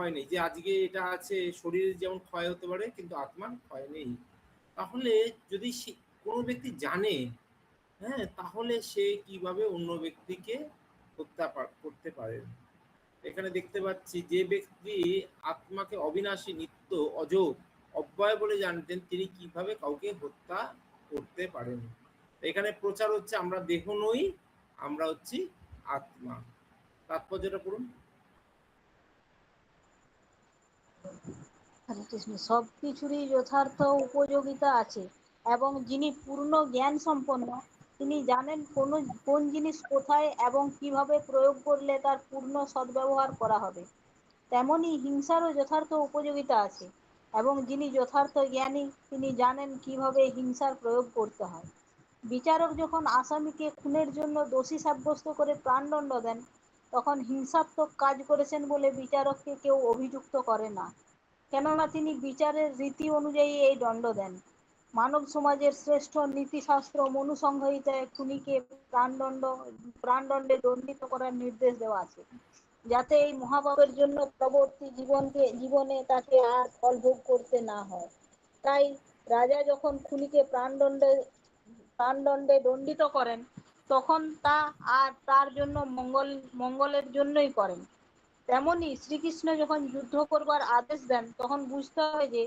ক্ষয় নেই, যে আজকে এটা আছে শরীরের যেমন ক্ষয় হতে পারে কিন্তু আত্মার ক্ষয় নেই। তাহলে যদি কোনো ব্যক্তি জানে, হ্যাঁ, তাহলে সে কিভাবে অন্য ব্যক্তিকে হত্যা করতে পারে। এখানে দেখতে পাচ্ছি যে ব্যক্তি আত্মাকে অবিনাশী, নিত্য, অযোগ, অব্যয় বলে জানতেন, তিনি কিভাবে কাউকে হত্যা করতে পারেন। এখানে প্রচার হচ্ছে আমরা দেহ নই, আমরা হচ্ছি আত্মা। তাৎপর্যটা পড়ুন। হরে কৃষ্ণ। সব কিছুরই যথার্থ উপযোগিতা আছে এবং যিনি পূর্ণ জ্ঞান সম্পন্ন, তিনি জানেন কোন জিনিস কোথায় এবং কিভাবে প্রয়োগ করলে তার পূর্ণ সদ্ব্যবহার করা হবে। তেমনি হিংসারও যথার্থ উপযোগিতা আছে এবং যিনি যথার্থ জ্ঞানী, তিনি জানেন কিভাবে হিংসার প্রয়োগ করতে হয়। বিচারক যখন আসামিকে খুনের জন্য দোষী সাব্যস্ত করে প্রাণদণ্ড দেন, তখন হিংসাত্মক কাজ করেছেন বলে বিচারককে কেউ অভিযুক্ত করে না, কেননা তিনি বিচারের রীতি অনুযায়ী এই দণ্ড দেন। মানব সমাজের শ্রেষ্ঠ নীতিশাস্ত্র মনুসংহিতায় খুনিকে প্রাণদণ্ডে দণ্ডিত করার নির্দেশ দেওয়া আছে, যাতে এই মহাপাপের জন্য পরবর্তী জীবনে তাকে আর ফল ভোগ করতে না হয়। তাই রাজা যখন খুনিকে প্রাণদণ্ডে দণ্ডিত করেন, তখন তা আর তার জন্য মঙ্গলের জন্যই করেন। তেমনি শ্রীকৃষ্ণ যখন যুদ্ধ করবার আদেশ দেন, তখন বুঝতে হবে যে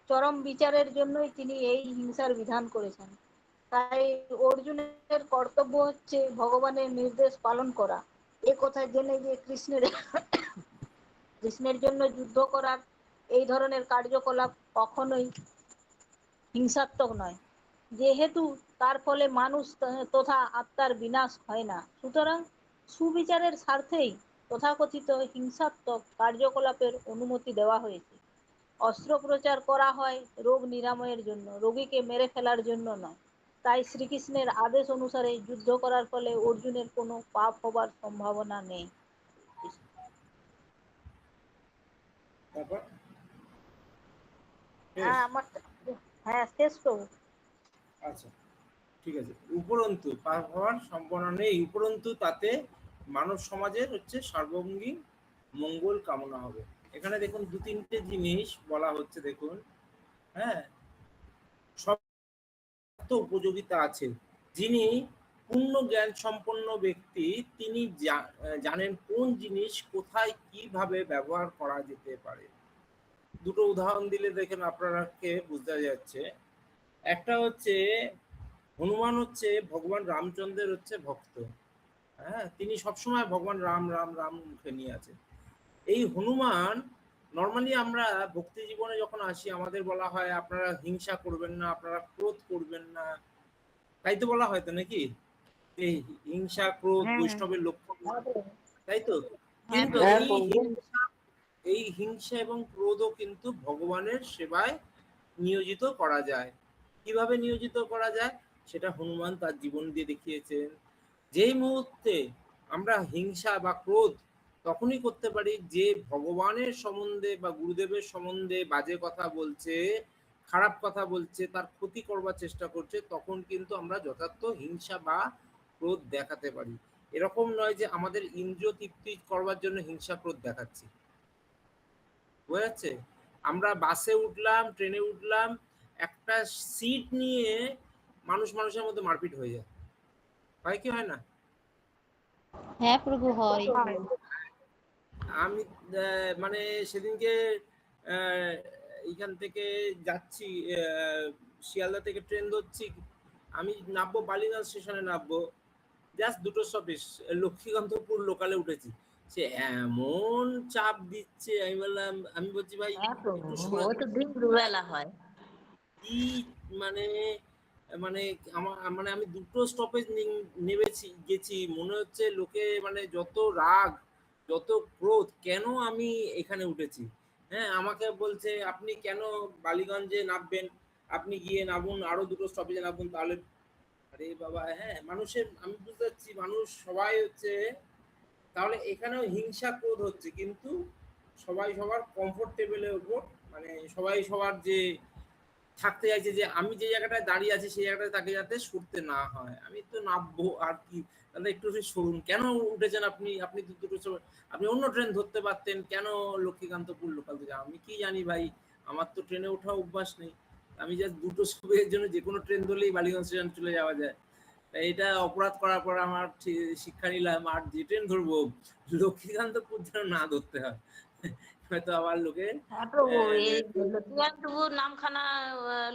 চরম বিচারের জন্যই তিনি এই হিংসার বিধান করেছেন। তাই অর্জুনের কর্তব্য হচ্ছে ভগবানের নির্দেশ পালন করা। এ কথা জেনে যে কৃষ্ণের জন্য যুদ্ধ করার এই ধরনের কার্যকলাপ কখনোই হিংসাত্মক নয়, যেহেতু তার ফলে মানুষ তথা আত্মার বিনাশ হয় না। সুতরাং সুবিচারের স্বার্থেই তথাকথিত হিংসাত্মক কার্যকলাপের অনুমতি দেওয়া হয়েছে। অস্ত্রোপচার করা হয় রোগ নিরাময়ের জন্য, রোগীকে মেরে ফেলার জন্য নয়। তাই শ্রীকৃষ্ণের আদেশ অনুসারে যুদ্ধ করার ফলে অর্জুনের কোনো পাপ হবার সম্ভাবনা নেই। তারপর হ্যাঁ, হ্যাঁ, শেষ প্রভু। আচ্ছা, ঠিক আছে। উপরন্তু পাপ হওয়ার সম্ভাবনা নেই, উপরন্তু তাতে মানব সমাজের হচ্ছে সর্বাঙ্গীন মঙ্গল কামনা হবে। এখানে দেখুন দু তিনটে জিনিস বলা হচ্ছে, দেখুন, হ্যাঁ, সব উপযোগিতা আছে। যিনি পূর্ণ জ্ঞান সম্পন্ন ব্যক্তি, তিনি জানেন কোন জিনিস কোথায় কিভাবে ব্যবহার করা যেতে পারে। দুটো উদাহরণ দিলে দেখেন আপনারাকে বুঝতে যাচ্ছে। একটা হচ্ছে হনুমান হচ্ছে ভগবান রামচন্দ্রের হচ্ছে ভক্ত, হ্যাঁ, তিনি সবসময় ভগবান রাম রাম রাম মুখে নিয়ে আছে। এই হনুমান, নর্মালি আমরা ভক্তি জীবনে যখন আসি আমাদের বলা হয় আপনারা হিংসা করবেন না, আপনারা ক্রোধ করবেন না, তাই তো বলা হয় তো নাকি? এই হিংসা ক্রোধ বৈষ্ণবের লক্ষণ, তাই তো। কিন্তু এই হিংসা এবং ক্রোধও কিন্তু ভগবানের সেবায় নিয়োজিত করা যায়। কিভাবে নিয়োজিত করা যায় সেটা হনুমান তার জীবন দিয়ে দেখিয়েছেন। যেই মুহূর্তে আমরা হিংসা বা ক্রোধ তখনই করতে পারি যে ভগবানের সম্বন্ধে বা গুরুদেবের সম্বন্ধে বাজে কথা বলছে, খারাপ কথা বলছে, তার ক্ষতি করবার চেষ্টা করছে, তখন কিন্তু আমরা যথার্থ হিংসা বা ক্রোধ দেখাতে পারি। এরকম নয় যে আমাদের ইন্দ্রিয় তৃপ্তি করবার জন্য হিংসা ক্রোধ দেখাচ্ছি। বোঝা যাচ্ছে? আমরা বাসে উঠলাম, ট্রেনে উঠলাম, একটা সিট নিয়ে মানুষের মধ্যে মারপিট হয়ে যায়, হয় কি হয় না? হ্যাঁ প্রভু, হয়। আমি মানে সেদিনকে এইখান থেকে যাচ্ছি, শিয়ালদা থেকে ট্রেন ধরছি, আমি নামবো বালিগঞ্জ স্টেশনে, নামবো জাস্ট দুটো স্টপেজ, লক্ষ্মীকান্তপুর লোকালে উঠেছি, সে এমন চাপ দিচ্ছে, আমি বললাম, আমি বলছি ভাই একটু হয় কি, মানে মানে আমার মানে আমি দুটো স্টপেজ গেছি, মনে হচ্ছে লোকে মানে যত রাগ যত ক্রোধ, কেন আমি এখানে উঠেছি। হ্যাঁ, আমাকে বলছে আপনি কেন বালিগঞ্জে নামবেন, আপনি গিয়ে নামুন, আরো দুটো স্টপেজে নামুন, তাহলে আরে বাবা, হ্যাঁ, মানুষের, আমি বুঝতে পারছি মানুষ সবাই হচ্ছে, তাহলে এখানেও হিংসা ক্রোধ হচ্ছে, কিন্তু সবাই সবার কমফোর্টেবলের উপর, মানে সবাই সবার যে থাকতে চাইছে যে আমি যে জায়গাটায় দাঁড়িয়ে আছি সেই জায়গাটায় তাকে যাতে সরতে না হয়, আমি তো নামবো আর কি, তাহলে একটু সরুন, কেন উঠেছেন আপনি, আপনি তো দুটো সময় আপনি অন্য ট্রেন ধরতে পারতেন, কেন লক্ষ্মীকান্তপুর লোকাল থেকে? আমি কি জানি ভাই, আমার তো ট্রেনে ওঠা অভ্যাস নেই, আমি জাস্ট দুটো সময়ের জন্য যে কোনো ট্রেন ধরলেই বালিগঞ্জ স্টেশন চলে যাওয়া যায়। তাই এটা অপরাধ করার পর আমার শিক্ষা নিলাম, আর যে ট্রেন ধরবো লক্ষ্মীকান্তপুর যেন না ধরতে হয়, হয়তো আবার লোকে হ্যাঁ প্রভু, এই লক্ষ্মীকান্তপুর নামখানা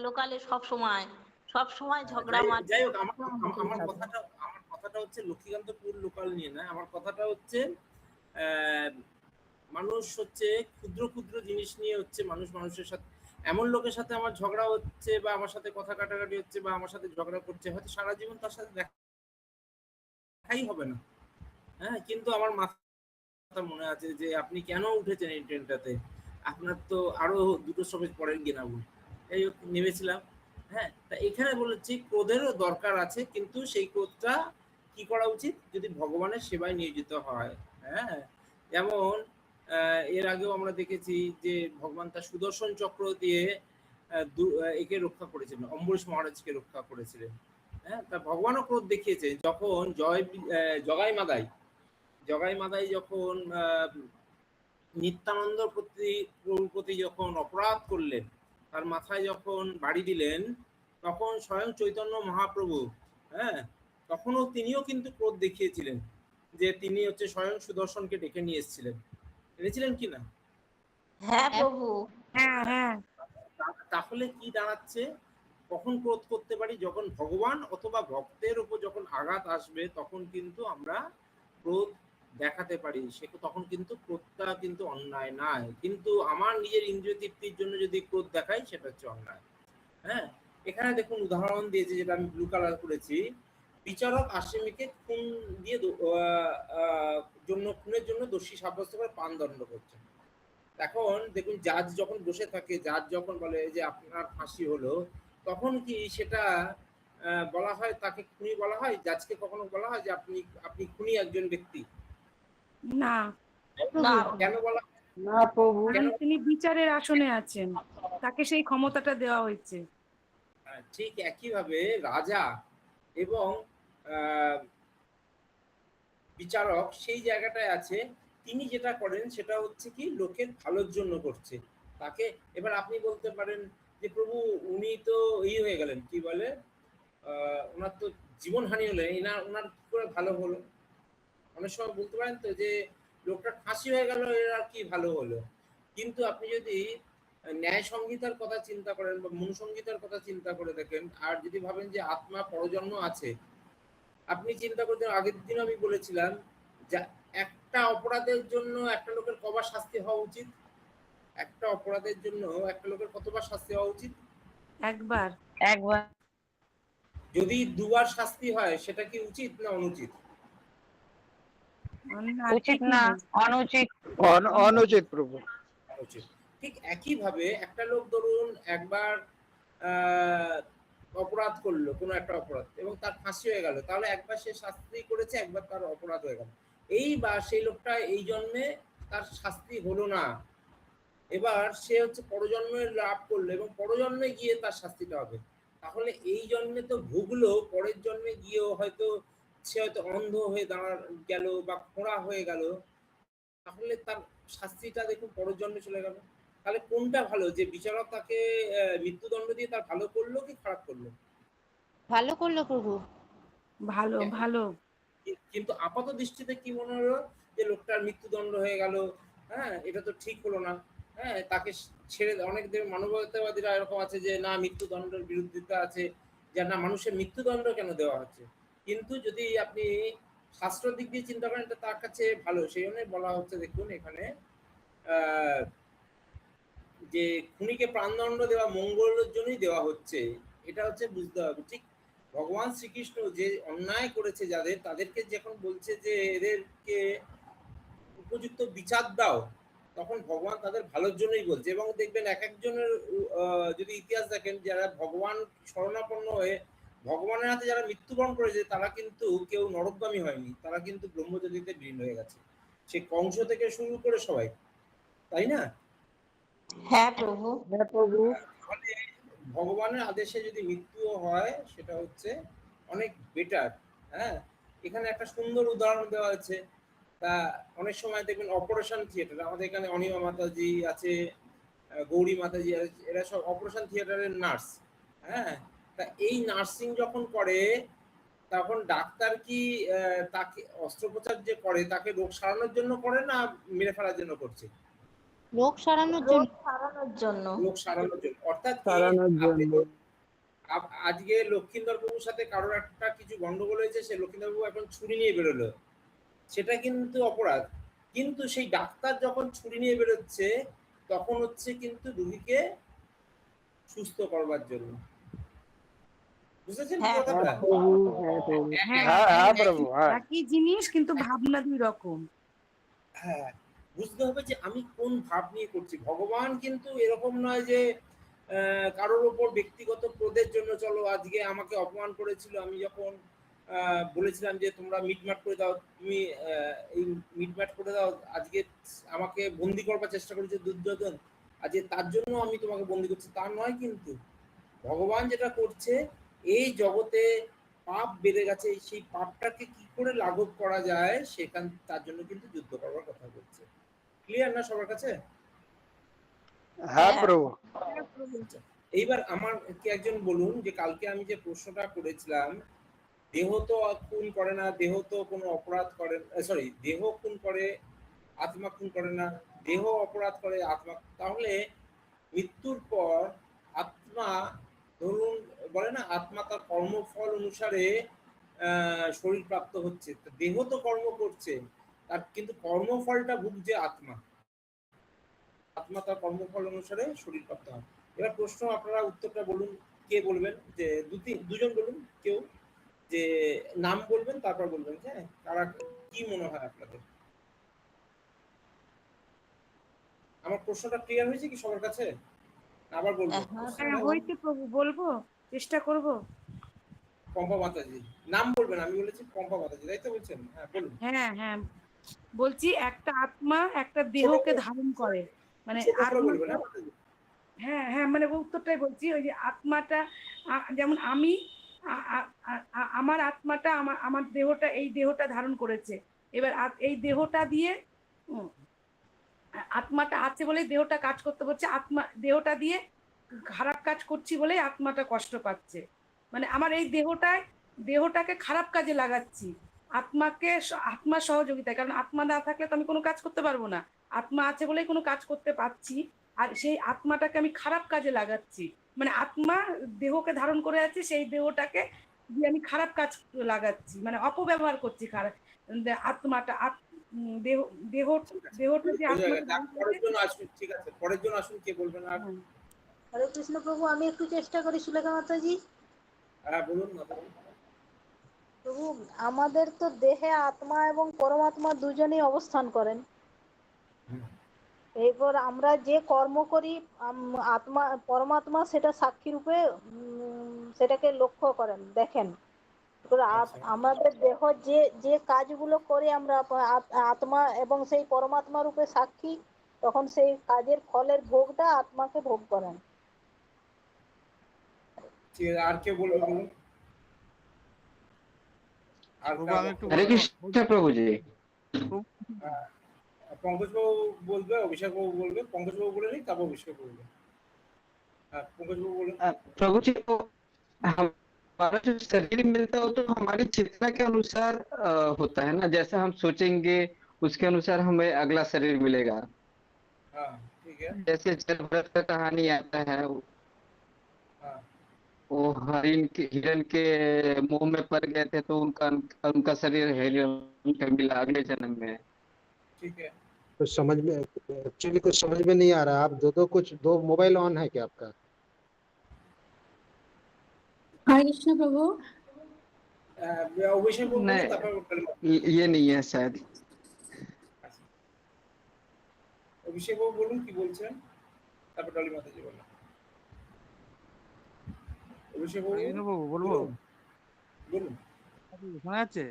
লোকালে সব সময় ঝগড়া যাই মারপিট যাই হোক, আমার সবসময় আমার হতেই আমার থাকে। কথাটা হচ্ছে লক্ষ্মীকান্তপুর লোকাল নিয়ে না, আমার কথাটা হচ্ছে আহ, মানুষ হচ্ছে ক্ষুদ্র ক্ষুদ্র জিনিস নিয়ে হচ্ছে মানুষ মানুষের সাথে, এমন লোকের সাথে আমার ঝগড়া হচ্ছে বা আমার সাথে কথা কাটাকাটি হচ্ছে বা আমার সাথে ঝগড়া করছে, হয়তো সারা জীবন তার সাথে দেখাই হবে না, হ্যাঁ, কিন্তু আমার মাথা মনে আছে যে আপনি কেন উঠেছেন এই ট্রেনটাতে, আপনার তো আরো দুটো স্টপেজ পরের গেনাবো, এই নেমেছিলাম। হ্যাঁ, তা এখানে বলেছি ক্রোধেরও দরকার আছে, কিন্তু সেই ক্রোধটা কি করা উচিত, যদি ভগবানের সেবায় নিয়োজিত হয়। হ্যাঁ, যেমন এর আগেও আমরা দেখেছি যে ভগবান তার সুদর্শন চক্র দিয়ে একে রক্ষা করেছিলেন, অম্বরীশ মহারাজকে রক্ষা করেছিলেন। হ্যাঁ, তা ভগবানও ক্রোধ দেখিয়েছে যখন জগাই মাদাই যখন নিত্যানন্দ প্রভুর প্রতি যখন অপরাধ করলেন, তার মাথায় যখন বাড়ি দিলেন, তখন স্বয়ং চৈতন্য মহাপ্রভু, হ্যাঁ, তখনও তিনিও কিন্তু ক্রোধ দেখিয়েছিলেন, যে তিনি হচ্ছে স্বয়ং সুদর্শনকে ডেকে নিয়ে এসেছিলেন, এনেছিলেন কিনা? হ্যাঁ প্রভু। হ্যাঁ হ্যাঁ। তাহলে কি দাঁড়াচ্ছে, কখন ক্রোধ করতে পারি, যখন ভগবান অথবা ভক্তের উপর যখন আঘাত আসবে তখন কিন্তু আমরা ক্রোধ দেখাতে পারি, সে তখন কিন্তু ক্রোধটা কিন্তু অন্যায় নয়, কিন্তু আমার নিজের ইন্দ্রিয় তৃপ্তির জন্য যদি ক্রোধ দেখাই সেটা হচ্ছে অন্যায়। হ্যাঁ, এখানে দেখুন উদাহরণ দিয়েছে, যেটা আমি ব্লু কালার করেছি, বিচারক আসামিকে খুন দিয়ে খুনের জন্য দোষী সাব্যস্ত করে প্রাণদণ্ড করছে। এখন দেখুন জাজ যখন বসে থাকে, জাজ যখন বলে যে আপনার ফাঁসি হলো, তখন কি সেটা বলা হয় তাকে খুনি বলা হয়? জাজকে কখনো বলা হয় যে আপনি আপনি খুনি একজন ব্যক্তি? না না কেন বলা হয়? না প্রভু। কেন? তিনি বিচারের আসনে আছেন, তাকে সেই ক্ষমতাটা দেওয়া হয়েছে। ঠিক একইভাবে রাজা এবং আহ, বিচারক সেই জায়গাটায় আছে, তিনি যেটা করেন সেটা হচ্ছে কি লোকের ভালোর জন্য করছে তাকে। এবার আপনি বলতে পারেন যে প্রভু উনি তো হয়ে গেলেন, কি বলে, ওনার তো জীবনহানি হলো, ওনার কি করে ভালো হলো? অনেক সময় বলতে পারেন তো যে লোকটার ফাঁসি হয়ে গেল, এর আর কি ভালো হলো? কিন্তু আপনি যদি ন্যায় সংহিতার কথা চিন্তা করেন বা মনুসংহিতার কথা চিন্তা করে দেখেন, আর যদি ভাবেন যে আত্মা পরজন্ম আছে, আপনি চিন্তা করতে, আগের দিন আমি বলেছিলাম যে একটা অপরাধের জন্য একটা লোকের কবার শাস্তি হওয়া উচিত? একটা অপরাধের জন্য একটা লোকের কতবার শাস্তি হওয়া উচিত? একবার। একবার। যদি দুবার শাস্তি হয় সেটা কি উচিত না অনুচিত? উচিত না, অনুচিত। অনুচিত প্রভু। অনুচিত। ঠিক একইভাবে একটা লোক ধরুন একবার অপরাধ করলো, কোনো একটা অপরাধ, এবং তার ফাঁসি হয়ে গেল, তাহলে একবার সে শাস্তি করেছে, একবার তার অপরাধ হয়ে গেল, এইবার সেই লোকটা এই জন্মে তার শাস্তি হলো না, এবার সে হচ্ছে পরজন্মে লাভ করলো এবং পরজন্মে গিয়ে তার শাস্তিটা হবে। তাহলে এই জন্মে তো ভুগলো, পরের জন্মে গিয়েও হয়তো সে হয়তো অন্ধ হয়ে দাঁড়া গেল বা খোঁড়া হয়ে গেল, তাহলে তার শাস্তিটা দেখুন পরের জন্মে চলে গেল। তাহলে কোনটা ভালো, যে বিচারক তাকে মৃত্যুদণ্ড দিয়ে তার ভালো করলো কি খারাপ করলো? ভালো করলো প্রভু। ভালো ভালো। কিন্তু আপাত দৃষ্টিতে কি মনে হলো, যে লোকটার মৃত্যুদণ্ড হয়ে গেল, হ্যাঁ, এটা তো ঠিক হলো না। হ্যাঁ, তাকে ছেড়ে, অনেক মানবতাবাদীরা এরকম আছে যে না, মৃত্যুদণ্ডের বিরোধিতা আছে, যে না, মানুষের মৃত্যুদণ্ড কেন দেওয়া হচ্ছে। কিন্তু যদি আপনি শাস্ত্র দিক দিয়ে চিন্তা করেন, এটা তার কাছে ভালো, সেই জন্য বলা হচ্ছে, দেখুন এখানে যে খুনিকে প্রাণদণ্ড দেওয়া মঙ্গলের জন্যই দেওয়া হচ্ছে, এটা হচ্ছে বুঝতে হবে। ঠিক ভগবান শ্রীকৃষ্ণ যে অন্যায় করেছে যাদের, তাদেরকে যখন বলছে যে এদেরকে উপযুক্ত বিচার দাও, তখন ভগবান তাদের ভালোর জন্যই বলছে। এবং দেখবেন এক একজনের যদি ইতিহাস দেখেন, যারা ভগবান শরণাপন্ন হয়ে ভগবানের হাতে যারা মৃত্যুবরণ করেছে, তারা কিন্তু কেউ নরকগামী হয়নি, তারা কিন্তু ব্রহ্মজ্যোতিতে বিলীন হয়ে গেছে, সে কংস থেকে শুরু করে সবাই, তাই না? হ্যাঁ প্রভু। হ্যাঁ প্রভু। তাহলে ভগবানের আদেশে যদি মৃত্যুও হয় সেটা হচ্ছে অনেক বেটার। হ্যাঁ, এখানে একটা সুন্দর উদাহরণ দেওয়া আছে। তা অনেক সময় দেখবেন অপারেশন থিয়েটার, আমাদের এখানে অনিমা মাতাজি আছে, গৌরী মাতাজি আছে, এরা সব অপারেশন থিয়েটারের নার্স। হ্যাঁ, তা এই নার্সিং যখন করে তখন ডাক্তার কি তাকে অস্ত্রোপচার যে করে তাকে রোগ সারানোর জন্য করে না মেরে ফেলার জন্য করছে? রোগ সারানোর রোগ জন্য। সারানোর জন্য। রোগ সারানোর জন্য। অর্থাৎ কি সারানোর আপনি জন্য। আজকে লক্ষিন্দর বাবুর সাথে কারোর একটা কিছু গন্ডগোল হয়েছে, সে লক্ষিন্দর বাবু এখন ছুরি নিয়ে বেরোলো, সেটা কিন্তু অপরাধ। কিন্তু সেই ডাক্তার যখন ছুরি নিয়ে বেরোচ্ছে তখন হচ্ছে কিন্তু রোগীকে সুস্থ করবার জন্য। বুঝেছেন কি হ্যাঁ কথাটা? হ্যাঁ हाँ हाँ হ্যাঁ, प्रभु हाँ। একই জিনিস কিন্তু ভাবনা দুই রকম। হ্যাঁ, বুঝতে হবে যে আমি কোন ভাব নিয়ে করছি। ভগবান কিন্তু এরকম নয় যে কারোর ওপর ব্যক্তিগত ক্রোধের জন্য চলো আজকে আমাকে অপমান করেছিল, আমি যখন বলেছিলাম যে তোমরা মিটমাট করে দাও, তুমি এই মিটমাট করে দাও, আজকে আমাকে বন্দি করবার চেষ্টা করেছে দুর্যোধন, আজকে তার জন্য আমি তোমাকে বন্দি করছি, তা নয়। কিন্তু ভগবান যেটা করছে, এই জগতে পাপ বেড়ে গেছে, সেই পাপটাকে কি করে লাঘব করা যায় সেখান তার জন্য কিন্তু যুদ্ধ করবার কথা বলছে। ক্লিয়ার না সবার কাছে? हाँ হ্যাঁ प्रभु। আচ্ছা, এইবার আমার কি একজন বলুন যে কালকে আমি যে প্রশ্নটা করেছিলাম, দেহ তো খুন করে না, দেহ তো কোনো অপরাধ করে, সরি, দেহ খুন করে আত্মা খুন করে না, দেহ অপরাধ করে আত্মা, তাহলে মৃত্যুর পর আত্মা, ধরুন বলে না আত্মা তার কর্মফল অনুসারে শরীর প্রাপ্ত হচ্ছে, তো দেহ তো কর্ম করছে, তার কিন্তু কর্মফলটা ভুগছে আত্মা, আত্মা তার কর্মফল অনুসারে শরীর প্রাপ্ত হয়। এবার প্রশ্ন, আপনারা উত্তরটা বলুন, কে বলবেন? যে দুজন বলুন, কেউ যে নাম বলবেন তারপর বলবেন। হ্যাঁ, কারা কি মনে হয় আপনাদের? আমার প্রশ্নটা ক্লিয়ার হয়েছে কি সবার কাছে? আবার বলবো হ্যাঁ হ্যাঁ প্রশ্নটা? হয়েছে প্রভু, বলবো, চেষ্টা করব। পম্পা মাতাজি নাম বলবেন, আমি বলেছি পম্পা মাতাজি, তাই তো বলছেন? হ্যাঁ বলুন। হ্যাঁ হ্যাঁ, বলছি একটা আত্মা একটা ছোট দেহকে করে, ধারণ করে, মানে ছোট করে বলবেন। আত্মাটা। হ্যাঁ মাতাজি। হ্যাঁ হ্যাঁ, মানে উত্তরটাই বলছি, ওই যে আত্মাটা, যেমন আমি, আমার আত্মাটা আমার আমার দেহটা, এই দেহটা ধারণ করেছে। এবার এই দেহটা দিয়ে উম, আত্মাটা আছে বলে দেহটা কাজ করতে পারছে, আত্মা দেহটা দিয়ে খারাপ কাজ করছি বলে আত্মাটা কষ্ট পাচ্ছে। মানে আমার এই দেহটাকে খারাপ কাজে লাগাচ্ছি, আত্মার সহযোগিতায়, কারণ আত্মা না থাকলে তো আমি কোনো কাজ করতে পারবো না, আত্মা আছে বলেই কোনো কাজ করতে পারছি। আর সেই আত্মাটাকে আমি খারাপ কাজে লাগাচ্ছি, মানে আত্মা দেহকে ধারণ করে আছে, সেই দেহটাকে দিয়ে আমি খারাপ কাজ লাগাচ্ছি, মানে অপব্যবহার করছি খারাপ আত্মাটা, দেহ দেহ ঠিক আছে, দেহটা যে বোঝা আত্মাকে গেছে। ধারণ পরের করেছে। জন আসুন, ঠিক আছে, পরের জন আসুন, কে বলবেন আর? হ্যাঁ, হরে কৃষ্ণ প্রভু, আমি একটু চেষ্টা করি সুলেখা মাতাজি। হ্যাঁ বলুন মাতাজি। প্রভু, আমাদের তো দেহে আত্মা এবং পরমাত্মা দুজনেই অবস্থান করেন। এরপর আমরা যে কর্ম করি, আত্মা পরমাত্মা সেটা সাক্ষী রূপে সেটাকে লক্ষ্য করেন, দেখেন। এবার আচ্ছা, আমাদের দেহ যে যে কাজগুলো করে আমরা আত্মা এবং সেই পরমাত্মা রূপে সাক্ষী, তখন সেই কাজের ফলের ভোগটা আত্মাকে ভোগ করেন। ঠিক আছে, আর কে বলবে বলুন? আর প্রভু কার আমি একটু বক্তব্য? हरे বলবো। कृष्ण प्रभु जी। প্রভু, পঙ্কজ বাবু বলবে, অভিষেক বাবু বলবে, পঙ্কজ বাবু বলে নিই, তারপর অভিষেক বলবে। হ্যাঁ, পঙ্কজ বাবু বলুন। प्रभु जी को हमारा जो शरीर मिलता है वो तो हमारी चेतना के अनुसार होता है ना, जैसा हम सोचेंगे उसके अनुसार हमें अगला शरीर मिलेगा। हाँ ठीक है। जैसे जल भरत का कहानी आता है, हाँ वो हिरण के मुंह में पड़ गए थे तो उनका उनका शरीर हिरण का मिला अगले जन्म में। ठीक है। कुछ समझ में, एक्चुअली कुछ समझ में नहीं आ रहा। आप दो मोबाइल ऑन है क्या आपका? हरे कृष्ण प्रभु। অভিষেক বাবু বলুন, नहीं, তারপর ये नहीं है शायद। আচ্ছা, অভিষেক বাবু বলুন কি বলছেন, তারপর ডলি মাতাজি বলুন। অভিষেক বাবু কৃষ্ণ প্রভু বলবো। বলুন, বলুন। শোনা যাচ্ছে?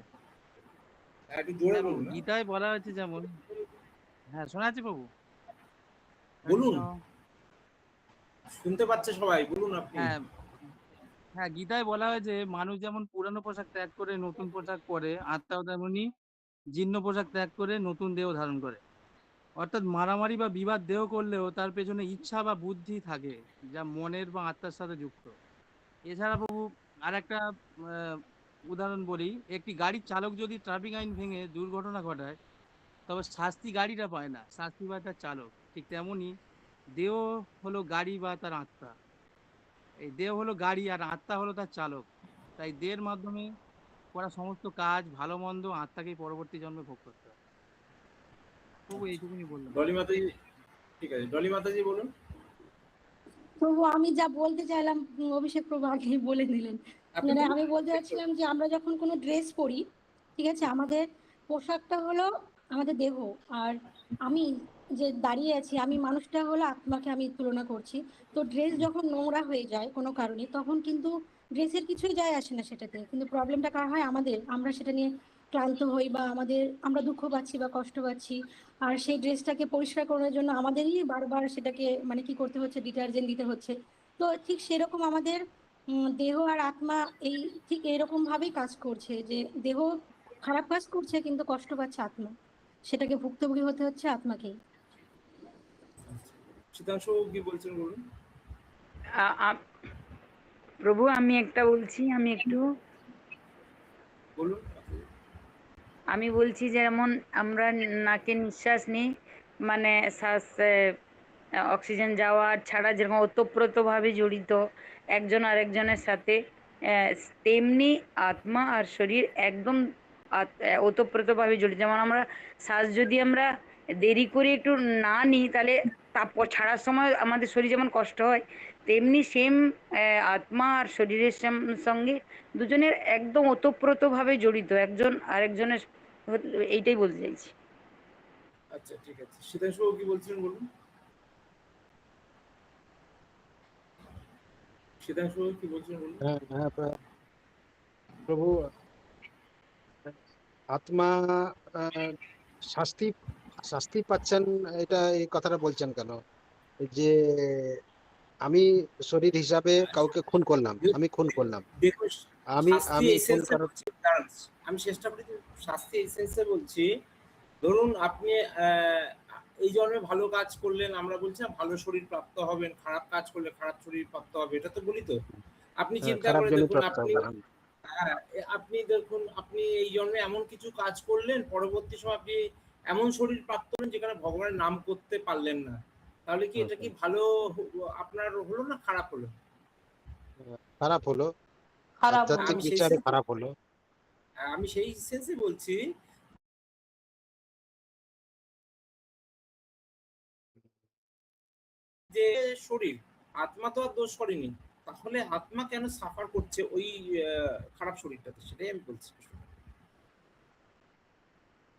হ্যাঁ, একটু জোরে হ্যাঁ প্রভু, বলুন। গীতায় বলা হয়েছে যেমন, হ্যাঁ শোনা যাচ্ছে প্রভু? বলুন। কৃষ্ণ। শুনতে পাচ্ছে সবাই, বলুন আপনি। হ্যাঁ হ্যাঁ, গীতায় বলা হয় যে মানুষ যেমন পুরানো পোশাক ত্যাগ করে নতুন পোশাক পরে, আত্মাও তেমনি জীর্ণ পোশাক ত্যাগ করে নতুন দেহ ধারণ করে। অর্থাৎ মারামারি বা বিবাদ দেহ করলেও তার পেছনে ইচ্ছা বা বুদ্ধি থাকে, যা মনের বা আত্মার সাথে যুক্ত। এছাড়া প্রভু আর একটা উদাহরণ বলি, একটি গাড়ির চালক যদি ট্রাফিক আইন ভেঙে দুর্ঘটনা ঘটায়, তবে শাস্তি গাড়িটা পায় না, শাস্তি পায় তার চালক। ঠিক তেমনি দেহ হলো গাড়ি বা তার আত্মা। এই দেহ হলো গাড়ি আর আত্মা হলো তার চালক। তাই দেহের মাধ্যমে করা সমস্ত কাজ, ভালো মন্দ, আত্মাকেই পরবর্তী জন্মে ভোগ করতে হয়। প্রভু এইটুকুনি বললাম। ডলি মাতাজি, ঠিক আছে, ডলি মাতাজি বলুন। প্রভু আমি যা বলতে চাইলাম অভিষেক প্রভু আগেই বলে দিলেন। আপনি মানে বলুন। আমি বলতে চাচ্ছিলাম যে আমরা যখন কোনো ড্রেস পরি, ঠিক আছে, আমাদের পোশাকটা হলো আমাদের দেহ, আর আমি যে দাঁড়িয়ে আছি আমি মানুষটা হলো আত্মাকে আমি তুলনা করছি। তো ড্রেস যখন নোংরা হয়ে যায় কোনো কারণে, তখন কিন্তু ড্রেসের কিছুই যায় আসে না সেটাতে, কিন্তু প্রবলেমটা কার হয়? আমাদের। আমরা সেটা নিয়ে ক্লান্ত হই বা আমরা দুঃখ পাচ্ছি বা কষ্ট পাচ্ছি। আর সেই ড্রেসটাকে পরিষ্কার করার জন্য আমাদেরই বারবার সেটাকে মানে কি করতে হচ্ছে, ডিটারজেন্ট দিতে হচ্ছে। তো ঠিক সেরকম আমাদের দেহ আর আত্মা এই ঠিক এরকম ভাবেই কাজ করছে, যে দেহ খারাপ কাজ করছে কিন্তু কষ্ট পাচ্ছে আত্মা, সেটাকে ভুক্তভোগী হতে হচ্ছে আত্মাকেই। শীতাংশু কি বলছেন বলুন। প্রভু আমি একটা বলছি, বলুন। আমি বলছি যেমন আমরা নাকে নিঃশ্বাস নিই, মানে অক্সিজেন যাওয়া আর ছাড়া যেরকম ওতপ্রোতভাবে জড়িত একজন আরেকজনের সাথে, তেমনি আত্মা আর শরীর একদম ওতপ্রোতভাবে জড়িত। যেমন আমরা শ্বাস যদি আমরা দেরি করে একটু না নিই, তাহলে তারপর ছাড়ার সময় আমাদের শরীর যেমন কষ্ট হয়, তেমনি সেম আত্মা আর শরীরের সঙ্গে দুজনের একদম ওতপ্রোতভাবে জড়িত, একজন আরেকজনের। এইটাই বলতে চাইছি। আচ্ছা, ঠিক আছে, শীতাংশু কি বলছিলেন বলুন। শীতাংশু কি বলছিলেন বলুন। হ্যাঁ হ্যাঁ প্রভু, আত্মা আহ, শাস্তি শাস্তি পাচ্ছেন, এটা এই কথাটা বলছেন কেন? যে আমি শরীর হিসাবে কাউকে খুন করলাম, আমি খুন করলাম, দেখুন, আমি শাস্তি আমি খুন এসেন্সে করার। বলছি, দাঁড়ান, আমি চেষ্টা করি যে শাস্তি এসেন্সে বলছি। ধরুন আপনি এই জন্মে ভালো কাজ করলেন, আমরা বলছি না ভালো শরীর প্রাপ্ত হবেন, খারাপ কাজ করলে খারাপ শরীর প্রাপ্ত হবে, এটা তো বলি তো। আপনি চিন্তা খারাপ করে জন্য দেখুন, প্রাপ্ত আপনি হবে, হ্যাঁ। আপনি দেখুন, আপনি এই জন্মে এমন কিছু কাজ করলেন, পরবর্তী সময় আপনি এমন শরীর প্রাপ্ত হলেন যেখানে ভগবানের নাম করতে পারলেন না, তাহলে কি এটা কি ভালো আপনার হলো না খারাপ হলো? খারাপ হলো, খারাপ হলো। আধ্যাত্মিক বিচারে খারাপ হলো। আমি সেই সেন্সে বলছি যে শরীর, আত্মা তো আর দোষ করেনি, তাহলে আত্মা কেন সাফার করছে ওই খারাপ শরীরটাতে, সেটাই আমি বলছি।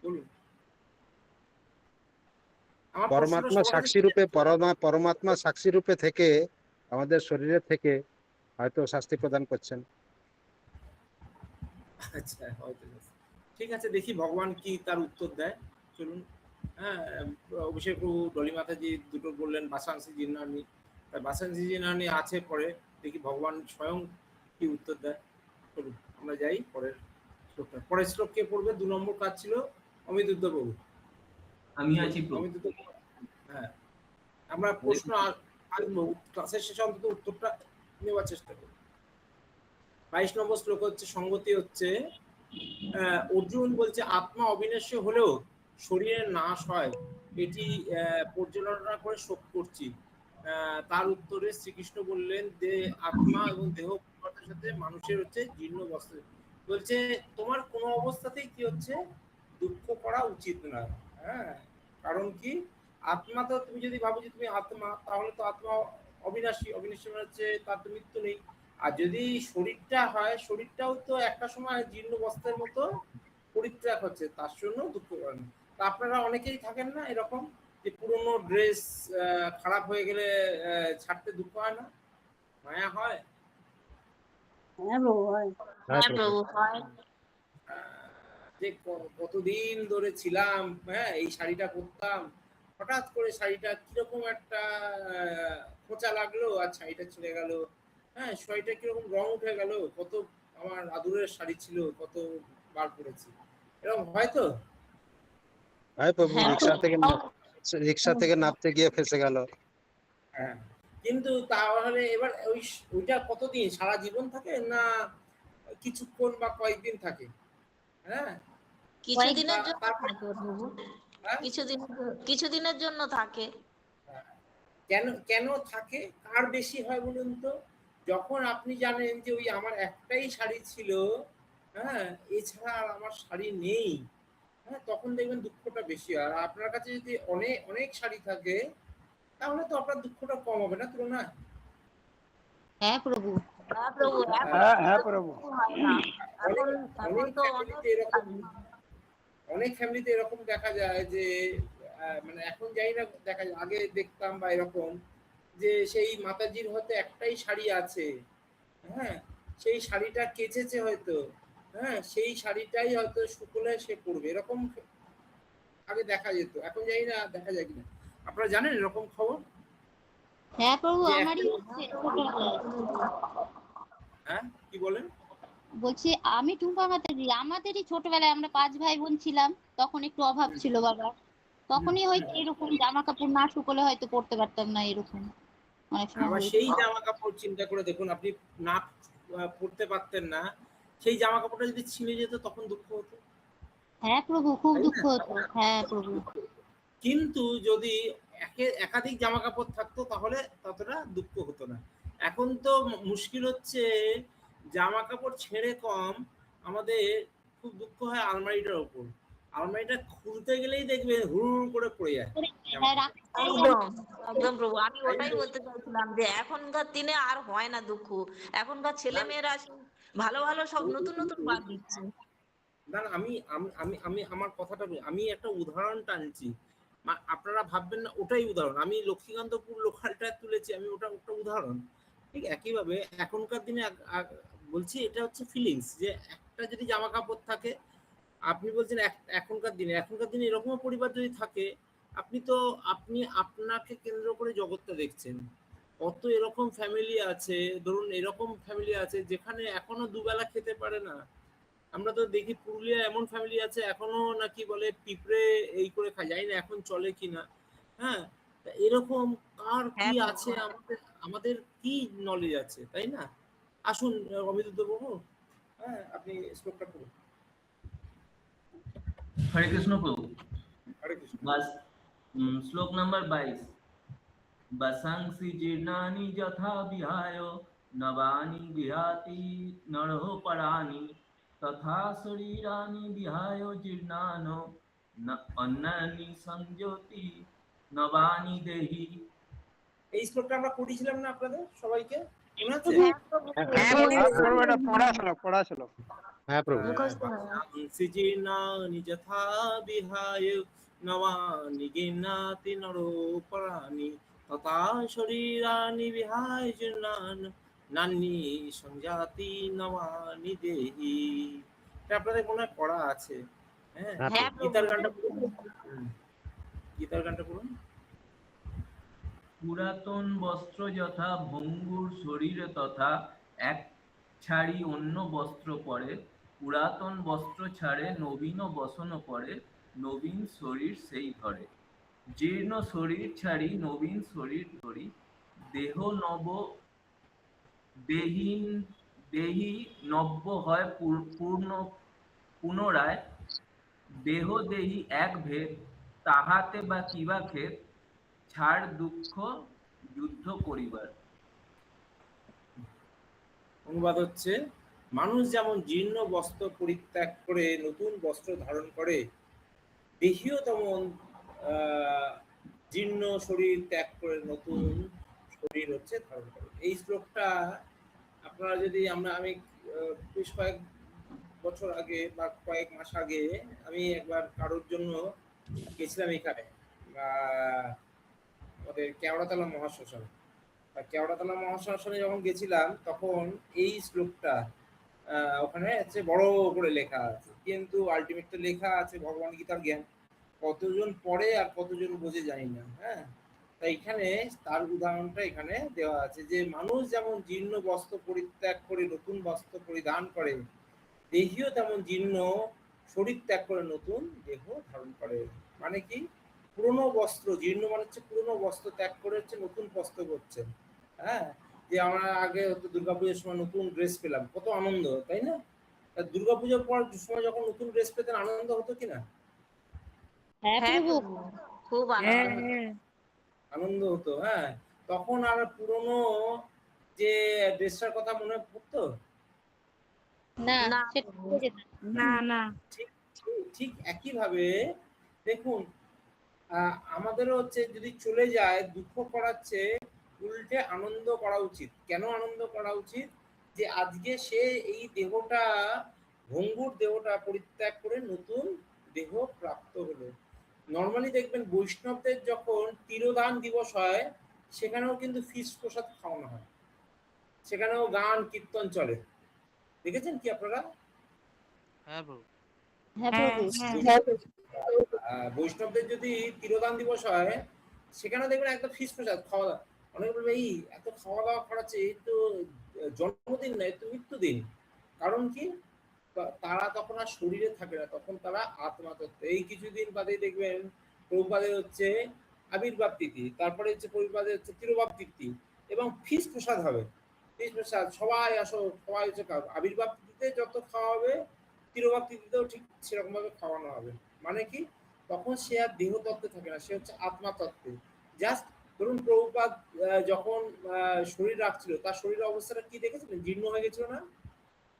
বলুন। আমার প্রশ্নটা পরমাত্মা সবার কাছে সাক্ষী রূপে, পরমাত্মা সাক্ষী রূপে থেকে আমাদের শরীরে থেকে হয়তো শাস্তি প্রদান করছেন। আচ্ছা, হয়তো। ঠিক আছে, দেখি ভগবান কি তার উত্তর দেয়। চলুন। হ্যাঁ, অভিষেক প্রভু, ডলি মাতাজি দুটো বললেন, বাসাংশী জিন্নানি, বাসাংশী জিন্নানি আছে পরে, দেখি ভগবান স্বয়ং কি উত্তর দেয়। চলুন আমরা যাই পরের শ্লোকটা। পরের শ্লোক কে পড়বে? 2 নম্বর কাজ ছিল অমিত প্রভু। আমি আছি প্রভু। অমিত, হ্যাঁ, আমরা প্রশ্ন আসবো, ক্লাসের শেষে অন্তত উত্তরটা নেওয়ার চেষ্টা করি। 22 নম্বর শ্লোক হচ্ছে সংগতি, হচ্ছে অর্জুন বলছে আত্মা অবিনাশ্য হলেও শরীরের নাশ হয়, এটি পর্যালোচনা করে শোক করছি। তার উত্তরে শ্রীকৃষ্ণ বললেন যে আত্মা এবং দেহ পদার্থের সাথে মানুষের হচ্ছে জীর্ণ বস্ত্র। বলছে তোমার কোনো অবস্থাতেই কি হচ্ছে দুঃখ করা উচিত না। হ্যাঁ, কারণ কি, আত্মা তো, তুমি যদি ভাবো যে তুমি আত্মা, তাহলে তো আত্মা অবিনাশী, অবিনাশী মানে হচ্ছে তার তো মৃত্যু নেই। আর যদি শরীরটা হয়, শরীরটাও তো একটা সময় জীর্ণ বস্ত্রের মতো পরিত্যাগ হচ্ছে, তার জন্য দুঃখ করেন। তা আপনারা অনেকেই থাকেন না এরকম, যে পুরোনো ড্রেস খারাপ হয়ে গেলে ছাড়তে দুঃখ হয় না, মায়া হয়? হ্যাঁ প্রভু, হয়। হ্যাঁ প্রভু, হয়। যে কতদিন ধরে ছিলাম, হ্যাঁ, এই শাড়িটা পরতাম, হঠাৎ করে শাড়িটা কিরকম একটা খোঁচা লাগলো আর শাড়িটা ছিঁড়ে গেল, হ্যাঁ শাড়িটা কিরকম রং উঠে গেল, কত আমার আদুরের শাড়ি ছিল, কত বার করেছি, এরকম হয় তো। হায় প্রভু, হ্যাঁ রিক্সা থেকে নামতে গিয়ে ফেসে গেল। হ্যাঁ, কিন্তু তাহলে এবার ওইটা কতদিন, সারা জীবন থাকে না কিছুক্ষণ বা কয়েকদিন থাকে? হ্যাঁ, কিছুদিনের জন্য তারপর থাকে প্রভু, হ্যাঁ? কিছুদিনের জন্য থাকে। কেন কেন থাকে, কার বেশি হয় বলুন তো? যখন আপনি জানেন যে ওই আমার একটাই শাড়ি ছিল, হ্যাঁ এছাড়া আর আমার শাড়ি নেই, হ্যাঁ তখন দেখবেন দুঃখটা বেশি হয়। আর আপনার কাছে যদি অনেক অনেক শাড়ি থাকে তাহলে তো আপনার দুঃখটা কম হবে না তুলনায়? হ্যাঁ প্রভু, হ্যাঁ প্রভু, হ্যাঁ প্রভু। হয় না এখন, অনেক তো ফ্যামিলিতে এরকম, অনেক ফ্যামিলিতে এরকম দেখা যায় যে মানে এখন জানি না, দেখা যায় আগে দেখতাম বা এরকম যে সেই মাতাজির হয়তো একটাই শাড়ি আছে, হ্যাঁ সেই শাড়িটা কেচেছে হয়তো, হ্যাঁ সেই শাড়িটাই হয়তো শুকলে সে পরবে, এরকম আগে দেখা যেত, এখন জানি না দেখা যায় কিনা। আপনারা জানেন এরকম খবর? হ্যাঁ প্রভু, যে আমারই একটা- হচ্ছে ছোটবেলায়। হ্যাঁ কি বলেন? বলছি আমি টুম্পা মাতাজি, আমাদেরই ছোটবেলায় আমরা 5 ভাই বোন ছিলাম, তখন একটু অভাব ছিল বাবা, তখনই হয়তো এরকম জামা কাপড় না শুকলে হয়তো পরতে পারতাম না, এরকম অনেক সময় আবার হয়েছে। সেই জামা কাপড় চিন্তা করে দেখুন, আপনি না পরতে পারতেন না, সেই জামা কাপড়টা যদি ছিঁড়ে যেত তখন দুঃখ হতো, হ্যাঁ প্রভু, খুব তাই দুঃখ না? হতো। হ্যাঁ প্রভু। কিন্তু যদি একাধিক জামা কাপড় থাকতো তাহলে ততটা দুঃখ হতো না। এখন তো মুশকিল হচ্ছে, জামা কাপড় ছেড়ে কম, আমাদের খুব দুঃখ হয় আলমারিটার উপর। আলমারিটা খুলতে গেলেই দেখবেন হুড় করে পড়ে যায় জামা হ্যাঁ, কাপড়। একদম একদম প্রভু, আমি ওটাই বলতে চাইছিলাম যে এখনকার দিনে আর হয় না দুঃখ, এখনকার ছেলে মেয়েরা ভালো ভালো সব নতুন নতুন বাদ দিচ্ছে। না না, আমি আমি আমি আমি আমার কথাটা আমি একটা উদাহরণ টানছি, আপনারা ভাববেন না ওটাই উদাহরণ, আমি লক্ষ্মীকান্তপুর লোকালটা তুলেছি, আমি ওটা একটা উদাহরণ। ঠিক একইভাবে এখনকার দিনে বলছি এটা হচ্ছে ফিলিংস, যে একটা যদি জামা কাপড় থাকে, আপনি বলছেন এখনকার দিনে এরকমও পরিবার যদি থাকে, আপনি আপনাকে কেন্দ্র করে জগৎটা দেখছেন। কত এরকম ফ্যামিলি আছে, ধরুন এরকম ফ্যামিলি আছে যেখানে এখনো দুবেলা খেতে পারে না। আমরা তো দেখি পুরুলিয়া এমন ফ্যামিলি আছে এখনো নাকি বলে পিঁপড়ে এই করে খায়, জানি না এখন চলে কিনা। হ্যাঁ, তা এরকম কার কি হ্যাঁ আছে, আমাদের আমাদের কি নলেজ আছে, তাই না? আসুন অমিত বাবু, হ্যাঁ আপনি শ্লোকটা পড়ুন। हरे कृष्ण प्रभु। हरे कृष्ण। बस श्लोक नंबर 22। बसंसि जीर्णानि यथा विहाय नवानि विहाति नरो पराणि तथा शरीराणि विहाय जीर्णानो न अन्नानि संयोति नवानि देहि। এই শ্লোকটা আমরা পড়েছিলাম না আপনাদের সবাইকে, মনে আছে? পড়াশোনা। হ্যাঁ প্রভু। জীর্ণানি যথা বিহায় নবানি গৃহ্ণাতি নরোপরাণি তথা শরীরাণি বিহায় জীর্ণান নানি সংজাতি নবানি দেহি। এটা আপনাদের মনে হয় পড়া আছে। হ্যাঁ, গীতার গানটা পড়ুন। গীতার গানটা পড়ুন। পুরাতন বস্ত্র যথা ভঙ্গুর শরীর তথা এক ছাড়ি অন্য বস্ত্র পরে, পুরাতন বস্ত্র ছাড়ে নবীন বসন পরে, নবীন শরীর সেই ধরে। জীর্ণ শরীর ছাড়ি নবীন শরীর ধরি, দেহ নব দেহি নব্য হয় পূর্ণ পুনরায়, দেহ দেহি এক ভেদ, তাহাতে বা কিবা ক্ষেত, ছাড় দুঃখ যুদ্ধ করিবার। অনুবাদ হচ্ছে, মানুষ যেমন জীর্ণ বস্ত্র পরিত্যাগ করে নতুন বস্ত্র ধারণ করে, দেহিও তেমন জীর্ণ শরীর ত্যাগ করে নতুন শরীর হচ্ছে ধারণ করে। এই শ্লোকটা আপনারা যদি আমি বেশ কয়েক বছর আগে বা কয়েক মাস আগে আমি একবার কারোর জন্য গেছিলাম এখানে আমাদের কেওড়াতলা মহাশ্মশানে। কেওড়াতলা মহাশ্মশানে যখন গেছিলাম তখন এই শ্লোকটা ওখানে হচ্ছে বড় করে লেখা আছে, কিন্তু আলটিমেটলি লেখা আছে ভগবান গীতার জ্ঞান। কতজন পড়ে আর কতজন বোঝে জানি না। হ্যাঁ, তাই এখানে তার উদাহরণটা এখানে দেওয়া আছে যে মানুষ যেমন জীর্ণ বস্ত্র পরিত্যাগ করে নতুন বস্ত্র পরিধান করে, দেহিও তেমন জীর্ণ শরীর ত্যাগ করে নতুন দেহ ধারণ করে। মানে কি, পুরনো বস্ত্র, জীর্ণ মানে হচ্ছে পুরনো বস্ত্র ত্যাগ করে হচ্ছে নতুন বস্ত্র করছে। হ্যাঁ, যে আমরা আগে হয়তো দুর্গাপূজার সময় নতুন ড্রেস পেলাম, কত আনন্দ, তাই না? দুর্গাপূজার পর সময় যখন নতুন ড্রেস পেতেন আনন্দ হতো কিনা? হ্যাঁ হ্যাঁ প্রভু। প্রভু, খুব হ্যাঁ আনন্দ হতো। হ্যাঁ আনন্দ হতো। হ্যাঁ, তখন আর পুরনো যে ড্রেসটার কথা মনে পড়তো না না সেটা প্রভু। হয়ে যেত না না ঠিক ঠিক একইভাবে দেখুন, আমাদেরও হচ্ছে যদি চলে যায় দুঃখ করার চেয়ে উল্টে আনন্দ করা উচিত। কেন আনন্দ করা উচিত? যে আজকে সে এই দেহটা, ভঙ্গুর দেহটা পরিত্যাগ করে নতুন দেহ প্রাপ্ত হলো। নর্মালি দেখবেন বৈষ্ণবদের যখন তিরোধান দিবস হয় সেখানেও কিন্তু ফিস্ট প্রসাদ খাওয়ানো হয়, সেখানেও গান কীর্তন চলে। দেখেছেন কি আপনারা? হ্যাঁ প্রভু। হ্যাঁ হ্যাঁ প্রভু। হ্যাঁ বৈষ্ণবদের যদি তিরোধান দিবস হয় সেখানে দেখবেন একটা ফিস্ট প্রসাদ খাওয়া দাওয়া। অনেকে বলবে এই এত খাওয়া দাওয়া করাচ্ছে, এই তো জন্মদিন না, এই তো মৃত্যুদিন। কারণ কি, তারা তখন আর শরীরে থাকে না, তখন তারা আত্মা তত্ত্ব। এই কিছুদিন বাদেই দেখবেন প্রভুপাদের হচ্ছে আবির্ভাব তিথি, তারপরে হচ্ছে প্রভুপাদের হচ্ছে তিরোভাব তিথি, এবং ফিস্ট প্রসাদ হবে। ফিস্ট প্রসাদ সবাই আসো, সবাই হচ্ছে খাও। আবির্ভাব তিথিতে যত খাওয়া হবে তিরোভাব তিথিতেও ঠিক সেরকম ভাবে খাওয়ানো হবে। মানে কি, তখন সে আর দেহ তত্ত্বে থাকে না, সে হচ্ছে আত্মা তত্ত্বে। জাস্ট ধরুন প্রভুপাদ যখন শরীর রাখছিল, তার শরীরের অবস্থাটা কি দেখেছিলেন? জীর্ণ হয়ে গেছিল না?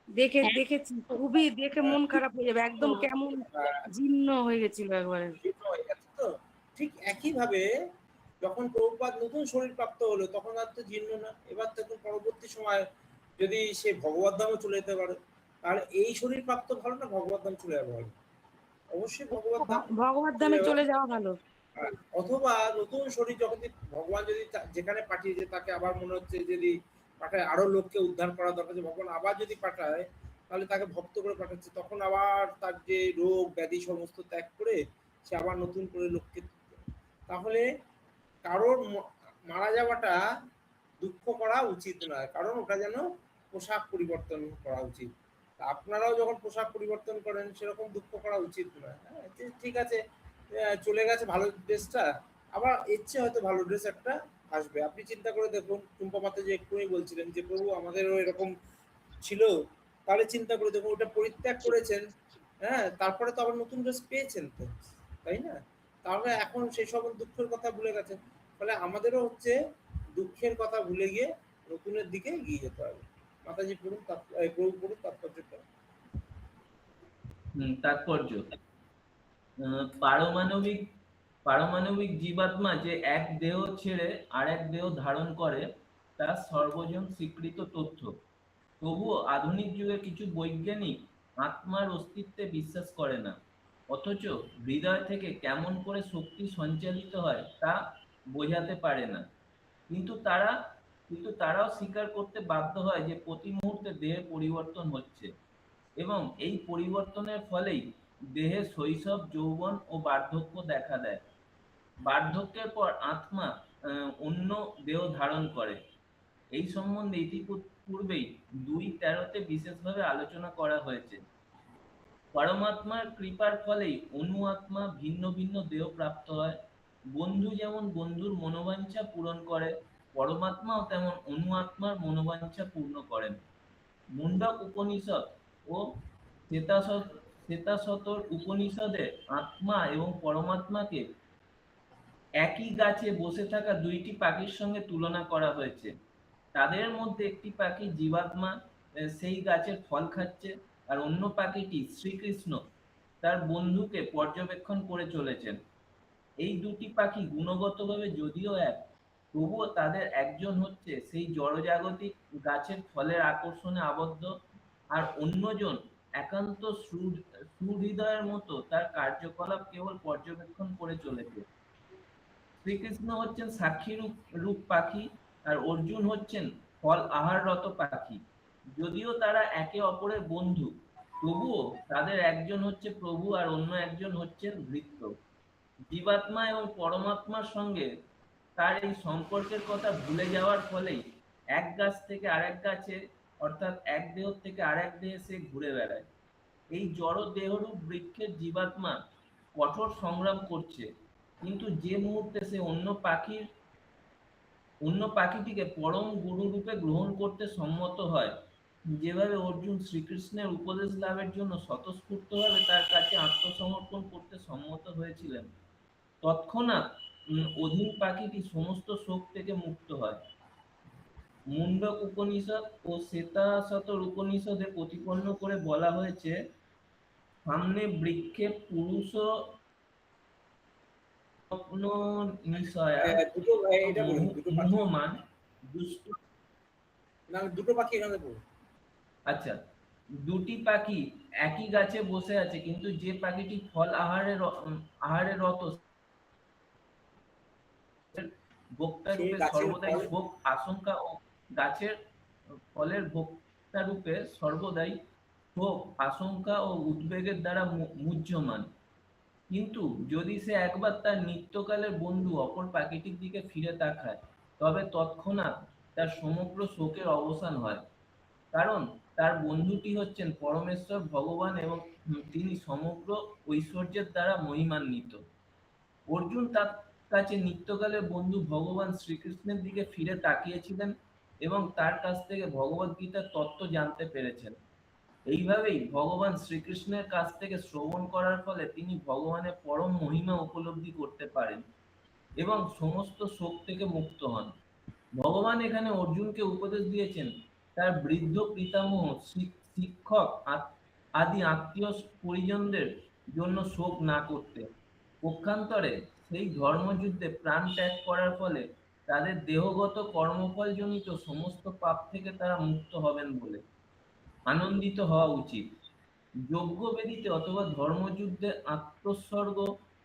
দেখেছি, খুবই দেখে মন খারাপ হয়ে যাবে, একদম কেমন জীর্ণ হয়ে গেছিল একবারে। জীর্ণ হয়ে গেছে তো। ঠিক একইভাবে যখন প্রভুপাদ নতুন শরীর প্রাপ্ত হলো তখন আর তো জীর্ণ না। এবার তখন পরবর্তী সময় যদি সে ভগবত ধামে চলে যেতে পারে, তাহলে এই শরীর প্রাপ্ত ভালো না ভগবত ধাম চলে যাওয়া ভালো? অবশ্যই ভগবত ধাম ভগবত ধামে চলে যাওয়া ভালো। অথবা নতুন শরীর যখন ভগবান যদি যেখানে পাঠিয়েছে তাকে আবার মনে হচ্ছে যদি পাঠায়, আরো লোককে উদ্ধার করা দরকার, যে ভগবান আবার যদি পাঠায় তাহলে তাকে ভক্ত করে পাঠাচ্ছে, তখন আবার তার যে রোগ ব্যাধি সমস্ত ত্যাগ করে সে আবার নতুন করে লোককে। তাহলে কারোর মারা যাওয়াটা দুঃখ করা উচিত নয়, কারণ ওটা যেন পোশাক পরিবর্তন করা উচিত। আপনারাও যখন পোশাক পরিবর্তন করেন সেরকম দুঃখ করা উচিত নয়। হ্যাঁ, ঠিক আছে, চলে গেছে ভালো ড্রেসটা, আবার এর চেয়ে হয়তো ভালো ড্রেস একটা আসবে। আপনি চিন্তা করে দেখুন, টুম্পা মাতা যে এক্ষুনি বলছিলেন যে প্রভু আমাদেরও এরকম ছিল, তাহলে চিন্তা করে দেখুন ওটা পরিত্যাগ করেছেন, হ্যাঁ, তারপরে তো আবার নতুন ড্রেস পেয়েছেন তো, তাই না? তাহলে এখন সেই সব দুঃখের কথা ভুলে গেছেন, ফলে আমাদেরও হচ্ছে দুঃখের কথা ভুলে গিয়ে নতুনের দিকে এগিয়ে যেতে হবে। মাতাজি পড়ুন, প্রভু পড়ুন তাৎপর্যটা। তাৎপর্য, পারমাণবিক পারমাণবিক জীবাত্মা যে এক দেহ ছেড়ে আরেক দেহ ধারণ করে তা সর্বজন স্বীকৃত তথ্য। তবুও আধুনিক যুগে কিছু বৈজ্ঞানিক আত্মার অস্তিত্বে বিশ্বাস করে না, অথচ হৃদয় থেকে কেমন করে শক্তি সঞ্চালিত হয় তা বোঝাতে পারে না। কিন্তু তারাও স্বীকার করতে বাধ্য হয় যে প্রতি মুহূর্তে দেহের পরিবর্তন হচ্ছে, এবং এই পরিবর্তনের ফলেই দেহে শৈশব, যৌবন ও বার্ধক্য দেখা দেয়। বার্ধক্যের পর আত্মা অন্য দেহ ধারণ করে। এই সম্বন্ধে ইতিপূর্বেই 2:13 বিশেষভাবে আলোচনা করা হয়েছে। পরমাত্মার কৃপার ফলেই অনু আত্মা ভিন্ন ভিন্ন দেহ প্রাপ্ত হয়। বন্ধু যেমন বন্ধুর মনোবাঞ্ছা পূরণ করে, পরমাত্মাও তেমন অনু আত্মার মনোবাঞ্ছা পূর্ণ করেন। মুন্ডক উপনিষদ ও শ্বেতাসতর উপনিষদে আত্মা এবং পরমাত্মাকে একই গাছে বসে থাকা দুইটি পাখির সঙ্গে তুলনা করা হয়েছে। তাদের মধ্যে একটি পাখি জীবাত্মা, সেই গাছের ফল খাচ্ছে, আর অন্য পাখিটি শ্রীকৃষ্ণ তার বন্ধুকে পর্যবেক্ষণ করে চলেছেন। এই দুটি পাখি গুণগতভাবে যদিও এক, তবুও তাদের একজন হচ্ছে সেই জড়জাগতিক গাছের ফলের আকর্ষণে আবদ্ধ, আর অন্যজন একান্ত সুহৃদয়ের মতো তার কার্যকলাপ কেবল পর্যবেক্ষণ করে চলেছে। শ্রীকৃষ্ণ হচ্ছেন সাক্ষী রূপ পাখি, আর অর্জুন হচ্ছেন ফল আহাররত পাখি। যদিও তারা একে অপরের বন্ধু, তবুও তাদের একজন হচ্ছে প্রভু আর অন্য একজন হচ্ছেন ভৃত্য। জীবাত্মা এবং পরমাত্মার সঙ্গে তার এই সম্পর্কের কথা ভুলে যাওয়ার ফলেই এক গাছ থেকে আরেক গাছে, অর্থাৎ এক দেহ থেকে আরেক দেহে সে ঘুরে বেড়ায়। এই জড় দেহরূপ বৃক্ষের জীবাত্মা কঠোর সংগ্রাম করছে, কিন্তু যে মুহূর্তে সে অন্য পাখিটিকে পরম গুরু রূপে গ্রহণ করতে সম্মত হয়, যেভাবে অর্জুন শ্রীকৃষ্ণের উপদেশ লাভের জন্য স্বতঃস্ফূর্তভাবে তার কাছে আত্মসমর্পণ করতে সম্মত হয়েছিলেন, তৎক্ষণাৎ অধীন পাখিটি সমস্ত শোক থেকে মুক্ত হয়। মুন্ডক উপনিষদ ও শ্বেতাশ্বতর উপনিষদে প্রতিপন্ন করে বলা হয়েছে, সামনে বৃক্ষে পুরুষ দুটো এটা বলুন, দুটো পাখি মোহমান দুষ্ট। না, দুটো পাখি এখানে বলুন। আচ্ছা, দুটি পাখি একই গাছে বসে আছে, কিন্তু যে পাখিটি ফল আহারে রত ভোক্তা রূপে সর্বদাই শোক আশঙ্কা ও গাছের ফলের ভোক্তা রূপে সর্বদাই শোক আশঙ্কা ও উদ্বেগের দ্বারা মুহ্যমান। কিন্তু যদি সে একবার তার নিত্যকালের বন্ধু অপর পাখিটির দিকে ফিরে তাকায়, তবে তৎক্ষণাৎ তার সমগ্র শোকের অবসান হয়, কারণ তার বন্ধুটি হচ্ছেন পরমেশ্বর ভগবান এবং তিনি সমগ্র ঐশ্বর্যের দ্বারা মহিমান্বিত। অর্জুন তার কাছে নিত্যকালের বন্ধু ভগবান শ্রীকৃষ্ণের দিকে ফিরে তাকিয়েছিলেন এবং তার কাছ থেকে ভগবদ গীতার তত্ত্ব জানতে পেরেছেন। এইভাবেই ভগবান শ্রীকৃষ্ণের কাছ থেকে শ্রবণ করার ফলে তিনি ভগবানের পরম মহিমা উপলব্ধি করতে পারেন এবং সমস্ত শোক থেকে মুক্ত হন। ভগবান এখানে অর্জুনকে উপদেশ দিয়েছেন তার বৃদ্ধ পিতামহ, শিক্ষক আদি আত্মীয় পরিজনদের জন্য শোক না করতে। পক্ষান্তরে সেই ধর্মযুদ্ধে প্রাণ ত্যাগ করার ফলে তাদের দেহগত কর্মফলজনিত সমস্ত পাপ থেকে তারা মুক্ত হবেন বলে আনন্দিত হওয়া উচিত। যজ্ঞবেদীতে অথবা ধর্মযুদ্ধে আত্মোৎসর্গ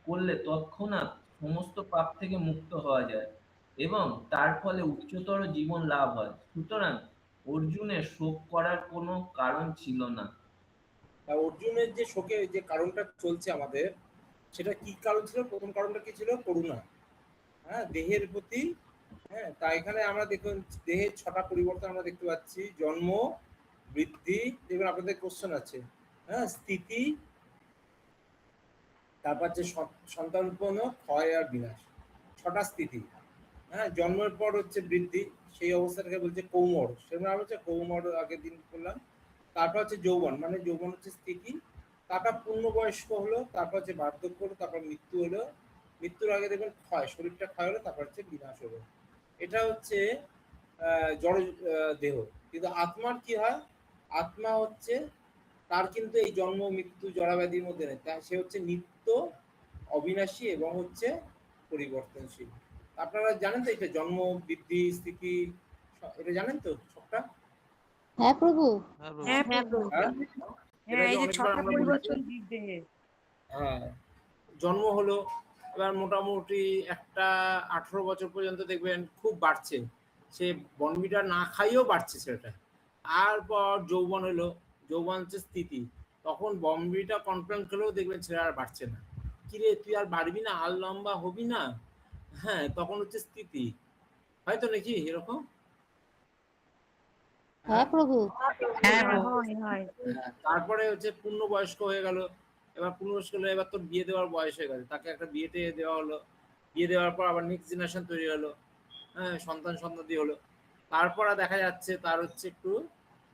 করলে তৎক্ষণাৎ সমস্ত পাপ থেকে মুক্ত হওয়া যায় এবং তার ফলে উচ্চতর জীবন লাভ হয়। সুতরাং অর্জুনের শোক করার কোনো কারণ ছিল না। অর্জুনের যে শোকের যে কারণটা চলছে আমাদের, সেটা কি কারণ ছিল? প্রথম কারণটা কি ছিল? করুণা। হ্যাঁ, দেহের প্রতি। হ্যাঁ, তা এখানে আমরা দেখুন দেহের 6টা পরিবর্তন আমরা দেখতে পাচ্ছি। জন্ম, বৃদ্ধি, দেখবেন আপনাদের কোশ্চেন আছে, হ্যাঁ, স্থিতি, তারপর যে সন্তান উৎপন্ন, ক্ষয় আর বিনাশ, 6টা স্থিতি। হ্যাঁ, জন্মের পর হচ্ছে বৃদ্ধি, সেই অবস্থাটাকে বলছে কৌমর, সেটা হচ্ছে কৌমর আগের দিন বললাম। তারপর হচ্ছে যৌবন, মানে যৌবন হচ্ছে স্থিতি। তারপর পূর্ণবয়স্ক হলো, তারপর হচ্ছে বার্ধক্য হলো, তারপর মৃত্যু হলো, মৃত্যুর আগে দেখবেন ক্ষয়, শরীরটা ক্ষয় হলো, তারপর হচ্ছে বিনাশ হলো। এটা হচ্ছে জড় দেহ। কিন্তু আত্মার কি হয়? আত্মা হচ্ছে তার কিন্তু এই জন্ম মৃত্যু জরাব্যাধির মধ্যে নেই, সে হচ্ছে নিত্য অবিনাশী এবং হচ্ছে পরিবর্তনশীল। আপনারা জানেন তো এটা জন্ম বৃদ্ধি স্থিতি, এটা জানেন তো সবটা? হ্যাঁ প্রভু। হ্যাঁ প্রভু। হ্যাঁ, এই যে 6টা পরিবর্তন দেহে। হ্যাঁ, জন্ম হলো, এবার মোটামুটি একটা 18 বছর পর্যন্ত দেখবেন খুব বাড়ছে, সে বনবিটা না খাইয়েও বাড়ছে সেটা। আর পর যৌবন হলো, যৌবন হচ্ছে স্থিতি, তখন বনবিটা কমপ্লেন খেলেও দেখবেন ছেলে আর বাড়ছে না। কিরে তুই আর বাড়বি না, আর লম্বা হবি না? হ্যাঁ, তখন হচ্ছে স্থিতি, হয়তো নাকি এরকম? হ্যাঁ প্রভু। তারপরে হচ্ছে পূর্ণবয়স্ক হয়ে গেল। এবার পূর্ণবয়স্ক হলে এবার তোর বিয়ে দেওয়ার বয়স হয়ে গেছে, তাকে একটা বিয়েতে দেওয়া হলো, বিয়ে দেওয়ার পর আবার নেক্সট জেনারেশন তৈরি হলো, হ্যাঁ, সন্তান হলো। তারপর দেখা যাচ্ছে তার হচ্ছে একটু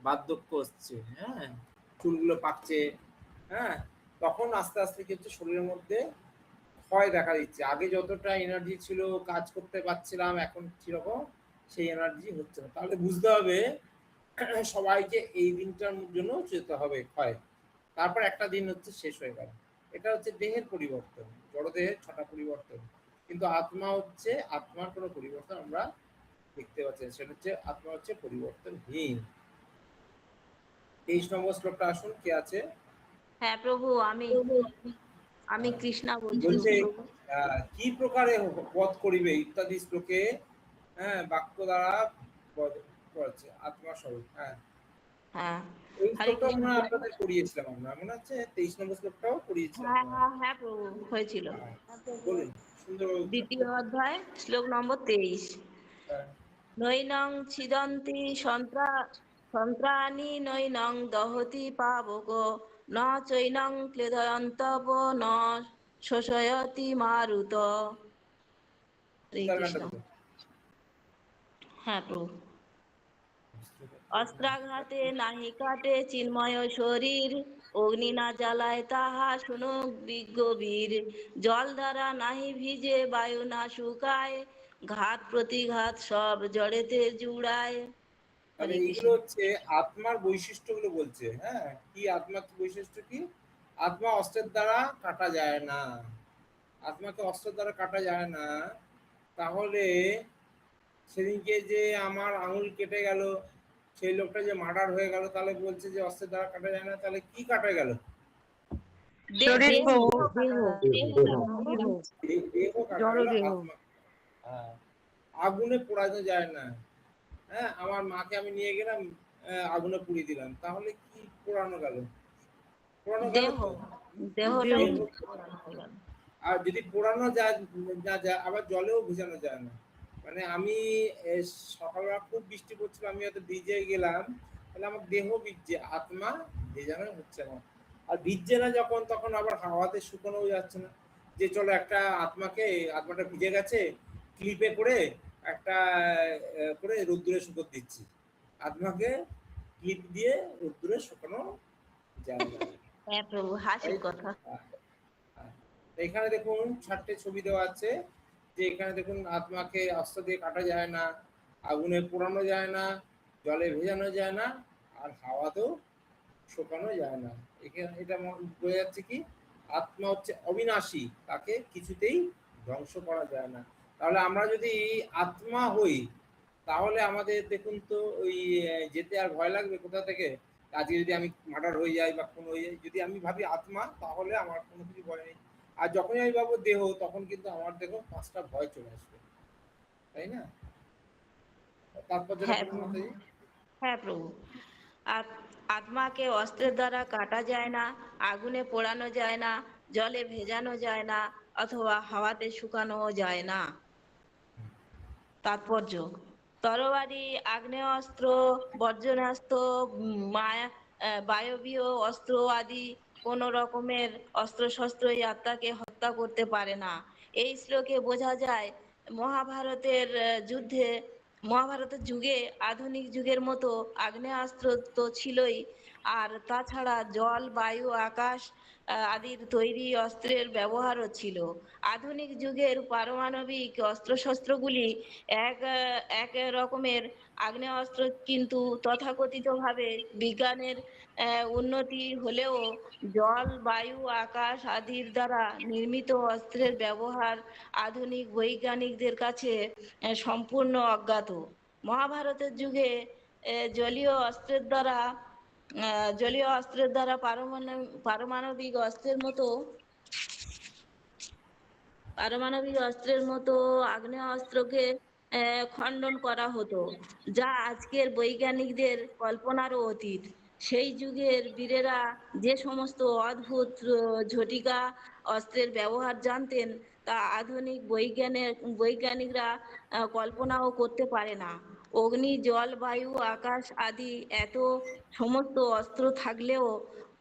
বার্ধক্য হচ্ছে, হ্যাঁ, চুলগুলো পাকছে, হ্যাঁ, তখন আস্তে আস্তে কি হচ্ছে শরীরের মধ্যে ক্ষয় দেখা দিচ্ছে। আগে যতটা এনার্জি ছিল, কাজ করতে পারছিলাম, এখন সেরকম সেই এনার্জি হচ্ছে না। তাহলে বুঝতে হবে সবাইকে এই দিনটার জন্য যেতে হবে ক্ষয়। তারপর একটা দিন হচ্ছে শেষ হয়ে গেল। এটা হচ্ছে দেহের পরিবর্তন, জড়দেহের 6টা পরিবর্তন। কিন্তু আত্মা হচ্ছে, আত্মার কোনো পরিবর্তন আমরা দেখতে পাচ্ছি, সেটা হচ্ছে আত্মা হচ্ছে পরিবর্তনহীন। 23 নম্বর শ্লোকটা আসুন, কে আছে? হ্যাঁ প্রভু, আমি কৃষ্ণা বলছি। বলছে কি প্রকারে বধ করিবে ইত্যাদি শ্লোকে, হ্যাঁ, বাক্য দ্বারা বধ করেছে আত্মা স্বরূপ। হ্যাঁ হ্যাঁ, এই হরে শ্লোকটা কৃষ্ণ মনে হয় প্রভু। আপনাদের পড়িয়েছিলাম আমরা, মনে হচ্ছে 23 নম্বর শ্লোকটাও পড়িয়েছিলাম হ্যাঁ মনে হয়। হ্যাঁ হ্যাঁ প্রভু, হয়েছিল। বলুন সুন্দর। দ্বিতীয় অধ্যায় শ্লোক নম্বর 23। নৈনং ছিদন্তি সন্ত্রাণি নৈনং দহতি পাবক ন চৈনং ক্লেদয়ন্তব ন শোষয়তি মারুত। হরে কৃষ্ণ। হ্যাঁ প্রভু। অস্ত্রাঘাতে নাহি কাটে চিন্ময় শরীর, অগ্নি না জ্বালায় তাহা শুনুক বিজ্ঞবীর। জল দ্বারা নাহি ভিজে বায়ু না শুকায়, ঘাত প্রতিঘাত সব জড়েতে জুড়ায়। তাহলে হরে কৃষ্ণ। এইগুলো হচ্ছে আত্মার বৈশিষ্ট্যগুলো বলছে। হ্যাঁ, কি আত্মার বৈশিষ্ট্য কি? আত্মা অস্ত্রের দ্বারা কাটা যায় না। আত্মাকে অস্ত্রের দ্বারা কাটা যায় না। তাহলে সেদিনকে যে আমার আঙুল কেটে গেল, সেই লোকটা যে মার্ডার হয়ে গেল, তাহলে বলছে যে অস্ত্রের দ্বারা কাটা যায় না, তাহলে কি কাটা গেল? শরীর দেহ প্রভু। দেহ দেহ দেহ কাটা গেল, আত্মা। হ্যাঁ, আগুনে পোড়ানো যায় না। হ্যাঁ, আমার মাকে আমি নিয়ে গেলাম, আগুনে পুড়িয়ে দিলাম, তাহলে কি পোড়ানো গেল? পোড়ানো গেল দেহ তো। দেহটাই দেহ। আর যদি পোড়ানো যায় না যায়, আবার জলেও ভেজানো যায় না। মানে আমি সকালবেলা খুব বৃষ্টি পড়ছিল, আমি হয়তো ভিজে গেলাম, তাহলে আমার দেহ ভিজছে, আত্মা ভেজানো হচ্ছে না। আর ভিজছে না যখন, তখন আবার হাওয়াতে শুকানো যাচ্ছে না। যে চলো একটা আত্মাটা ভিজে গেছে, ক্লিপে করে একটা করে রোদ্দুরে শুকোতে দিচ্ছি। আত্মাকে ক্লিপ দিয়ে রোদ্দুরে শুকানো যায় না। হ্যাঁ প্রভু, হাসির কথা। এখানে দেখুন 4টে ছবি দেওয়া আছে, যে এখানে দেখুন আত্মাকে অস্ত্র দিয়ে কাটা যায় না, আগুনে পোড়ানো যায় না, জলে ভেজানো যায় না, আর হাওয়াতেও শুকানো যায় না। এখানে এটা বোঝা যাচ্ছে কি আত্মা হচ্ছে অবিনাশী, তাকে কিছুতেই ধ্বংস করা যায় না। তাহলে আমরা যদি আত্মা হই, তাহলে আমাদের দেখুন তো ওই যেতে আর ভয় লাগবে কোথা থেকে? আজকে যদি আমি মার্ডার হয়ে যাই বা খুন হয়ে যাই, যদি আমি ভাবি আত্মা, তাহলে আমার কোনো কিছু ভয় নেই। আর যখনই আমি ভাববো দেহ, তখন কিন্তু আমার দেখো 5টা ভয় চলে আসবে, তাই না? তারপর যেটা হ্যাঁ বলুন মাতাজি। হ্যাঁ প্রভু। আত্মাকে অস্ত্রের দ্বারা কাটা যায় না, আগুনে পোড়ানো যায় না, জলে ভেজানো যায় না, অথবা হাওয়াতে শুকানো যায় না। তাৎপর্য: তরবারি, আগ্নেয়াস্ত্র, বর্জনাস্ত্র, বায়বীয় অস্ত্র আদি কোন রকমের অস্ত্রশস্ত্রই আত্মাকে হত্যা করতে পারে না। এই শ্লোকে বোঝা যায় মহাভারতের যুগে আধুনিক যুগের মতো আগ্নেয়াস্ত্র তো ছিলই, আর তাছাড়া জল, বায়ু, আকাশ আদির তৈরি অস্ত্রের ব্যবহারও ছিল। আধুনিক যুগের পারমাণবিক অস্ত্রশস্ত্রগুলি এক রকমের আগ্নেয়াস্ত্র, কিন্তু তথাকথিতভাবে বিজ্ঞানের উন্নতি হলেও জল, বায়ু, আকাশ আদির দ্বারা নির্মিত অস্ত্রের ব্যবহার আধুনিক বৈজ্ঞানিকদের কাছে সম্পূর্ণ অজ্ঞাত। মহাভারতের যুগে জলীয় অস্ত্রের দ্বারা পারমাণবিক অস্ত্রের মতো আগ্নেয়াস্ত্রকে খণ্ডন করা হতো, যা আজকের বৈজ্ঞানিকদের কল্পনারও অতীত। সেই যুগের বীরেরা যে সমস্ত অদ্ভুত ঝটিকা অস্ত্রের ব্যবহার জানতেন, তা আধুনিক বৈজ্ঞানিকরা কল্পনাও করতে পারে না। অগ্নি, জল, বায়ু, আকাশ আদি এত সমস্ত অস্ত্র থাকলেও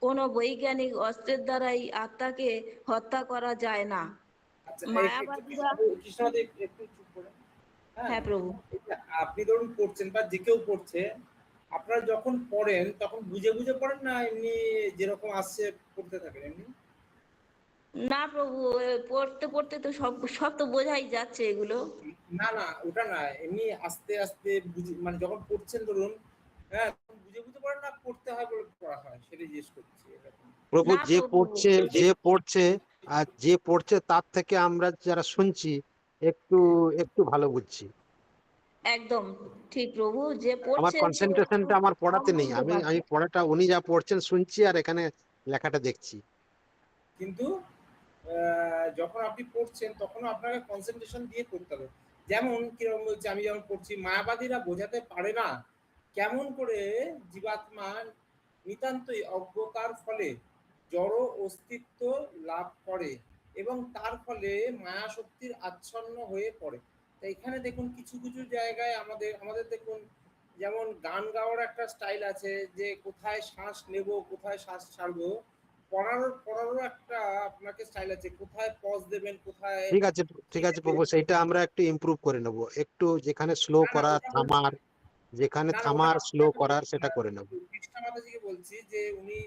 কোনো বৈজ্ঞানিক অস্ত্রের দ্বারাই আত্মাকে হত্যা করা যায় না। আচ্ছা, মায়াবাদীরা। কৃষ্ণদেব একটু চুপ করে। হ্যাঁ প্রভু। আপনি ধরুন পড়ছেন বা যে কেউ পড়ছে, আপনারা যখন পড়েন তখন বুঝে বুঝে পড়েন, না এমনি যেরকম আসছে পড়তে থাকেন এমনি? না প্রভু, পড়তে পড়তে তো সব তো বোঝাই যাচ্ছে এগুলো। না না, ওটা না, এমনি আস্তে আস্তে মানে যখন পড়ছেন ধরুন, হ্যাঁ, বুঝে বুঝে পড়েন, না পড়তে হয় বলে পড়া হয়, সেটা জিজ্ঞেস করছি। প্রভু, যে পড়ছে তার থেকে আমরা যারা শুনছি একটু একটু ভালো বুঝছি। একদম ঠিক প্রভু, যে আমার পড়ছে কনসেন্ট্রেশনটা আমার পড়াতে নেই, বুঝতে আমি পারছে। পড়াটা উনি যা পড়ছেন শুনছি আর এখানে লেখাটা দেখছি। কিন্তু যখন আপনি পড়ছেন তখন আপনাকে কনসেন্ট্রেশন দিয়ে পড়তে হবে। যেমন কিরকম বলছি, আমি যেমন পড়ছি, মায়াবাদীরা বোঝাতে পারে না কেমন করে জীবাত্মা নিতান্তই অজ্ঞতার ফলে জড় অস্তিত্ব লাভ করে এবং তার ফলে মায়া শক্তির আচ্ছন্ন হয়ে পড়ে। তো এখানে দেখুন কিছু কিছু জায়গায় আমাদের দেখুন, যেমন গান গাওয়ার একটা স্টাইল আছে, যে কোথায় শ্বাস নেব কোথায় শ্বাস ছাড়বো, পড়ারও একটা আপনাকে স্টাইল আছে, কোথায় পজ দেবেন কোথায়। ঠিক আছে প্রভু, সেইটা আমরা একটু ইমপ্রুভ করে নেব, একটু যেখানে স্লো না না করা ওটা বলছি থামার, যেখানে না না ওটা থামার স্লো করার সেটা করে নেব। কৃষ্ণা মাতাজিকে বলছি যে উনি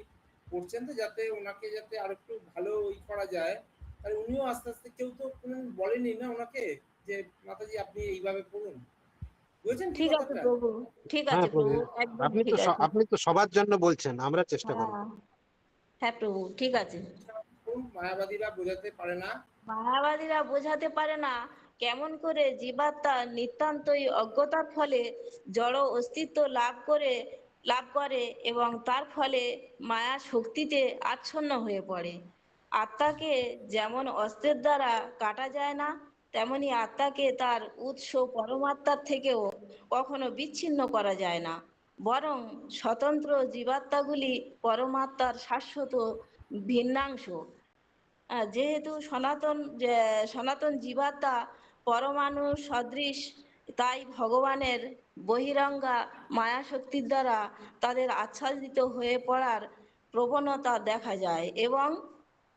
করছেন, তো যাতে ওনাকে যাতে আর একটু ভালো করা যায়, তাহলে উনিও আস্তে আস্তে, কেউ তো কোনোদিন বলেনি না ওনাকে যে মাতাজি আপনি এইভাবে করুন, বুঝেছেন কি ঠিক আছে কথাটা? প্রভু, ঠিক হ্যাঁ আছে প্রভু, প্রভু, একদম আপনি ঠিক আছে। আপনি তো সবার জন্য বলছেন, আমরা চেষ্টা করব। হ্যাঁ, হ্যাঁ প্রভু, ঠিক আছে। মায়াবাদীরা বোঝাতে পারে না। মায়াবাদীরা বোঝাতে পারে না কেমন করে জীবাত্মা নিতান্তই অজ্ঞতার ফলে জড় অস্তিত্ব লাভ করে এবং তার ফলে মায়া শক্তিতে আচ্ছন্ন হয়ে পড়ে। আত্মাকে যেমন অস্ত্রের দ্বারা কাটা যায় না, তেমনি আত্মাকে তার উৎস পরমাত্মার থেকেও কখনো বিচ্ছিন্ন করা যায় না, বরং স্বতন্ত্র জীবাত্মাগুলি পরমাত্মার শাশ্বত ভিন্নাংশ। যেহেতু সনাতন জীবাত্মা পরমাণু সদৃশ, তাই ভগবানের বহিরঙ্গা মায়া শক্তির দ্বারা তাদের আচ্ছাদিত হয়ে পড়ার প্রবণতা দেখা যায় এবং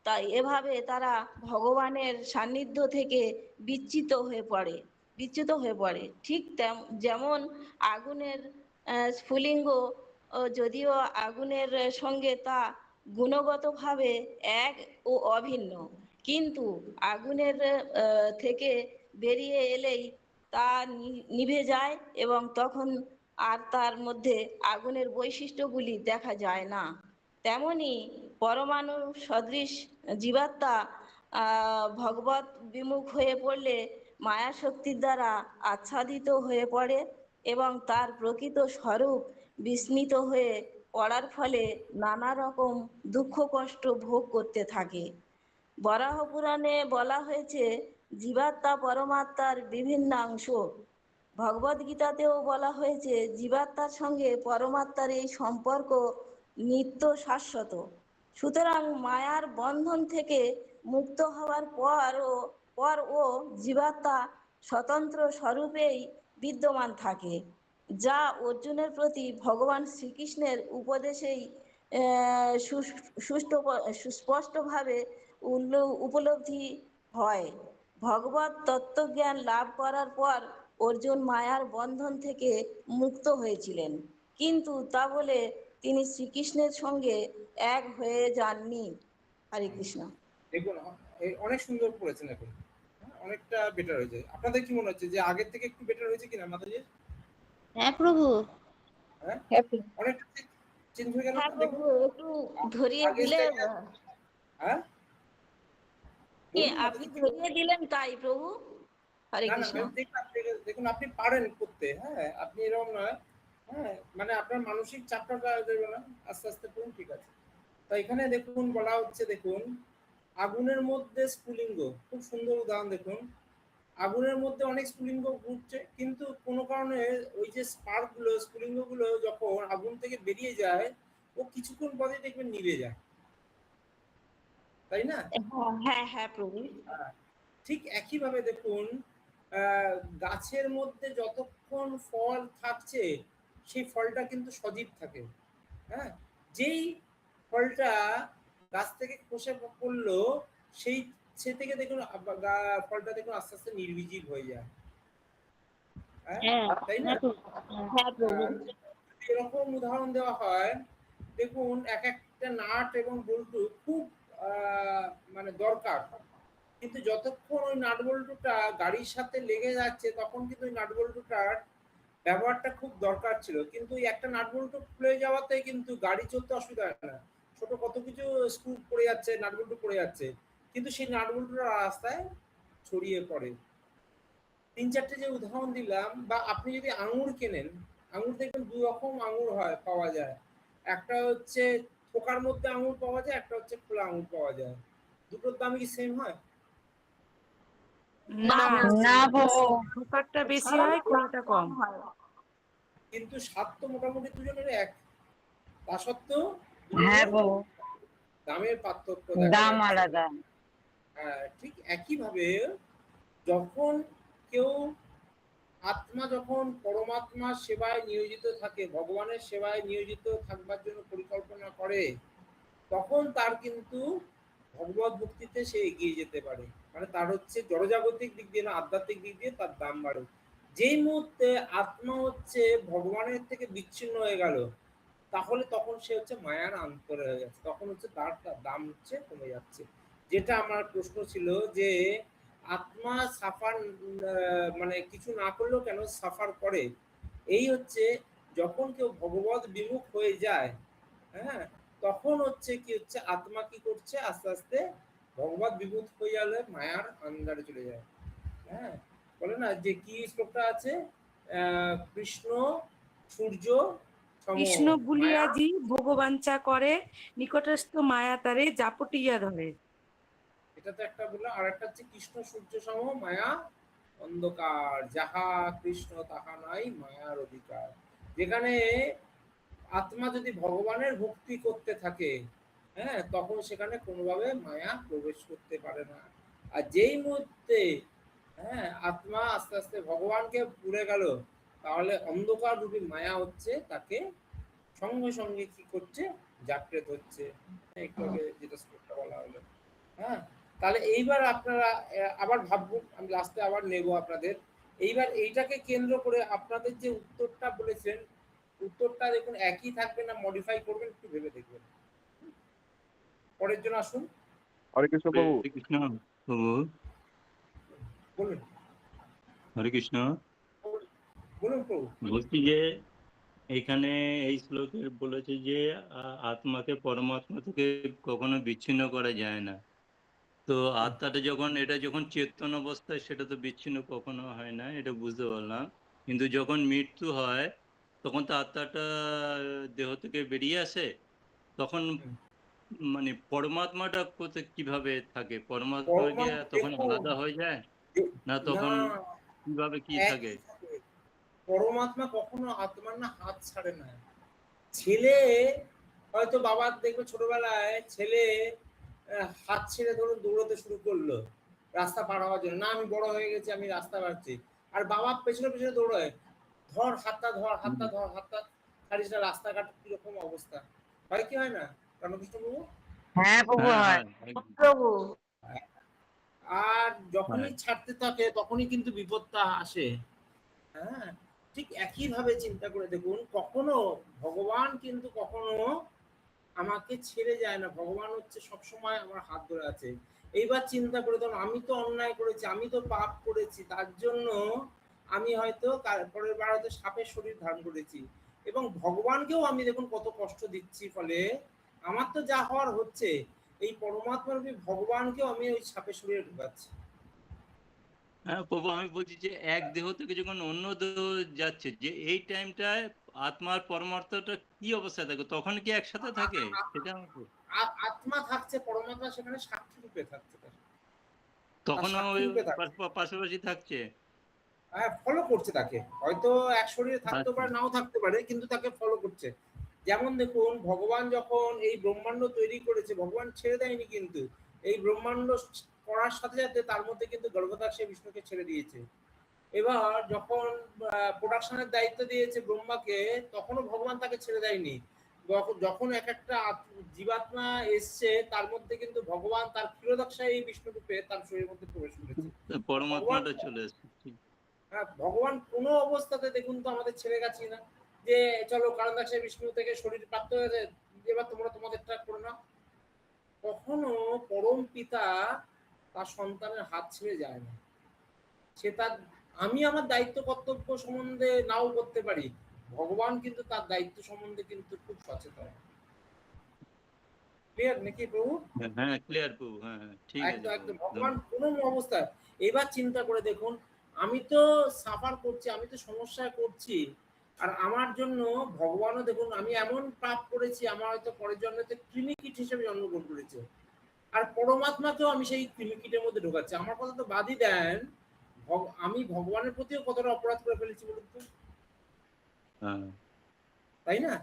তাই এভাবে তারা ভগবানের সান্নিধ্য থেকে বিচ্যুত হয়ে পড়ে। ঠিক যেমন আগুনের স্ফুলিঙ্গ, যদিও আগুনের সঙ্গে তা গুণগতভাবে এক ও অভিন্ন, কিন্তু আগুনের থেকে বেরিয়ে এলেই তা নিভে যায় এবং তখন আর তার মধ্যে আগুনের বৈশিষ্ট্যগুলি দেখা যায় না। তেমনি পরমাণু সদৃশ জীবাত্মা ভগবত বিমুখ হয়ে পড়লে মায়া শক্তির দ্বারা আচ্ছাদিত হয়ে পড়ে এবং তার প্রকৃত স্বরূপ বিস্মৃত হয়ে পড়ার ফলে নানা রকম দুঃখ কষ্ট ভোগ করতে থাকে। বরাহ পুরাণে বলা হয়েছে জীবাত্মা পরমাত্মার বিভিন্ন অংশ। ভগবদ গীতাতেও বলা হয়েছে জীবাত্মার সঙ্গে পরমাত্মার এই সম্পর্ক নিত্য শাশ্বত। সুতরাং মায়ার বন্ধন থেকে মুক্ত হওয়ার পরও জীবাত্মা স্বতন্ত্র স্বরূপেই বিদ্যমান থাকে, যা অর্জুনের প্রতি ভগবান শ্রীকৃষ্ণের উপদেশেই সুস্পষ্টভাবে উপলব্ধি হয়। ভগবত তত্ত্বজ্ঞান লাভ করার পর অর্জুন মায়ার বন্ধন থেকে মুক্ত হয়েছিলেন, কিন্তু তা বলে তিনি শ্রীকৃষ্ণের সঙ্গে এক হয়ে যাননি। হরে কৃষ্ণ। দেখুন অনেক সুন্দর করেছেন এখন, অনেকটা বেটার হয়েছে। আপনাদের কি মনে হচ্ছে যে আগের থেকে একটু বেটার হয়েছে কিনা মাতাজি? হ্যাঁ প্রভু। হ্যাঁ অনেকটা চেঞ্জ হয়ে গেল। হ্যাঁ প্রভু, একটু ধরিয়ে দিলে। হ্যাঁ আপনি ধরিয়ে দিলেন তাই প্রভু। হরে কৃষ্ণ। দেখুন আপনি পারেন করতে, হ্যাঁ আপনি এরকম নয়, হ্যাঁ মানে আপনার মানসিক চাপটা দেবে না, আস্তে আস্তে করুন, ঠিক আছে। তো এখানে দেখুন বলা হচ্ছে, দেখুন আগুনের মধ্যে স্ফুলিঙ্গ, খুব সুন্দর উদাহরণ। দেখুন আগুনের মধ্যে অনেক স্ফুলিঙ্গ ঘুরছে, কিন্তু কোনো কারণে ওই যে স্ফুলিঙ্গ গুলো যখন আগুন থেকে বেরিয়ে যায়, ও কিছুক্ষণ পরে দেখবেন নিভে যায়, তাই না? হ্যাঁ হ্যাঁ প্রভু। ঠিক একই ভাবে দেখুন গাছের মধ্যে যতক্ষণ ফল থাকছে সেই ফলটা কিন্তু সজীব থাকে। হ্যাঁ, যেই ফলটা গাছ থেকে খসে পড়লো সে থেকে দেখুন ফলটা দেখুন আস্তে আস্তে নির্জীব হয়ে যায়, তাই না? এরকম উদাহরণ দেওয়া হয়, দেখুন এক একটা নাট এবং বল্টু খুব মানে দরকার, কিন্তু যতক্ষণ ওই নাট বল্টুটা গাড়ির সাথে লেগে যাচ্ছে তখন কিন্তু ওই নাট বল্টুটার ব্যবহারটা খুব দরকার ছিল, কিন্তু ওই একটা নাট বল্টু খুলে যাওয়াতে কিন্তু গাড়ি চলতে অসুবিধা হয় না, ছোট কত কিছু স্ক্রু পড়ে যাচ্ছে, নাট বল্টু পড়ে যাচ্ছে, কিন্তু সেই নাট বল্টুটা রাস্তায় ছড়িয়ে পড়ে। 3-4টে যে উদাহরণ দিলাম, বা আপনি যদি আঙুর কেনেন, আঙুর দেখবেন 2 রকম আঙুর হয়, পাওয়া যায়। একটা হচ্ছে থোকার মধ্যে আঙুর পাওয়া যায়, একটা হচ্ছে খোলা আঙুর পাওয়া যায়। দুটোর দাম কি সেম হয়? না থোকারটা বেশি হয়, খোলাটা কম। কিন্তু স্বাদ তো মোটামুটি দুজনের এক। তা সত্ত্বেও হ্যাঁ দুটো বাবু, দামের পার্থক্য দেখা দাম যাচ্ছে। আলাদা। ঠিক একইভাবে যখন কেউ আত্মা যখন পরমাত্মার সেবায় নিয়োজিত থাকে, ভগবানের সেবায় নিয়োজিত থাকবার জন্য পরিকল্পনা করে, তখন তার কিন্তু ভগবত ভক্তিতে সে এগিয়ে যেতে পারে। মানে তার হচ্ছে জড়জাগতিক দিক দিয়ে না, আধ্যাত্মিক দিক দিয়ে তার দাম বাড়ে। যেই মুহূর্তে আত্মা হচ্ছে ভগবানের থেকে বিচ্ছিন্ন হয়ে গেল, তাহলে তখন সে হচ্ছে মায়ার অন্তরে হয়ে যাচ্ছে, তখন হচ্ছে তার দাম হচ্ছে কমে যাচ্ছে। যেটা আমার প্রশ্ন ছিল যে আত্মা সাফার মানে কিছু না করলেও কেন সাফার করে, এই হচ্ছে যখন কেউ ভগবত বিমুখ হয়ে যায়, হ্যাঁ, তখন হচ্ছে কি হচ্ছে আত্মা কি করছে, আস্তে আস্তে ভগবত বিমুখ হয়ে গেলে মায়ার আন্ডারে চলে যায়। হ্যাঁ, বলে না যে কি শ্লোকটা আছে, কৃষ্ণ সূর্য সম, কৃষ্ণ ভুলিয়া মায়া, জি ভগবাঞ্চা করে, নিকটস্থ মায়া তারে জাপটিয়া ধরে। এটা তো একটা বললাম। আর একটা হচ্ছে কৃষ্ণ সূর্য সম, মায়া অন্ধকার, যাহা কৃষ্ণ তাহা নাই মায়ার অধিকার। যেখানে আত্মা যদি ভগবানের ভক্তি করতে থাকে, হ্যাঁ, তখন সেখানে কোনোভাবে মায়া প্রবেশ করতে পারে না। আর যেই মুহূর্তে হ্যাঁ আত্মা আস্তে আস্তে ভগবানকে ভুলে গেল, তাহলে অন্ধকার রূপী মায়া হচ্ছে তাকে সঙ্গে সঙ্গে কি করছে, জাপটে ধরছে। একটু আগে যেটা শ্লোকটা বলা হলো। হ্যাঁ, তাহলে এইবার আপনারা আবার ভাবুন, আমি লাস্টে আবার নেব আপনাদের। এইবার এইটাকে কেন্দ্র করে আপনাদের যে উত্তরটা বলেছেন, উত্তরটা দেখুন একই থাকবে না মডিফাই করবেন, একটু ভেবে দেখবেন। পরের জন্য আসুন। হরে কৃষ্ণ প্রভু। হরে কৃষ্ণ প্রভু। বলুন। হরে কৃষ্ণ। বলুন প্রভু। বলছি যে এখানে এই শ্লোকে বলেছে যে আত্মাকে পরমাত্মা থেকে কখনো বিচ্ছিন্ন করা যায় না। তো আত্মাটা যখন এটা যখন চেতন অবস্থায় সেটা তো বিচ্ছিন্ন কখনো হয় না, এটা বুঝতে পারলাম। কিন্তু যখন মৃত্যু হয় তখন তো আত্মাটা দেহ থেকে বেরিয়ে আসে, তখন মানে পরমাত্মাটা কোথায় কিভাবে থাকে? পরমাত্মা কি তখন আলাদা হয়ে যায় না তখন কিভাবে কি থাকে? পরমাত্মা কখনো আত্মার না হাত ছাড়ে না। ছেলে হয়তো বাবা দেখবে ছোটবেলায় ছেলে হাত ছেড়ে ধরুন দৌড়াতে শুরু করলো রাস্তা পার হওয়ার জন্য, না আমি বড় হয়ে গেছি আমি রাস্তা পারছি, আর বাবা পেছনে পেছনে দৌড়ায়, ধর হাতটা ধর, হাতটা ধর, হাতটা ছাড়িস না, রাস্তাঘাট কিরকম অবস্থা হয়, কি হয় না রামকৃষ্ণ প্রভু? হ্যাঁ প্রভু, হয় প্রভু। আর যখনই ছাড়তে থাকে তখনই কিন্তু বিপদটা আসে। হ্যাঁ, ঠিক একই ভাবে চিন্তা করে দেখুন, কখনো ভগবান কিন্তু কখনো আমাকে ছেড়ে যায় না, ভগবান হচ্ছে সবসময় আমার হাত ধরে আছে। এইবার চিন্তা করে দেখুন, আমি তো অন্যায় করেছি, আমি তো পাপ করেছি, তার জন্য আমি হয়তো পরের বার হয়তো সাপের শরীর ধারণ করেছি, এবং ভগবানকেও আমি দেখুন কত কষ্ট দিচ্ছি, ফলে আমার তো যা হওয়ার হচ্ছে, এই পরমাত্মারূপী ভগবানকেও আমি ওই সাপের শরীরে ঢুকাচ্ছি। হ্যাঁ প্রভু, আমি বলছি যে এক দেহ থেকে যখন অন্য দেহ যাচ্ছে, যে এই টাইমটায় আত্মার পরমার্থটা কি অবস্থায় থাকে, তখন কি একসাথে থাকে? সেটা আত্মা থাকছে, পরমাত্মা সেখানে সাক্ষী রূপে থাকছে, তখনও পাশাপাশি থাকছে, ফলো করছে তাকে, হয়তো এক শরীরে থাকতে পারে নাও থাকতে পারে, কিন্তু তাকে ফলো করছে। যেমন দেখুন, ভগবান যখন এই ব্রহ্মাণ্ড তৈরি করেছে, ভগবান ছেড়ে দেয়নি, কিন্তু এই ব্রহ্মাণ্ড করার সাথে সাথে তার মধ্যে কিন্তু গর্ভদাস বিষ্ণুকে ছেড়ে দিয়েছে। এবার যখন প্রোডাকশনের দায়িত্ব দিয়েছে ব্রহ্মাকে, তখনও ভগবান তাকে ছেড়ে দেয়নি। যখন এক একটা জীবাত্মা এসছে, তার মধ্যে কিন্তু ভগবান তার ক্ষীরোদক্ষা এই বিষ্ণু রূপে তার শরীরের মধ্যে প্রবেশ করেছে। পরমাত্মাটা চলে এসেছে। ভগবান কোনো অবস্থাতে দেখুন তো আমাদের ছেড়ে গেছি না, যে চলো কারণদাসে বিষ্ণু থেকে শরীর প্রাপ্ত হয়েছে, এবার তোমরা তোমাদেরটা করো না। কখনো পরম পিতা তার সন্তানের হাত ছেড়ে যায় না। সে তার, আমি আমার দায়িত্ব কর্তব্য সম্বন্ধে নাও করতে পারি, ভগবান কিন্তু তার দায়িত্ব সম্বন্ধে কিন্তু খুব সচেতন। ক্লিয়ার নাকি প্রভু? হ্যাঁ ক্লিয়ার প্রভু, হ্যাঁ ঠিক আছে। একদম ভগবান কোনো অবস্থায়, এবার চিন্তা করে দেখুন, আমি তো সাফার করছি, আমি তো সমস্যায় করছি, আর আমার জন্য ভগবানও দেখুন, আমি এমন পাপ করেছি, আমার হয়তো পরের জন্মতে কৃমিকীট হিসেবে জন্মগ্রহণ করেছে, আর পরমাত্মাকেও আমি সেই কৃমিকীটের মধ্যে ঢোকাচ্ছি। আমার কথা তো বাদই দেন, আমি ভগবানের প্রতিও কতটা অপরাধ করে ফেলেছি বলুন তো, তাই না?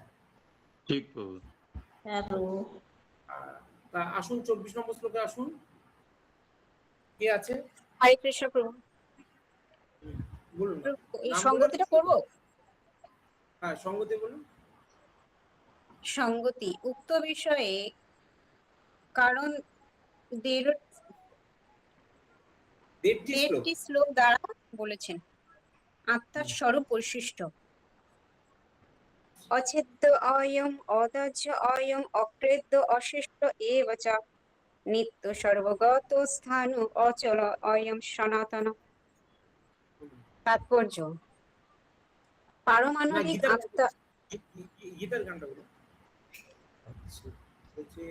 ঠিক প্রভু। হ্যাঁ প্রভু। তা আসুন 24 নম্বর শ্লোকে আসুন, কে আছে? হরে কৃষ্ণ প্রভু। বলুন না, এই নাম বলে। সঙ্গতিটা করবো। হ্যাঁ, সঙ্গতি বলুন। সঙ্গতি উক্ত বিষয়ে কারণ দেড়টি শ্লোক দ্বারা বলেছেন আত্মার স্বরূপ বৈশিষ্ট্য অছেদ্য অয়ম অদাহ্য অয়ম অক্লেদ্য অশেষ্ট এব চ নিত্য সর্বগত স্থান অচল অয়ম সনাতন। তাৎপর্য পারমাণবিক আত্মা। গীতার গানটা বলুন।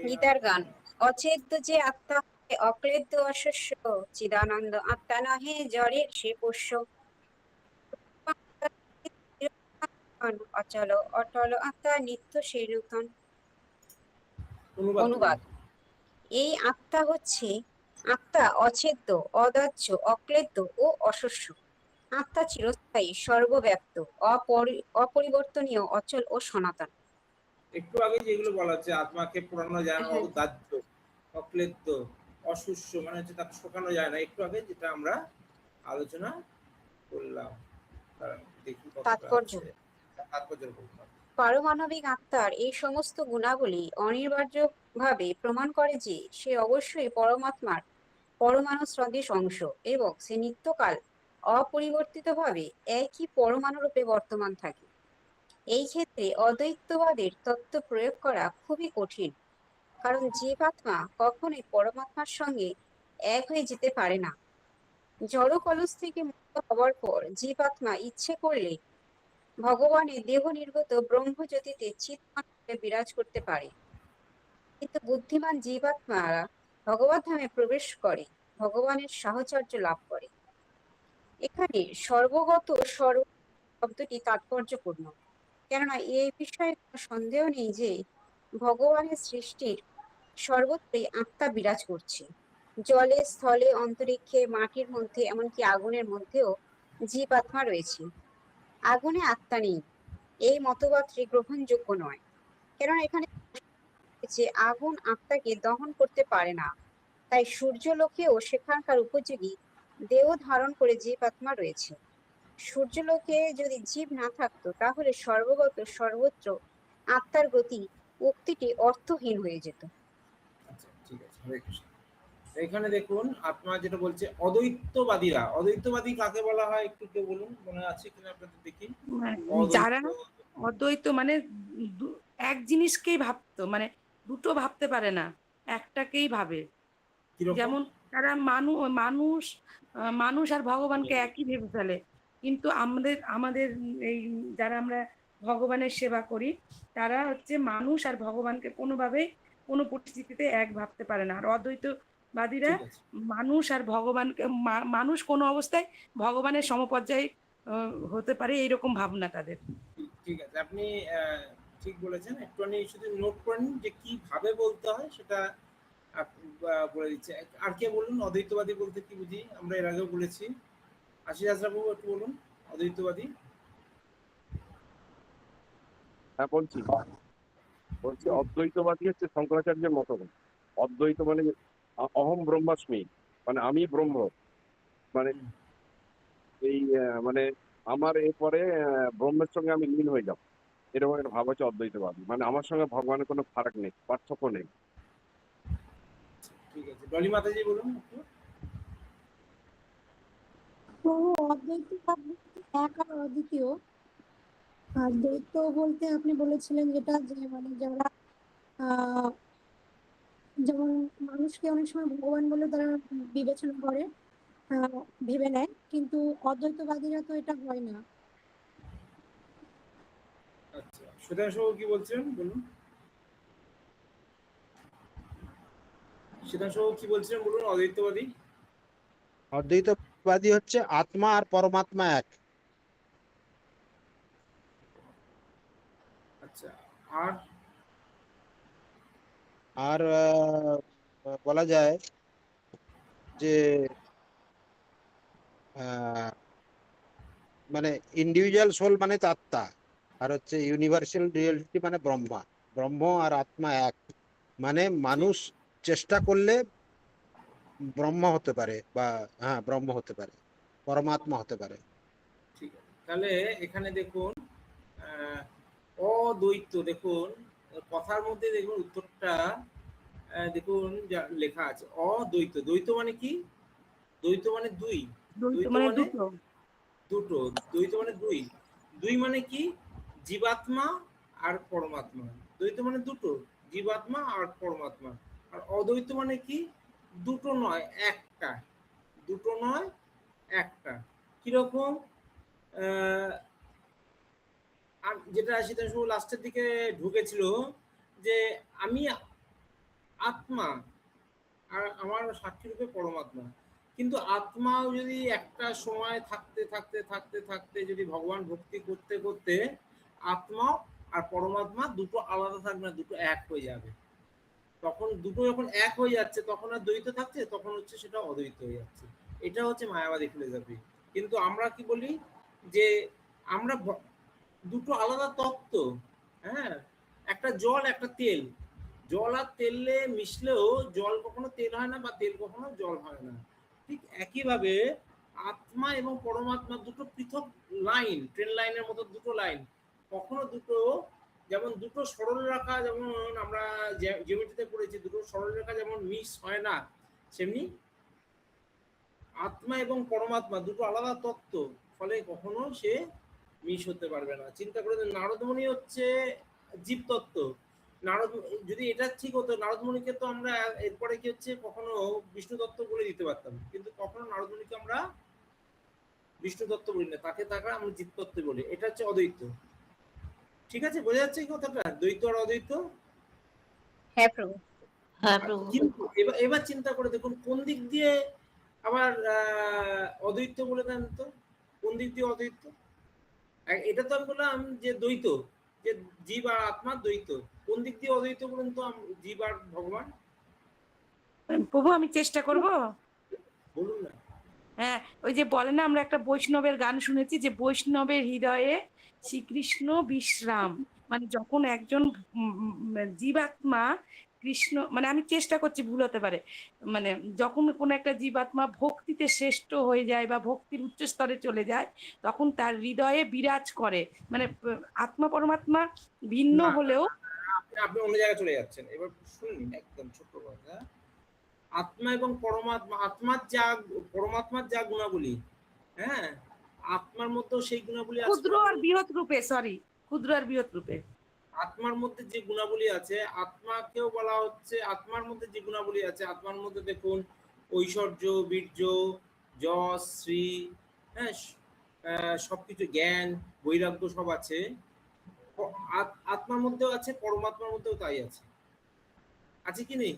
গীতার গান অছেদ্য যে আত্মা অক্লেদ্য অশস্য চিদানন্দ আত্মা নহে জড়ের সে পোষ্য অচল অটল আত্মা নিত্য সেই নূতন। অনুবাদ এই আত্মা হচ্ছে আত্মা অছেদ্য অদাহ্য অক্লেদ্য ও অশস্য। আত্মা চিরস্থায়ী সর্বব্যাপ্ত অপরিবর্তনীয় অচল ও সনাতন। একটু আগে যেগুলো বলা হচ্ছে আত্মাকে পোড়ানো যায় না, অদাহ্য অক্লেদ্য অশুষ্য, মানে হচ্ছে তাকে শোকানো যায় না, একটু আগে যেটা আমরা আলোচনা করলাম। তাৎপর্য পারমাণবিক আত্মার এই সমস্ত গুণাবলী অনিবার্যভাবে প্রমাণ করে যে সে অবশ্যই পরমাত্মার পরমাণু সদৃশ অংশ এবং সে নিত্যকাল অপরিবর্তিতভাবে একই পরমাণু রূপে বর্তমান থাকে। এই ক্ষেত্রে অদ্বৈতবাদের তত্ত্ব প্রয়োগ করা খুবই কঠিন, কারণ জীবাত্মা কখনোই পরমাত্মার সঙ্গে এক হয়ে যেতে পারে না। জড় কলস থেকে মুক্ত হওয়ার পর জীবাত্মা ইচ্ছে করলে ভগবানের দেহ নির্গত ব্রহ্মজ্যোতিতে চিৎমাত্রে বিরাজ করতে পারে, কিন্তু বুদ্ধিমান জীবাত্মারা ভগবত ধামে প্রবেশ করে ভগবানের সাহচর্য লাভ করে। এখানে সর্বগত সর্ব শব্দটি তাৎপর্যপূর্ণ, কেননা এই বিষয়ে কোনো সন্দেহ নেই যে ভগবানের সৃষ্টির সর্বত্রই আত্মা বিরাজ করছে। জলে, স্থলে, অন্তরিক্ষে, মাটির মধ্যে, এমনকি আগুনের মধ্যেও জীবাত্মা রয়েছে। আগুনে আত্মা নেই, এই মতবাদটি গ্রহণযোগ্য নয়, কেননা এখানে যে আগুন আত্মাকে দহন করতে পারে না। তাই সূর্যলোকেও সেখানকার উপযোগী দেহ ধারণ করে জীবাত্মা রয়েছে। সূর্যলোকে যদি জীব না থাকতো তাহলে সর্বগত সর্বত্র আত্মার গতি উক্তিটি অর্থহীন হয়ে যেত। আচ্ছা, ঠিক আছে, হরে কৃষ্ণ। এখানে দেখুন আত্মা যেটা বলছে অদ্বৈতবাদীরা, অদ্বৈতবাদী কাকে বলা হয় একটু কেউ বলুন, মনে আছে কিনা আপনাদের দেখি। যারা অদ্বৈত মানে এক জিনিসকেই ভাবতো, মানে দুটো ভাবতে পারে না, একটাকেই ভাবে। যেমন তারা মানুষ আর ভগবানকে একই ভেবে ফেলে, কিন্তু আমাদের এই যারা আমরা ভগবানের সেবা করি তারা হচ্ছে মানুষ আর ভগবানকে কোনোভাবেই কোনো পরিস্থিতিতে এক ভাবতে পারে না। আর অদ্বৈতবাদীরা মানুষ আর ভগবানকে মানুষ কোনো অবস্থায় ভগবানের সমপর্যায়ে হতে পারে, এইরকম ভাবনা তাদের। ঠিক আছে, আপনি ঠিক বলেছেন। একটুখানি শুধু নোট করেন যে কি ভাবে বলতে হয় সেটা বলে দিচ্ছে। আর কে বলুন অদ্বৈতবাদী বলতে কি বুঝি, আমরা এর আগেও বলেছি। আশিস হাজরা বাবু একটু বলুন অদ্বৈতবাদী। হ্যাঁ বলছি অদ্বৈতবাদী হচ্ছে শঙ্করাচার্যের মতবাদ। অদ্বৈত মানে অহম ব্রহ্মাস্মি, মানে আমি ব্রহ্ম, মানে এই মানে আমার এরপরে ব্রহ্মের সঙ্গে আমি লীন হয়ে যাব, এরকম একটা ভাব হচ্ছে অদ্বৈতবাদী। মানে আমার সঙ্গে ভগবানের কোনো ফারাক নেই, পার্থক্য নেই। ঠিক আছে, ডলি মাতাজি বলুন একটু। অদ্বৈতবাদ এক আর অদ্বিতীয়। আর দ্বৈত বলতে আপনি বলেছিলেন যেটা যে মানে যারা যেমন মানুষকে অনেক সময় ভগবান বলে তারা বিবেচনা করে, ভেবে নেয়, কিন্তু অদ্বৈতবাদীরা তো এটা হয় না। আচ্ছা, সুধাংশু কি বলছেন বলুন। সুধাংশু কি বলছেন বলুন অদ্বৈতবাদী। অদ্বৈতবাদী হচ্ছে আত্মা আর পরমাত্মা এক। আচ্ছা, আর আর বলা যায় যে মানে ইন্ডিভিজুয়াল সোল মানে আত্মা, আর হচ্ছে ইউনিভার্সাল রিয়েলিটি মানে ব্রহ্মা। ব্রহ্ম আর আত্মা এক, মানে মানুষ চেষ্টা করলে ব্রহ্ম হতে পারে, বা হ্যাঁ ব্রহ্ম হতে পারে, পরমাত্মা হতে পারে। ঠিক আছে, তাহলে এখানে দেখুন অদ্বৈত, দেখুন কথার মধ্যে দেখুন উত্তরটা দেখুন যা লেখা আছে, অদ্বৈত। দ্বৈত মানে কি? দ্বৈত মানে দুই, দ্বৈত দ্বৈত মানে মানে দুটো। দুটো, দ্বৈত মানে দুই। দুই মানে কি? জীবাত্মা আর পরমাত্মা। দ্বৈত মানে দুটো, জীবাত্মা আর পরমাত্মা। আর অদ্বৈত মানে কি? দুটো নয়, একটা। দুটো নয়, একটা। কিরকম? আর যেটা সেটা শুধু লাস্টের দিকে ঢুকেছিল যে আমি আত্মা আর আমার সাক্ষী রূপে পরমাত্মা, কিন্তু আত্মাও যদি একটা সময় থাকতে থাকতে থাকতে থাকতে যদি ভগবান ভক্তি করতে করতে আত্মা আর পরমাত্মা দুটো আলাদা থাকবে না, দুটো এক হয়ে যাবে। তখন দুটো যখন এক হয়ে যাচ্ছে তখন আর দ্বৈত থাকছে, তখন হচ্ছে সেটা অদ্বৈত হয়ে যাচ্ছে। এটা হচ্ছে মায়াবাদী ফিলোসফি। কিন্তু আমরা কি বলি যে আমরা দুটো আলাদা তত্ত্ব, হ্যাঁ, একটা জল একটা তেল, জল আর তেলে মিশলেও জল কখনো তেল হয় না বা তেল কখনো জল হয় না। ঠিক একইভাবে আত্মা এবং পরমাত্মা দুটো পৃথক লাইন, ট্রেন লাইনের মতো দুটো লাইন, কখনো দুটো, যেমন দুটো সরল রেখা, যেমন আমরা জিওমেট্রিতে পড়েছি দুটো সরল রেখা যেমন মিস হয় না, সেমনি আত্মা এবং পরমাত্মা দুটো আলাদা তত্ত্ব, ফলে কখনো সে মিস হতে পারবে না। চিন্তা করে নারদমণি হচ্ছে জীবতত্ত্ব। নারদ, যদি এটা ঠিক হতো নারদমণিকে তো আমরা এরপরে কি হচ্ছে কখনো বিষ্ণু তত্ত্ব বলে দিতে পারতাম, কিন্তু কখনো নারদমণিকে আমরা বিষ্ণু তত্ত্ব বলি না, তাকে আমরা জীবতত্ত্ব বলি। এটা হচ্ছে অদ্বৈত। ঠিক আছে, বোঝা যাচ্ছে এই কথাটা, দ্বৈত আর অদ্বৈত? হ্যাঁ প্রভু। কিন্তু এবার চিন্তা করে দেখুন কোন দিক দিয়ে আবার অদ্বৈত বলে দেন তো, কোন দিক দিয়ে অদ্বৈত? এটা তো আমি বললাম যে দ্বৈত, যে জীব আর আত্মার দ্বৈত। কোন দিক দিয়ে অদ্বৈত বলুন তো, জীব আর ভগবান? প্রভু আমি চেষ্টা করব। বলুন না। হ্যাঁ, ওই যে বলে না, আমরা একটা বৈষ্ণবের গান শুনেছি যে বৈষ্ণবের হৃদয়ে শ্রীকৃষ্ণ বিশ্রাম, মানে যখন একজন জীবাত্মা কৃষ্ণ, মানে আমি চেষ্টা করছি, ভুল হতে পারে, মানে যখন কোনো একটা জীবাত্মা ভক্তিতে শ্রেষ্ঠ হয়ে যায় বা ভক্তির উচ্চ স্তরে চলে যায়, তখন তার হৃদয়ে বিরাজ করে, মানে আত্মা পরমাত্মা ভিন্ন না, হলেও। আপনি অন্য জায়গায় চলে যাচ্ছেন। এবার শুনুন একদম ছোট্ট কথা, আত্মা এবং পরমাত্মা, আত্মার যা পরমাত্মার যা গুণাবলী, হ্যাঁ, আত্মার মধ্যেও সেই গুণাবলী আছে। ক্ষুদ্র আর বৃহৎ রূপে, সরি, ক্ষুদ্র আর বৃহৎ রূপে আত্মার মধ্যে যে গুণাবলী আছে, আত্মাকেও বলা হচ্ছে, আত্মার মধ্যে যে গুণাবলী আছে, আত্মার মধ্যে দেখুন ঐশ্বর্য, বীর্য, যশ, শ্রী, হ্যাঁ, সবকিছু, জ্ঞান, বৈরাগ্য সব আছে। আত্মার মধ্যেও আছে, পরমাত্মার মধ্যেও তাই আছে। আছে কি নেই?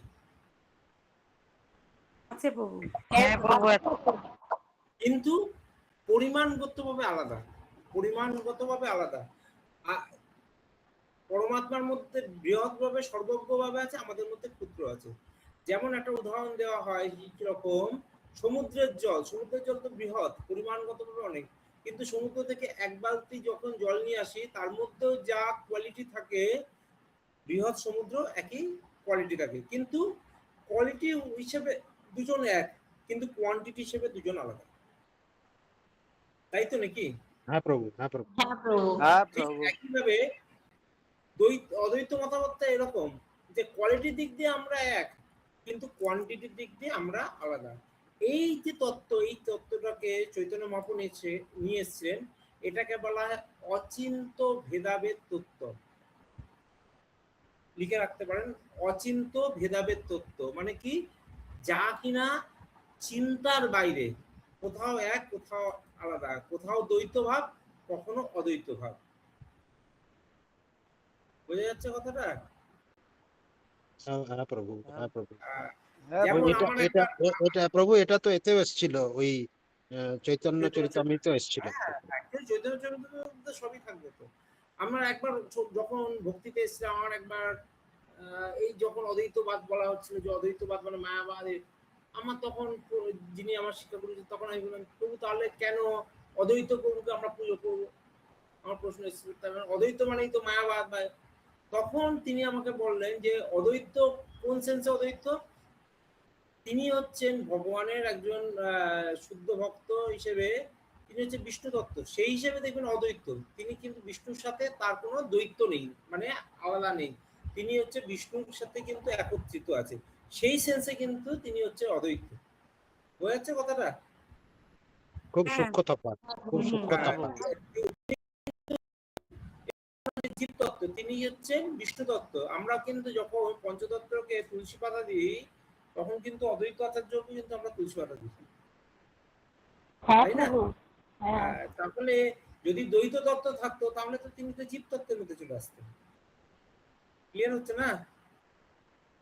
আছে প্রভু। হ্যাঁ প্রভু। কিন্তু পরিমাণগতভাবে আলাদা, পরিমাণগতভাবে আলাদা। পরমাত্মার মধ্যে বৃহৎভাবে সর্বজ্ঞভাবে আছে, আমাদের মধ্যে ক্ষুদ্র আছে। যেমন একটা উদাহরণ দেওয়া হয় কিরকম, সমুদ্রের জল, সমুদ্রের জল তো বৃহৎ, পরিমাণগতভাবে অনেক, কিন্তু সমুদ্র থেকে এক বালতি যখন জল নিয়ে আসি তার মধ্যেও যা কোয়ালিটি থাকে, বৃহৎ সমুদ্র একই কোয়ালিটি থাকে, কিন্তু কোয়ালিটি হিসেবে দুজন এক, কিন্তু কোয়ান্টিটি হিসেবে দুজন আলাদা। তাই তো নাকি? হ্যাঁ প্রভু, হ্যাঁ প্রভু, হ্যাঁ ঠিক প্রভু। একইভাবে অদ্বৈত মতামতটা এরকম যে কোয়ালিটির দিক দিয়ে আমরা এক, কিন্তু কোয়ান্টিটির দিক দিয়ে আমরা আলাদা। এই যে তত্ত্ব, এই তত্ত্বটাকে চৈতন্য মহাপ্রভু নিয়ে এসছেন, এটাকে বলা হয় অচিন্ত ভেদাভেদ তত্ত্ব। লিখে রাখতে পারেন, অচিন্ত ভেদাভেদ তত্ত্ব মানে কি? যা কিনা চিন্তার বাইরে, কোথাও এক কোথাও আলাদা, কোথাও দ্বৈত ভাব কখনো অদ্বৈত ভাব। বোঝা যাচ্ছে কথাটা? হ্যাঁ প্রভু, হ্যাঁ প্রভু। যেমন এটা আমার এটা একটা, এটা প্রভু, এটা তো এতেও এসেছিল, ওই চৈতন্য চরিতামৃত এসেছিল। চৈতন্য চরিতামৃত সবই থাকবে তো। আমরা একবার যখন ভক্তিতে এসেছিলাম, আমার একবার এই যখন অদ্বৈতবাদ বলা হচ্ছিল, যে অদ্বৈতবাদ মানে মায়াবাদ, আমার তখন যিনি আমার শিক্ষা করেছেন, তখন আমি বললাম, প্রভু তাহলে কেন অদ্বৈত প্রভুকে আমরা পুজো করবো? আমার প্রশ্ন এসেছিল, তার মানে অদ্বৈত মানেই তো মায়াবাদ, বা তখন তিনি আমাকে বললেন যে অদ্বৈত কোন সেন্সে অদ্বৈত, তিনি হচ্ছেন ভগবানের একজন শুদ্ধ ভক্ত হিসেবে, তিনি হচ্ছে বিষ্ণু তত্ত্ব, সেই হিসেবে দেখবেন অদ্বৈত। তিনি কিন্তু বিষ্ণুর সাথে তার কোনো দ্বৈত নেই, মানে আলাদা নেই, তিনি হচ্ছে বিষ্ণুর সাথে কিন্তু একত্রিত আছে, সেই সেন্সে কিন্তু তিনি হচ্ছে অদ্বৈত। বোঝা যাচ্ছে কথাটা? খুব সূক্ষ্ম তফাৎ, খুব সূক্ষ্ম তফাৎ। জীব তত্ত্ব, তিনি হচ্ছেন বিষ্ণু তত্ত্ব। আমরা কিন্তু যখন পঞ্চতত্ত্বকে তুলসী পাতা দিই, তখন কিন্তু অদ্বৈত আচার্যকে কিন্তু আমরা তুলসী পাতা দিই, তাই না? তাহলে যদি দ্বৈত তত্ত্ব থাকতো তাহলে তো তিনি তো জীব তত্ত্বের মধ্যে চলে আসতেন। ক্লিয়ার হচ্ছে না?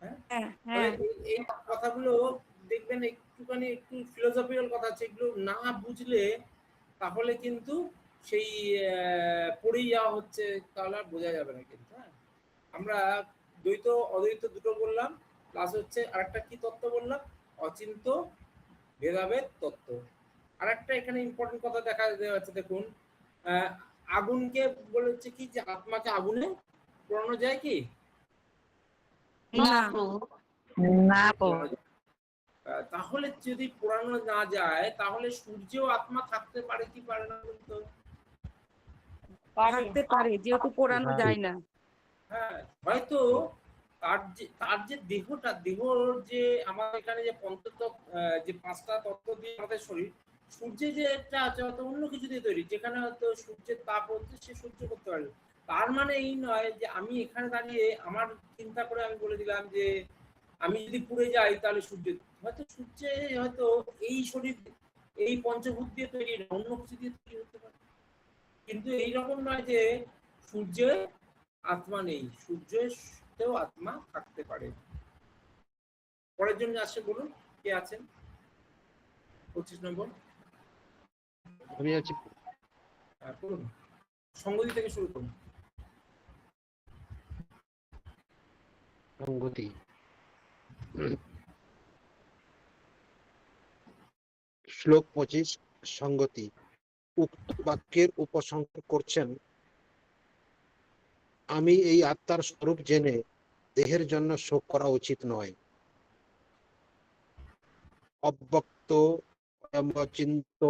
হ্যাঁ, এই কথাগুলো দেখবেন একটুখানি একটু ফিলোসফিক্যাল কথা আছে, এগুলো না বুঝলে তাহলে কিন্তু সেই পড়েই যাওয়া হচ্ছে, তাহলে আর বোঝা যাবে না কিন্তু। হ্যাঁ, আমরা দ্বৈত অদ্বৈত দুটো বললাম, প্লাস হচ্ছে আরেকটা কি তত্ত্ব বললাম, অচিন্ত ভেদাভেদ তত্ত্ব। আরেকটা এখানে ইম্পর্টেন্ট কথা দেখা যাচ্ছে, দেখুন আগুনকে বলেছে কি যে আত্মাকে আগুনে পোড়ানো যায় কি? না। তাহলে যদি পোড়ানো না যায় তাহলে সূর্যেও আত্মা থাকতে পারে কি পারে না? বলতো থাকতে পারে, যেহেতু পোড়ানো যায় না। হ্যাঁ, হয়তো তার যে দেহটা, দেহর যে আমাদের এখানে যে যে 5টা তত্ত্ব দিয়ে আমাদের শরীর, সূর্যে যে একটা আছে হয়তো অন্য কিছু দিয়ে তৈরি, যেখানে হয়তো সূর্যের তাপ হচ্ছে সে সহ্য করতে পারে। তার মানে এই নয় যে আমি এখানে দাঁড়িয়ে আমার চিন্তা করে আমি বলে দিলাম যে আমি যদি পুড়ে যাই তাহলে সূর্যে হয়তো এই শরীর এই পঞ্চভূত দিয়ে তৈরি, অন্য কিছু দিয়ে তৈরি হতে পারে। কিন্তু এইরকম নয় যে সূর্যে আত্মা নেই, সূর্যেও আত্মা থাকতে পারে। পরের জন্য আসে, বলুন কে আছেন? 25 নম্বর আমি আছি। বলুন, সংগতি থেকে শুরু করুন। সংগতি, শ্লোক 25, সংগতি। উক্ত বাক্যের উপসংহার করছেন, আমি এই আত্মার স্বরূপ জেনে দেহের জন্য শোক করা উচিত নয়। অব্যক্ত অচিন্ত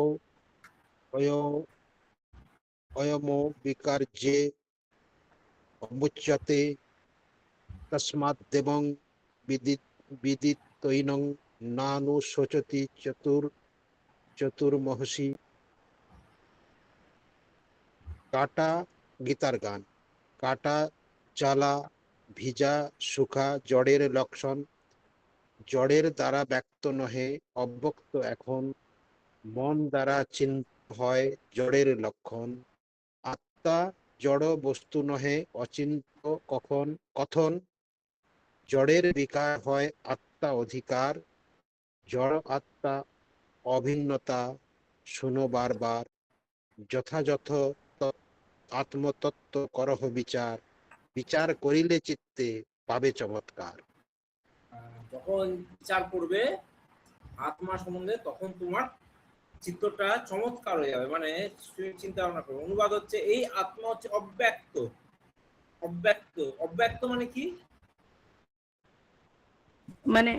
অয়মো বিকার্যে অমুচ্যতে তস্মাৎ দেবং বিদিতৈনং নানুশোচতি চতুর্মহসি। কাটা, গীতার গান। কাটা, জ্বালা, ভিজা, সুখা জড়ের লক্ষণ, জড়ের দ্বারা ব্যক্ত নহে, অব্যক্ত এখন, মন দ্বারা চিন্ত হয় জড়ের লক্ষণ। আত্মা জড় বস্তু নহে, অচিন্ত কথন, জড়ের বিকার হয় আত্মা অধিকার। জড় আত্মা অভিন্নতা শুনো বারবার, যথাযথ আত্মতত্ত্ব করহ বিচার, বিচার করিলে চিত্তে পাবে চমৎকার। যখন বিচার করবে আত্মা সম্বন্ধে তখন তোমার চিত্তটা চমৎকার হয়ে যাবে, মানে চিন্তা ভাবনা করবে। অনুবাদ হচ্ছে এই আত্মা হচ্ছে অব্যক্ত। অব্যক্ত, অব্যক্ত মানে কি? মানে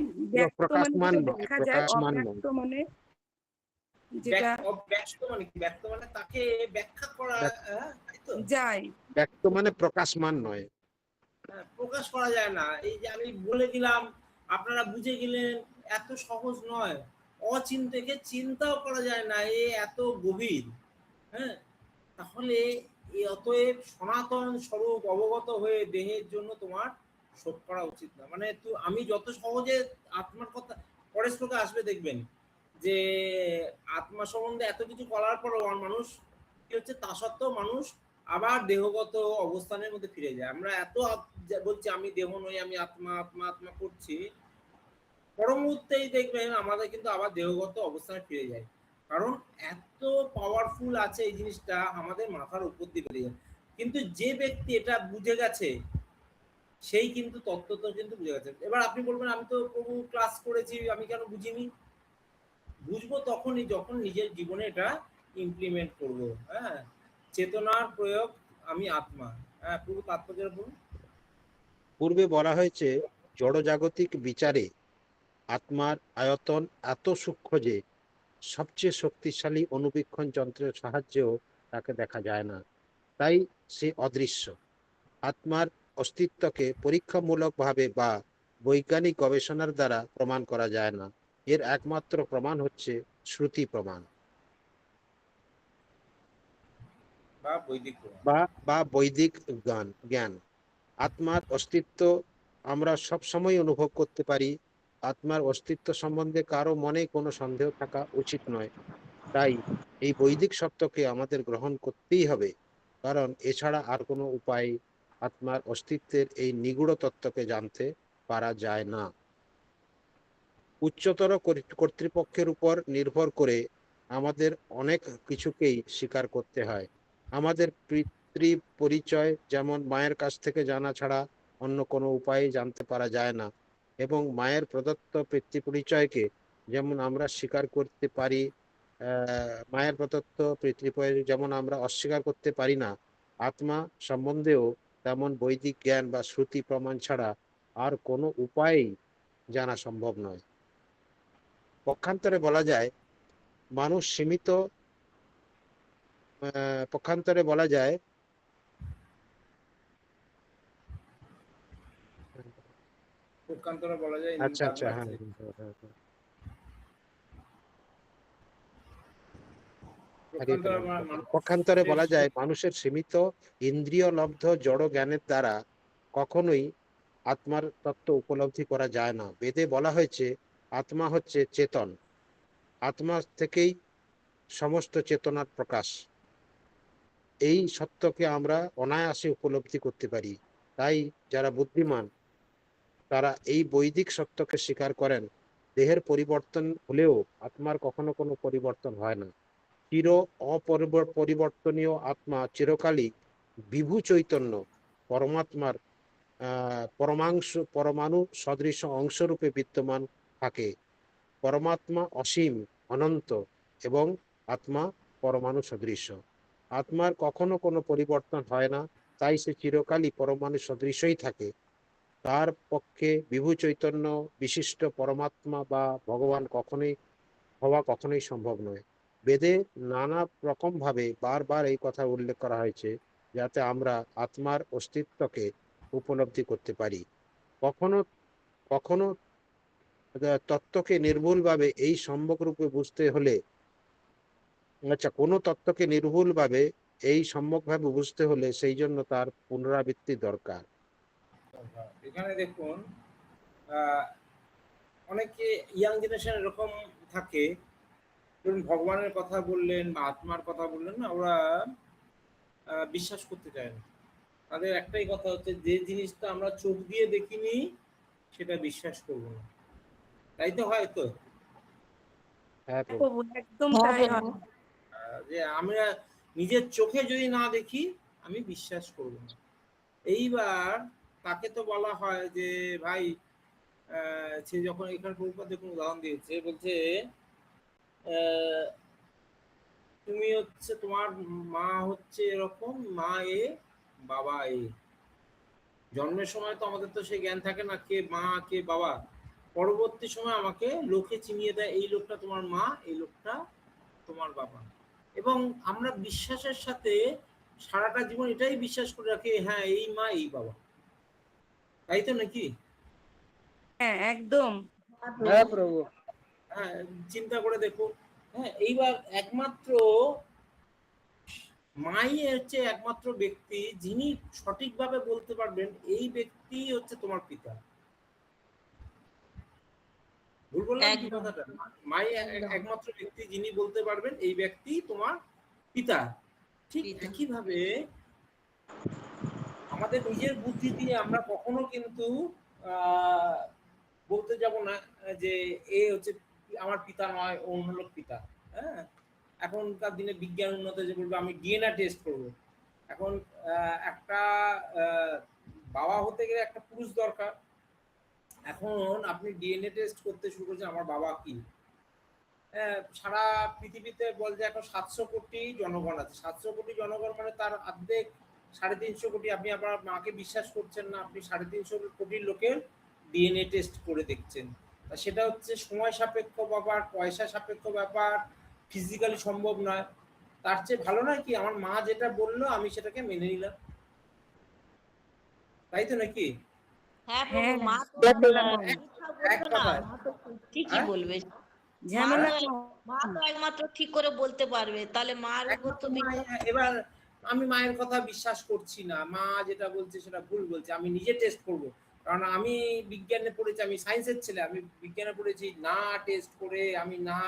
প্রকাশমান দেখা যায়, অব্যক্ত মানে যেটা ব্যক্ত মানে কি? ব্যক্ত মানে তাকে ব্যাখ্যা করা যায়, ব্যক্ত মানে প্রকাশমান নয়, প্রকাশ করা যায় না। এই যে আমি বলে দিলাম আপনারা বুঝে গেলেন, এত সহজ নয়। অচিন্তকে চিন্তাও করা যায় না, এ এত গভীর। হ্যাঁ, তাহলে অতএব সনাতন স্বরূপ অবগত হয়ে দেহের জন্য তোমার শোক করা উচিত না। মানে আমি যত সহজে আত্মার কথা, পরের শ্লোকে আসবে দেখবেন যে আত্মা সম্বন্ধে এত কিছু করার পরও মানুষ কি হচ্ছে, তা সত্ত্বেও মানুষ আবার দেহগত অবস্থানের মধ্যে ফিরে যায়। আমরা এত বলছি আমি দেহ নই, আমি আত্মা আত্মা আত্মা করছি, পর মুহূর্তেই দেখবেন আমাদের কিন্তু আবার দেহগত অবস্থানে ফিরে যায়। কারণ এত পাওয়ারফুল আছে এই জিনিসটা, আমাদের মাথার উপর দিয়ে বেরিয়ে যায়। কিন্তু যে ব্যক্তি এটা বুঝে গেছে সেই কিন্তু তত্ত্বটা কিন্তু বুঝে গেছে। এবার আপনি বলবেন আমি তো প্রভু ক্লাস করেছি, আমি কেন বুঝিনি? বুঝবো তখনই যখন নিজের জীবনে এটা ইমপ্লিমেন্ট করবো। হ্যাঁ, চেতনার প্রয়োগ, আমি আত্মা। হ্যাঁ, প্রভু তাৎপর্য বলুন। পূর্বে বলা হয়েছে জড়জাগতিক বিচারে আত্মার আয়তন এত সূক্ষ্ম যে সবচেয়ে শক্তিশালী অনুবীক্ষণ যন্ত্রের সাহায্যেও তাকে দেখা যায় না, তাই সে অদৃশ্য। আত্মার অস্তিত্বকে পরীক্ষামূলকভাবে বা বৈজ্ঞানিক গবেষণার দ্বারা প্রমাণ করা যায় না। এর একমাত্র প্রমাণ হচ্ছে শ্রুতি প্রমাণ বা বৈদিক প্রমাণ। বা বৈদিক জ্ঞান। আত্মার অস্তিত্ব আমরা সব সময় অনুভব করতে পারি। আত্মার অস্তিত্ব সম্বন্ধে কারো মনে কোনো সন্দেহ থাকা উচিত নয়। তাই এই বৈদিক সত্যকে আমাদের গ্রহণ করতেই হবে, কারণ এছাড়া আর কোনো উপায় আত্মার অস্তিত্বের এই নিগূঢ় তত্ত্বকে জানতে পারা যায় না। উচ্চতর কর্তৃপক্ষের উপর নির্ভর করে আমাদের অনেক কিছুকেই স্বীকার করতে হয়। আমাদের পিতৃ পরিচয় যেমন মায়ের কাছ থেকে জানা ছাড়া অন্য কোনো উপায়ে জানতে পারা যায় না, এবং মায়ের প্রদত্ত পিতৃ পরিচয়কে যেমন আমরা স্বীকার করতে পারি, মায়ের প্রদত্ত পিতৃ পরিচয় যেমন আমরা অস্বীকার করতে পারি না, আত্মা সম্বন্ধেও তেমন বৈদিক জ্ঞান বা শ্রুতি প্রমাণ ছাড়া আর কোনো উপায়েই জানা সম্ভব নয়। পক্ষান্তরে বলা যায় মানুষ সীমিত পক্ষান্তরে বলা যায় পক্ষান্তরে বলা যায় আচ্ছা আচ্ছা হ্যাঁ পক্ষান্তরে বলা যায় মানুষের সীমিত ইন্দ্রিয় লব্ধ জড় জ্ঞানের দ্বারা কখনোই আত্মার তত্ত্ব উপলব্ধি করা যায় না। বেদে বলা হয়েছে আত্মা হচ্ছে চেতন, আত্মা থেকেই সমস্ত চেতনার প্রকাশ। এই সত্যকে আমরা অনায়াসে উপলব্ধি করতে পারি। তাই যারা বুদ্ধিমান তারা এই বৈদিক সত্যকে স্বীকার করেন। দেহের পরিবর্তন হলেও আত্মার কখনো কোনো পরিবর্তন হয় না। চির অপরিবর্তনীয় আত্মা চিরকালই বিভু চৈতন্য পরমাত্মার পরমাণু সদৃশ অংশরূপে বিদ্যমান থাকে। পরমাত্মা অসীম, অনন্ত এবং আত্মা পরমাণু সদৃশ। আত্মার কখনো কোনো পরিবর্তন হয় না, তাই সে চিরকালই পরমাণু সদৃশই থাকে। তার পক্ষে বিভু চৈতন্য বিশিষ্ট পরমাত্মা বা ভগবান কখনোই সম্ভব নয়। বেদে নানা রকম ভাবে বারবার এই কথা উল্লেখ করা হয়েছে যাতে আমরা আত্মার অস্তিত্বকে উপলব্ধি করতে পারি। কখনো কখনো তত্ত্বকে নির্ভুলভাবে এই সম্যকরূপে বুঝতে হলে কোনো তত্ত্বকে নির্ভুলভাবে এই সম্যকভাবে বুঝতে হলে সেই জন্য তার পুনরাবৃত্তি দরকার। এখানে দেখুন অনেকে ইয়াং জেনারেশন এরকম থাকে, ধরুন ভগবানের কথা বললেন বা আত্মার কথা বললেন না, ওরা বিশ্বাস করতে চায় না। তাদের একটাই কথা হচ্ছে যে জিনিসটা আমরা চোখ দিয়ে দেখিনি সেটা বিশ্বাস করব না। তাই তো হয় তো? একদম তাই হয়। যে আমরা নিজের চোখে যদি না দেখি আমি বিশ্বাস করব না। এইবার তাকে তো বলা হয় যে ভাই সে যখন এখানে প্রভুপাদ দেখুন উদাহরণ দিয়েছে, বলছে তুমি হচ্ছে তোমার মা হচ্ছে এরকম, মা এ বাবা এ। জন্মের সময় তো আমাদের তো সেই জ্ঞান থাকে না কে মা কে বাবা। পরবর্তী সময় আমাকে লোকে চিনিয়ে দেয় এই লোকটা তোমার মা, এই লোকটা তোমার বাবা। এবং আমরা বিশ্বাসের সাথে সারাটা জীবন এটাই বিশ্বাস করে রাখি, হ্যাঁ এই মা এই বাবা। তাই তো নাকি? হ্যাঁ একদম। হ্যাঁ প্রভু। হ্যাঁ চিন্তা করে দেখো। হ্যাঁ এইবার একমাত্র মাই হচ্ছে একমাত্র ব্যক্তি যিনি সঠিকভাবে বলতে পারবেন এই ব্যক্তি হচ্ছে তোমার পিতা। ভুল বললাম কি কথাটা? মাই একমাত্র ব্যক্তি যিনি বলতে পারবেন এই ব্যক্তি তোমার পিতা। ঠিক একইভাবে আমাদের নিজের বুদ্ধি দিয়ে আমরা কখনো কিন্তু বলতে যাব না যে এ হচ্ছে আমার পিতা নয়, অন্য লোক পিতা। হ্যাঁ এখনকার দিনে বিজ্ঞান উন্নত যে বলবে আমি ডিএনএ টেস্ট করব। এখন একটা বাবা হতে গেলে একটা পুরুষ দরকার। এখন আপনি ডিএনএ টেস্ট করতে শুরু করছেন আমার বাবা কি। সারা পৃথিবীতে বল যে এখন 700 কোটি জনগণ আছে। 700 কোটি জনগণ মানে তার অর্ধেক 350 কোটি, আপনি আপনার মাকে বিশ্বাস করছেন না, আপনি 350 কোটি লোকের ডিএনএ টেস্ট করে দেখছেন। তা সেটা হচ্ছে সময় সাপেক্ষ ব্যাপার, পয়সা সাপেক্ষ ব্যাপার, ফিজিক্যালি সম্ভব নয়। তার চেয়ে ভালো নয় কি আমার মা যেটা বললো আমি সেটাকে মেনে নিলাম, তাই তো নাকি? হ্যাঁ প্রভু, মা তো এক মিথ্যা বলবে না, কথায় মা তো ঠিকই হ্যাঁ? বলবে। ঝামেলা মা তো একমাত্র ঠিক করে বলতে পারবে, তাহলে মার উপর তো এবার আমি মায়ের কথা বিশ্বাস করছি না, মা যেটা বলছে সেটা ভুল বলছে, আমি নিজে টেস্ট করব। কারণ আমি বিজ্ঞানে পড়েছি, আমি সায়েন্সের ছেলে, আমি বিজ্ঞানে পড়েছি, না টেস্ট করে আমি না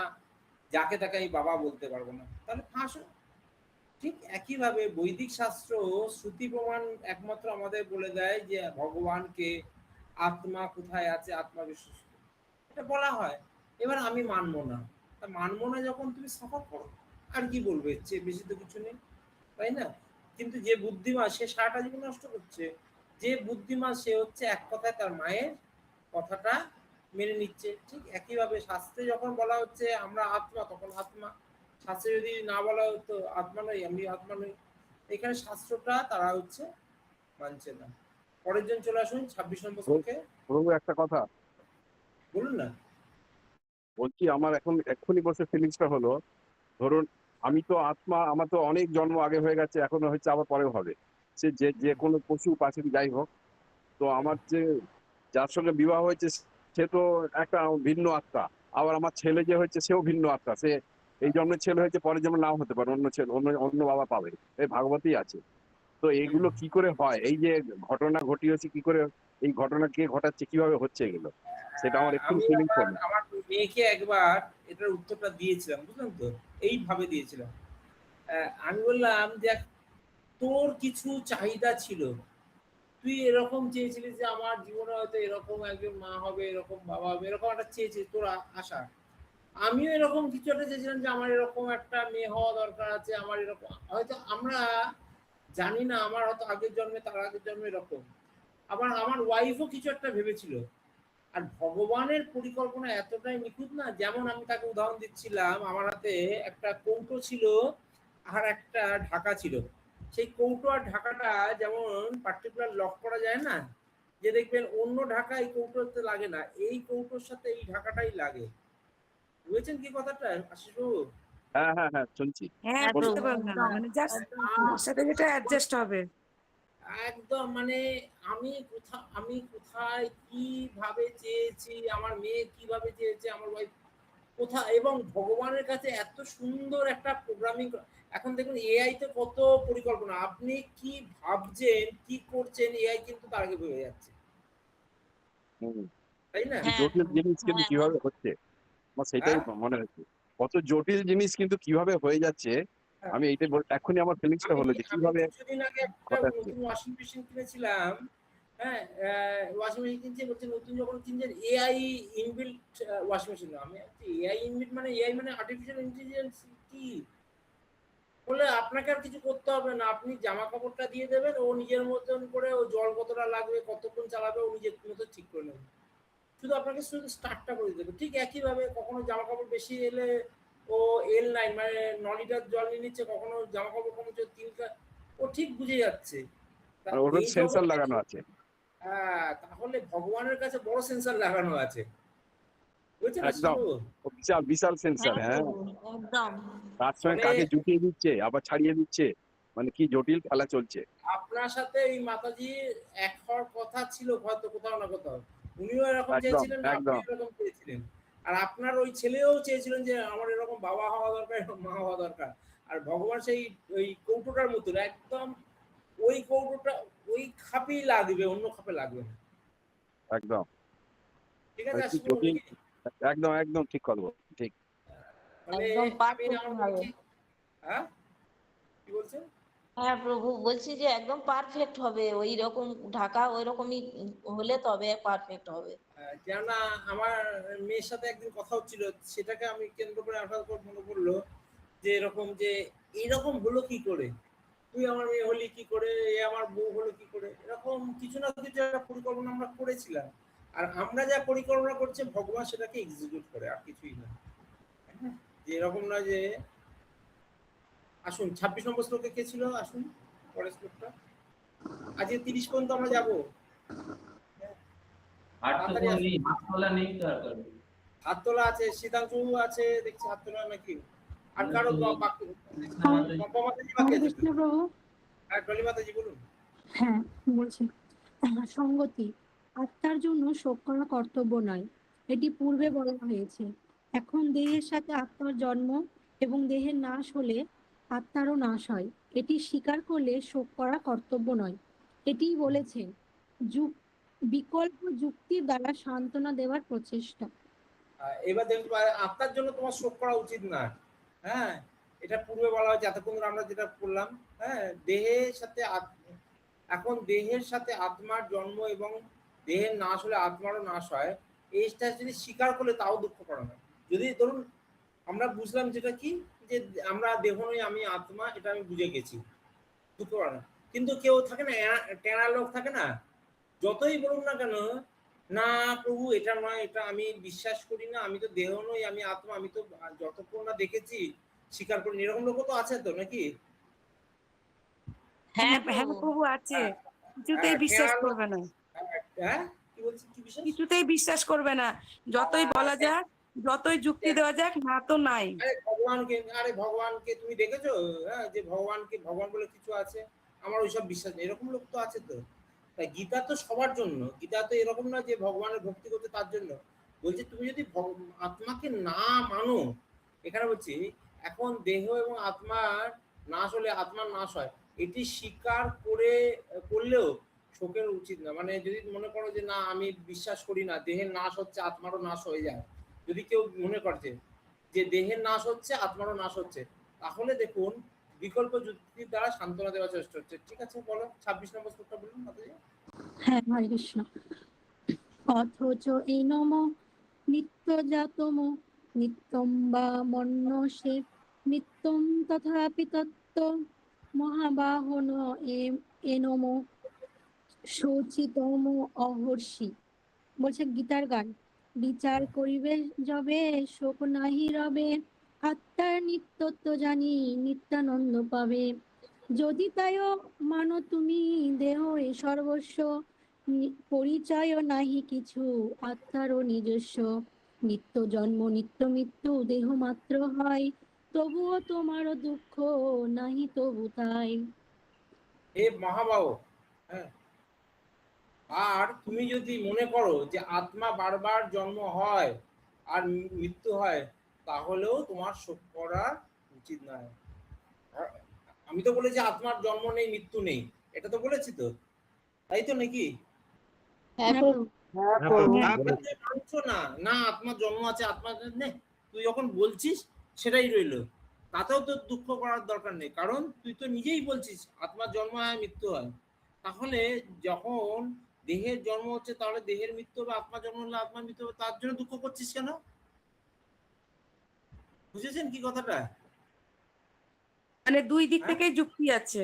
যাকে তাকে আমি বাবা বলতে পারবো না, তাহলে ফাঁস। ঠিক একইভাবে বৈদিক শাস্ত্র শ্রুতি প্রমাণ একমাত্র আমাদের বলে দেয় যে ভগবানকে, আত্মা কোথায় আছে, আত্মা বিশ্বাস এটা বলা হয়। এবার আমি মানবো না, তা মানবো না যখন তুমি সাফার করো, আর কি বলবে, এর চেয়ে বেশি তো কিছু নেই, তাই না? কিন্তু যে বুদ্ধিমান সে সারাটা জীবন নষ্ট করছে, যে বুদ্ধিমান সে হচ্ছে এক কথায় তার মায়ের কথাটা মেনে নিচ্ছে। ঠিক একইভাবে শাস্ত্রে যখন বলা হচ্ছে আমরা আত্মা, তখন আত্মা। শাস্ত্রে যদি না বলা হতো আত্মা নই, আমি আত্মা নই, এখানে শাস্ত্রটা তারা হচ্ছে মানছে না। পরের জন চলে আসুন, 26 নম্বর শ্লোকে। প্রভু একটা কথা বলুন না। বলছি, আমার এখন এক্ষুনি বসে ফিলিংসটা হলো, ধরুন আমি তো আত্মা, আমার তো অনেক জন্ম আগে হয়ে গেছে, এখনো হচ্ছে, আবার পরেও হবে, সে যে কোনো পশু পাখি যাই হোক। তো আমার যে যার সঙ্গে বিবাহ হয়েছে সে তো একটা ভিন্ন আত্মা, আবার আমার ছেলে যে হয়েছে সেও ভিন্ন আত্মা, সে এই জন্মের ছেলে হয়েছে, পরের জন্মে নাও হতে পারে, অন্য ছেলে অন্য বাবা পাবে, এই ভাগবতই আছে। তো এইগুলো কি করে হয়, এই যে ঘটনা ঘটিয়েছে কি করে, এই ঘটনা কে ঘটাচ্ছে, কিভাবে হচ্ছে এগুলো, সেটা আমার একটু আমি ফিলিংস আমার হলো। আমার মেয়েকে একবার এটার উত্তরটা দিয়েছিলাম, বুঝলেন তো, এইভাবে দিয়েছিলাম। আমি বললাম দেখ, তোর কিছু চাহিদা ছিল, তুই এরকম চেয়েছিলিস যে আমার জীবনে হয়তো এরকম একজন মা হবে, এরকম বাবা হবে, এরকম একটা চেয়েছিস তোর আশা। আমিও এরকম কিছু একটা চেয়েছিলাম যে আমার এরকম একটা মেয়ে হওয়া দরকার আছে, আমার এরকম হয়তো আমরা জানি না, আমার হয়তো আগের জন্মে, তার আগের জন্মে এরকম। আবার আমার ওয়াইফও কিছু একটা ভেবেছিল। আর ভগবানের পরিকল্পনা এতটাই নিখুঁত না, যেমন আমি তাকে উদাহরণ দিচ্ছিলাম, আমার হাতে একটা কৌটো ছিল আর একটা ঢাকা ছিল। সেই কৌটো আর ঢাকাটা যেমন পার্টিকুলার লক করা যায় না, যে দেখবেন অন্য ঢাকা এই কৌটোতে লাগে না, এই কৌটোর সাথে এই ঢাকাটাই লাগে। বুঝেছেন কি কথাটা আশিস বাবু? হ্যাঁ হ্যাঁ হ্যাঁ, শুনছি। হ্যাঁ, বুঝতে পারলাম, মানে জাস্ট ওর সাথে যেটা অ্যাডজাস্ট হবে। একদম মানে আমি কোথায় কিভাবে চেয়েছি, আমার মেয়ে কিভাবে চেয়েছে, আমার ওয়াইফ কোথায়, এবং ভগবানের কাছে এত সুন্দর একটা প্রোগ্রামিং। এখন দেখুন এআই তে কত পরিকল্পনা, আপনি কি ভাবছেন কি করছেন এআই কিন্তু তার আগে ভেবে যাচ্ছে, তাই না? জটিল জিনিস কিন্তু কিভাবে হচ্ছে, আমার সেটাই মনে হচ্ছে, কত জটিল জিনিস কিন্তু কিভাবে হয়ে যাচ্ছে। আমি এইটাই এখনই আমার ফিলিংসটা হলো যে আমি কিভাবে কিছুদিন আগে একটা ঘটাচ্ছে। নতুন ওয়াশিং মেশিন কিনেছিলাম। হ্যাঁ, ওয়াশিং মেশিন কিনছে, বলছে নতুন যখন কিনছেন এআই ইনবিল্ট ওয়াশিং মেশিন। আমি এআই ইনবিল্ট মানে এআই মানে আর্টিফিশিয়াল ইন্টেলিজেন্স কি? বলে আপনাকে আর কিছু করতে হবে না, আপনি জামা কাপড়টা দিয়ে দেবেন, ও নিজের মতন করে ও জল কতটা লাগবে, কতক্ষণ চালাবে, ও নিজের মতো ঠিক করে নেবে। শুধু আপনাকে শুধু স্টার্টটা করে দেবে। ঠিক একইভাবে কখনো জামা কাপড় বেশি এলে ও L9 মানে 9 লিটার জল নিয়ে নিচ্ছে, কখনো জামা কাপড় কমছে 3 লিটার, ও ঠিক বুঝে যাচ্ছে। তা আর ওর এই সেন্সর জগতে লাগানো আছে। তাহলে ভগবানের কাছে বড় সেন্সর লাগানো আছে, বুঝছেন? একদম, বিশাল বিশাল সেন্সর। হ্যাঁ, একদম তার সঙ্গে মানে কাকে জুটিয়ে দিচ্ছে আবার ছাড়িয়ে দিচ্ছে, মানে কি জটিল খেলা চলছে। আপনার সাথে এই মাতাজি এক হওয়ার কথা ছিল হয়তো কোথাও না কোথাও, উনিও এরকম একদম চেয়েছিলেন, আপনি একদম এরকম চেয়েছিলেন, আর আপনার ওই ছেলেও চেয়েছিলেন যে আমার এরকম বাবা হওয়া দরকার, এরকম মা হওয়া দরকার। আর ভগবান সেই ওই কৌটোটার মতন একদম ওই কৌটোটা ওই খাপেই লাগবে, অন্য খাপে লাগবে না। একদম, ঠিক আছে কি আশিস বাবু জটিল। নাকি? একদম একদম ঠিক কথা, ঠিক। মানে একদম আমি পারফেক্ট আমার হবে। হ্যাঁ কি বলছেন? হ্যাঁ প্রভু, বলছি যে একদম পারফেক্ট হবে, ওই রকম ঢাকা ওই রকমই হলে তবে পারফেক্ট হবে। কেননা আমার মেয়ের সাথে একদিন কথা হচ্ছিল, সেটাকে আমি কেন্দ্র করে হঠাৎ করে মনে পড়লো যে এরকম যে এরকম হলো কি করে, তুই আমার মেয়ে হলি কি করে, এ আমার বউ হলো কি করে, এরকম কিছু না কিছু একটা পরিকল্পনা আমরা করেছিলাম। আর আমরা যা পরিকল্পনা করছি ভগবান সেটাকে এক্সিকিউট করে, আর কিছুই না। হ্যাঁ, যে এরকম নয় যে। আসুন 26 নম্বর শ্লোকে কে ছিল, আসুন পরের শ্লোকটা। আজকে 30 পর্যন্ত আমরা যাবো। আর তো তাড়াতাড়ি কোনো আসুন। নেই, হাত তোলা নেই তো আর কারো। হাত তোলা আছে, শীতাংশু আছে দেখছি হাত তোলা নাকি, আর কারো বাকি পম্পা মাতাজি বাকি হরে আছে? কৃষ্ণ প্রভু। হ্যাঁ ডলি মাতাজি বলুন। হ্যাঁ বলছি, সঙ্গতি আত্মার জন্য শোক করা কর্তব্য নয়, এটি পূর্বে বলা হয়েছে। এখন দেহের সাথে আত্মার জন্ম এবং দেহের নাশ হলে আত্মারও নাশ হয়, এটি স্বীকার করলে শোক করা কর্তব্য নয়, এটিই বলেছেন। বিকল্প যুক্তির দ্বারা সান্ত্বনা দেওয়ার প্রচেষ্টা। এবার দেখুন, আত্মার জন্য তোমার শোক করা উচিত না। হ্যাঁ, এটা পূর্বে বলা হয়েছে, এতক্ষণ ধরে আমরা যেটা করলাম। হ্যাঁ, দেহের সাথে এখন দেহের সাথে আত্মার জন্ম এবং দেহের নাশ হলে আত্মারও নাশ হয়, এইটা যদি স্বীকার করলে তাও দুঃখ করা না। যদি ধরুন আমরা বুঝলাম যেটা কি, যে আমরা দেহ নই, আমি আত্মা, এটা আমি বুঝে গেছি, দুঃখ করা না। কিন্তু কেউ থাকে না, টেনা লোক থাকে না, যতই বলুন না কেন, না প্রভু এটা নয়, এটা আমি বিশ্বাস করি না, আমি তো দেহ নই, আমি আত্মা, আমি তো যতক্ষণ না দেখেছি স্বীকার করি। এরকম লোক তো আছে তো নাকি? হ্যাঁ হ্যাঁ প্রভু আছে, কিছুতেই বিশ্বাস করবে না। হ্যাঁ কি বলছি, কি বিশ্বাস? কিছুতেই বিশ্বাস করবে না, যতই বলা যাক, যতই যুক্তি দেওয়া যাক, না তো নাই। আরে ভগবানকে তুমি দেখেছো? হ্যাঁ, যে ভগবানকে ভগবান বলে কিছু আছে, আমার ওইসব বিশ্বাস নেই, এরকম লোক তো আছে তো। তাই গীতা তো সবার জন্য, গীতা তো এরকম না যে ভগবানের ভক্তি করতে তার জন্য বলছে। তুমি যদি আত্মাকে না মানো, এখানে বলছি এখন দেহ এবং আত্মার নাশ হলে আত্মার নাশ হয়, এটি স্বীকার করলেও শোকের উচিত না। মানে যদি মনে করো যে না আমি বিশ্বাস করি না, দেহের নাশ হচ্ছে আত্মারও নাশ হয়ে যায়, যদি কেউ মনে করছে যে দেহের নাশ হচ্ছে আত্মারও নাশ হচ্ছে, তাহলে দেখুন বিকল্প যুক্তির দ্বারা সান্ত্বনা দেওয়ার চেষ্টা হচ্ছে। ঠিক আছে, বলো 26 নম্বর শ্লোকটা বলুন মাতাজি। হ্যাঁ হরে কৃষ্ণ। অথচ এই নম নিত্যজাতম নিত্যম বা মন্যসে নিত্যম তথাপি তত্ত্ব মহাবাহন এনম শোচিতম অহর্ষি। বলছে গীতার গান, বিচার করিবে যবে শোক নাহি রবে, আত্মার নিত্যত্ব জানি নিত্যানন্দ পাবে। যদি তাই মানো তুমি দেহ এ সর্বস্ব, পরিচয় নাহি কিছু আত্মারও নিজস্ব, নিত্য জন্ম নিত্য মৃত্যু দেহ মাত্র হয়, তবুও তোমারও দুঃখ নাহি তবু তাই। হে মহাবাহ, হ্যাঁ, আর তুমি যদি মনে করো যে আত্মা বারবার জন্ম হয় আর মৃত্যু হয়, তাহলেও তোমার শোক করা উচিত নয়। আমি তো বলেছি আত্মার জন্ম নেই মৃত্যু নেই, এটা তো বলেছি তো, তাই তো নাকি? না না আত্মার জন্ম আছে, আত্মার নেই, তুই যখন বলছিস সেটাই রইলো, তাতেও তো দুঃখ করার দরকার নেই, কারণ তুই তো নিজেই বলছিস আত্মার জন্ম হয় মৃত্যু হয়। তাহলে যখন দেহের জন্ম হচ্ছে, তাহলে দেহের মৃত্যু হবে, আত্মার জন্ম হলে আত্মার মৃত্যু হবে, তার জন্য দুঃখ করছিস কেন? বুঝেছেন কি কথাটা? মানে দুই দিক থেকে যুক্তি আছে।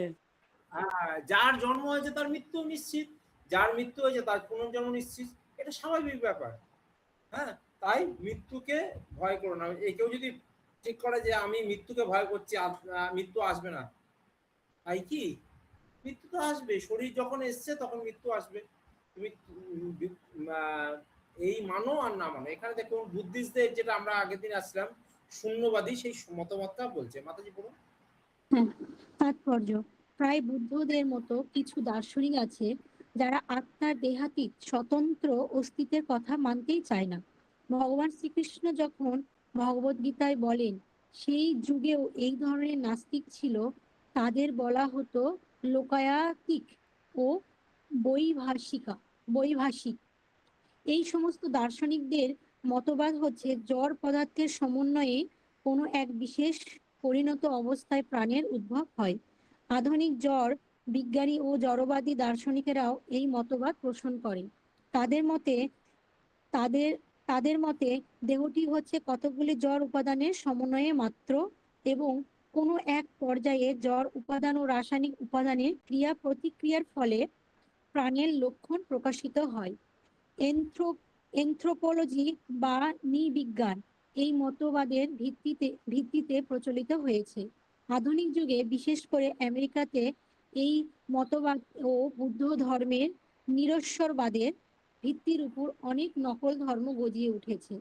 যার জন্ম হয়েছে তার মৃত্যু নিশ্চিত, যার মৃত্যু হয়েছে তার পুনর্জন্ম নিশ্চিত, এটা স্বাভাবিক ব্যাপার। হ্যাঁ, তাই মৃত্যুকে ভয় করো না। কেউ যদি ঠিক করে যে আমি মৃত্যুকে ভয় করছি, মৃত্যু আসবে না, তাই কি? মৃত্যু তো আসবে, শরীর যখন এসছে তখন মৃত্যু আসবে। তুমি এই মানো আর না মানো। এখানে দেখুন বুদ্ধিস্টদের, যেটা আমরা আগের দিন আসলাম, শূন্যবাদী সেই মতবাদটা বলছে। মাতাজি বলুন। তাৎপর্য, প্রায় বুদ্ধদের মতো কিছু দার্শনিক আছে যারা আত্মার দেহাতীত স্বতন্ত্র অস্তিত্বের কথা মানতেই চায় না। ভগবান শ্রীকৃষ্ণ যখন ভগবদ গীতায় বলেন, সেই যুগেও এই ধরনের নাস্তিক ছিল, তাদের বলা হতো লোকায়াতিক ও বৈভাষিক। এই সমস্ত দার্শনিকদের মতবাদ হচ্ছে জড় পদার্থের সমন্বয়ে কোনো এক বিশেষ পরিণত অবস্থায় প্রাণের উদ্ভব হয়। আধুনিক জড় বিজ্ঞানী ও জড়বাদী দার্শনিকেরাও এই মতবাদ পোষণ করেন। তাদের মতে দেহটি হচ্ছে কতগুলি জড় উপাদানের সমন্বয়ে মাত্র, এবং কোনো এক পর্যায়ে জড় উপাদান ও রাসায়নিক উপাদানের ক্রিয়া প্রতিক্রিয়ার ফলে প্রাণের লক্ষণ প্রকাশিত হয়। এনথ্রোপোলজি বা নৃবিজ্ঞান এই মতবাদের ভিত্তিতে প্রচলিত হয়েছে। আধুনিক যুগে বিশেষ করে আমেরিকাতে এই মতবাদ ও বুদ্ধ ধর্মের নিরস্বরবাদের ভিত্তির উপর অনেক নকল ধর্ম গজিয়ে উঠেছে।